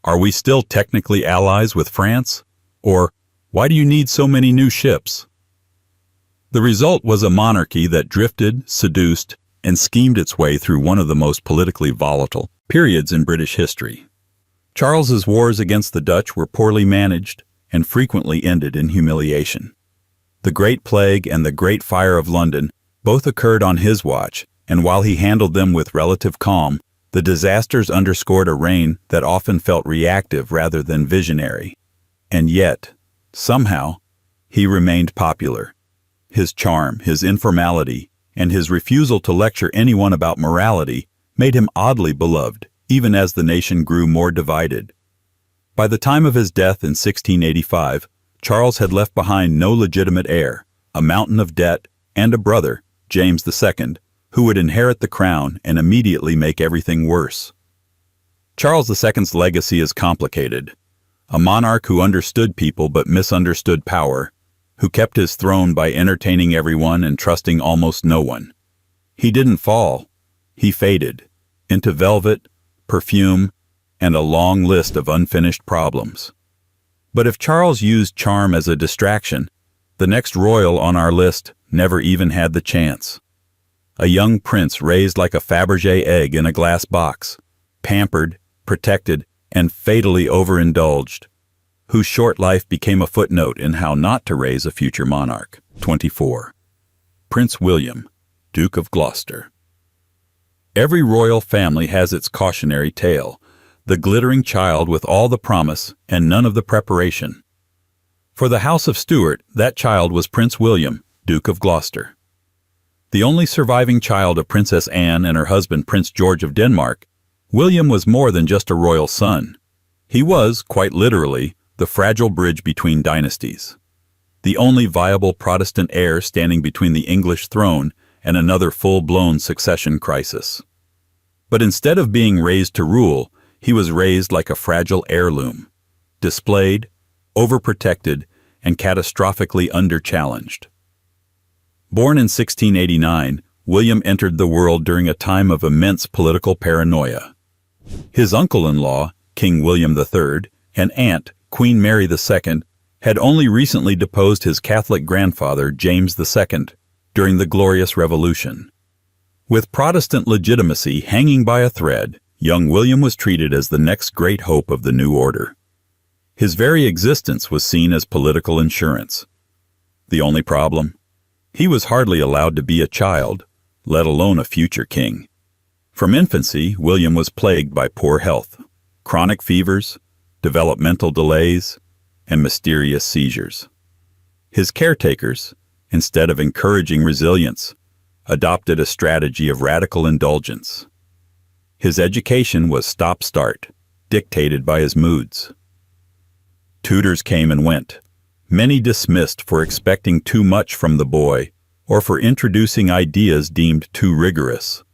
"Are we still technically allies with France?" Or, "Why do you need so many new ships?" The result was a monarchy that drifted, seduced, and schemed its way through one of the most politically volatile periods in British history. Charles's wars against the Dutch were poorly managed and frequently ended in humiliation. The Great Plague and the Great Fire of London both occurred on his watch, and while he handled them with relative calm, the disasters underscored a reign that often felt reactive rather than visionary. And yet, somehow, he remained popular. His charm, his informality, and his refusal to lecture anyone about morality made him oddly beloved, even as the nation grew more divided. By the time of his death in 1685, Charles had left behind no legitimate heir, a mountain of debt, and a brother, James II, who would inherit the crown and immediately make everything worse. Charles II's legacy is complicated. A monarch who understood people but misunderstood power, who kept his throne by entertaining everyone and trusting almost no one. He didn't fall. He faded into velvet, perfume, and a long list of unfinished problems. But if Charles used charm as a distraction, the next royal on our list never even had the chance. A young prince raised like a Fabergé egg in a glass box, pampered, protected, and fatally overindulged. whose short life became a footnote in how not to raise a future monarch. 24. Prince William, Duke of Gloucester. Every royal family has its cautionary tale, the glittering child with all the promise and none of the preparation. For the House of Stuart, that child was Prince William, Duke of Gloucester. The only surviving child of Princess Anne and her husband Prince George of Denmark, William was more than just a royal son. He was, quite literally, the fragile bridge between dynasties. The only viable Protestant heir standing between the English throne and another full-blown succession crisis. But instead of being raised to rule, he was raised like a fragile heirloom, displayed, overprotected, and catastrophically under-challenged. Born in 1689, William entered the world during a time of immense political paranoia. His uncle-in-law, King William III, and aunt, Queen Mary II, had only recently deposed his Catholic grandfather, James II, during the Glorious Revolution. With Protestant legitimacy hanging by a thread, young William was treated as the next great hope of the new order. His very existence was seen as political insurance. The only problem? He was hardly allowed to be a child, let alone a future king. From infancy, William was plagued by poor health, chronic fevers, developmental delays, and mysterious seizures. His caretakers, instead of encouraging resilience, adopted a strategy of radical indulgence. His education was stop-start, dictated by his moods. Tutors came and went, many dismissed for expecting too much from the boy or for introducing ideas deemed too rigorous.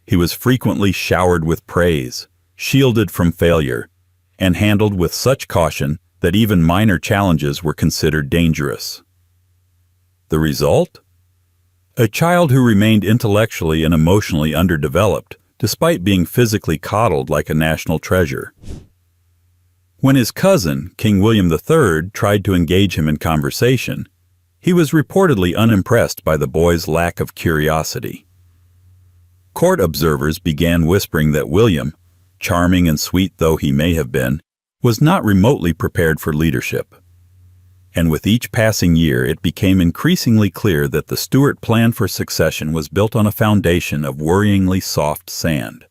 He was frequently showered with praise, shielded from failure, and handled with such caution that even minor challenges were considered dangerous. The result? A child who remained intellectually and emotionally underdeveloped, despite being physically coddled like a national treasure. When his cousin, King William III, tried to engage him in conversation, he was reportedly unimpressed by the boy's lack of curiosity. Court observers began whispering that William, charming and sweet though he may have been, was not remotely prepared for leadership. And with each passing year, it became increasingly clear that the Stuart plan for succession was built on a foundation of worryingly soft sand.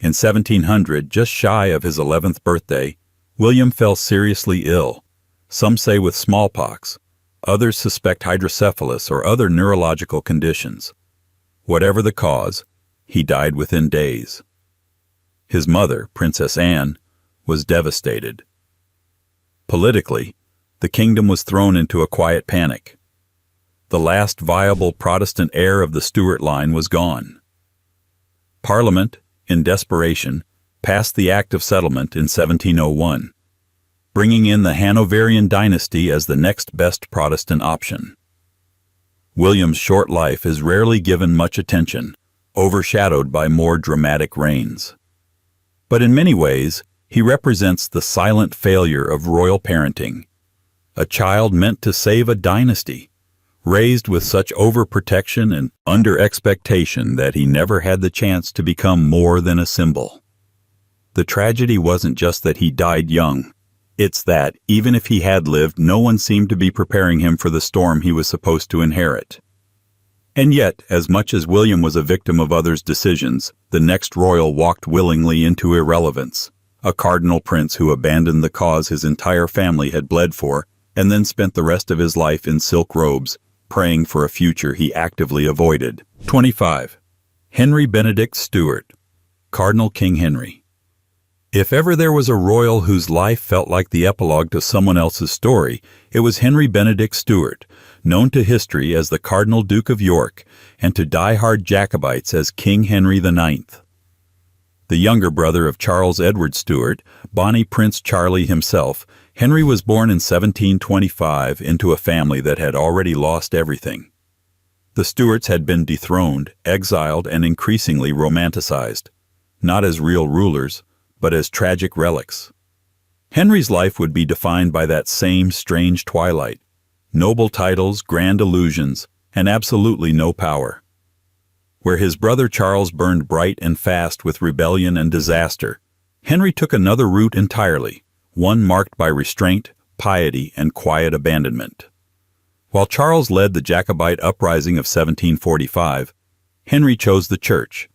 In 1700, just shy of his 11th birthday, William fell seriously ill, some say with smallpox, others suspect hydrocephalus or other neurological conditions. Whatever the cause, he died within days. His mother, Princess Anne, was devastated. Politically, the kingdom was thrown into a quiet panic. The last viable Protestant heir of the Stuart line was gone. Parliament, in desperation, passed the Act of Settlement in 1701, bringing in the Hanoverian dynasty as the next best Protestant option. William's short life is rarely given much attention, overshadowed by more dramatic reigns. But in many ways, he represents the silent failure of royal parenting, a child meant to save a dynasty, raised with such overprotection and under-expectation that he never had the chance to become more than a symbol. The tragedy wasn't just that he died young. It's that, even if he had lived, no one seemed to be preparing him for the storm he was supposed to inherit. And yet, as much as William was a victim of others' decisions, the next royal walked willingly into irrelevance, a cardinal prince who abandoned the cause his entire family had bled for, and then spent the rest of his life in silk robes, praying for a future he actively avoided. 25. Henry Benedict Stuart, Cardinal King Henry. If ever there was a royal whose life felt like the epilogue to someone else's story, it was Henry Benedict Stuart, known to history as the Cardinal Duke of York and to die-hard Jacobites as King Henry IX. The younger brother of Charles Edward Stuart, Bonnie Prince Charlie himself, Henry was born in 1725 into a family that had already lost everything. The Stuarts had been dethroned, exiled, and increasingly romanticized, not as real rulers, but as tragic relics. Henry's life would be defined by that same strange twilight, noble titles, grand illusions, and absolutely no power. Where his brother Charles burned bright and fast with rebellion and disaster, Henry took another route entirely, one marked by restraint, piety, and quiet abandonment. While Charles led the Jacobite uprising of 1745, Henry chose the church.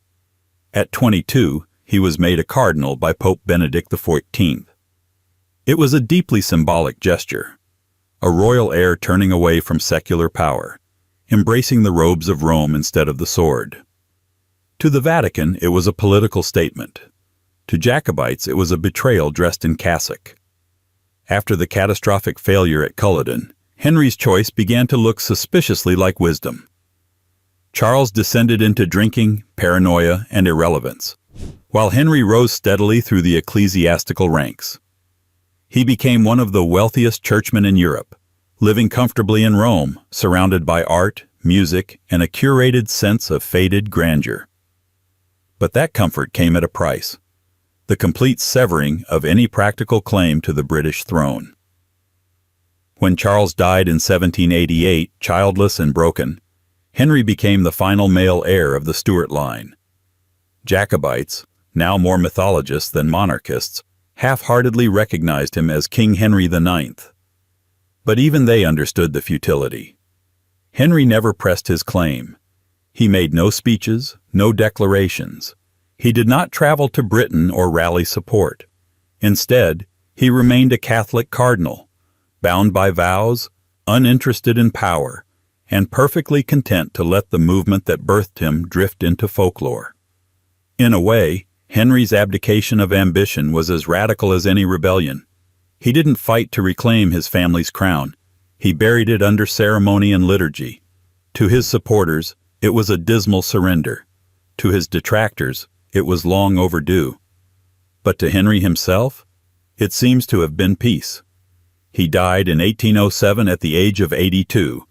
At 22, he was made a cardinal by Pope Benedict XIV. It was a deeply symbolic gesture, a royal heir turning away from secular power, embracing the robes of Rome instead of the sword. To the Vatican, it was a political statement. To Jacobites, it was a betrayal dressed in cassock. After the catastrophic failure at Culloden, Henry's choice began to look suspiciously like wisdom. Charles descended into drinking, paranoia, and irrelevance, while Henry rose steadily through the ecclesiastical ranks. He became one of the wealthiest churchmen in Europe, living comfortably in Rome, surrounded by art, music, and a curated sense of faded grandeur. But that comfort came at a price: the complete severing of any practical claim to the British throne. When Charles died in 1788, childless and broken, Henry became the final male heir of the Stuart line. Jacobites, now more mythologists than monarchists, half-heartedly recognized him as King Henry IX. But even they understood the futility. Henry never pressed his claim. He made no speeches, no declarations. He did not travel to Britain or rally support. Instead, he remained a Catholic cardinal, bound by vows, uninterested in power, and perfectly content to let the movement that birthed him drift into folklore. In a way, Henry's abdication of ambition was as radical as any rebellion. He didn't fight to reclaim his family's crown. He buried it under ceremony and liturgy. To his supporters, it was a dismal surrender. To his detractors, it was long overdue. But to Henry himself, it seems to have been peace. He died in 1807 at the age of 82,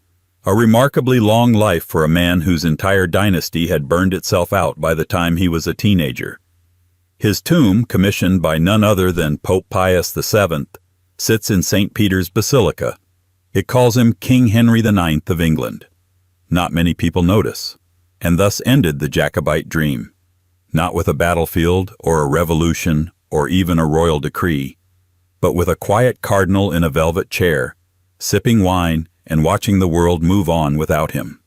a remarkably long life for a man whose entire dynasty had burned itself out by the time he was a teenager. His tomb, commissioned by none other than Pope Pius VII, sits in St. Peter's Basilica. It calls him King Henry IX of England. Not many people notice, and thus ended the Jacobite dream. Not with a battlefield or a revolution or even a royal decree, but with a quiet cardinal in a velvet chair, sipping wine and watching the world move on without him.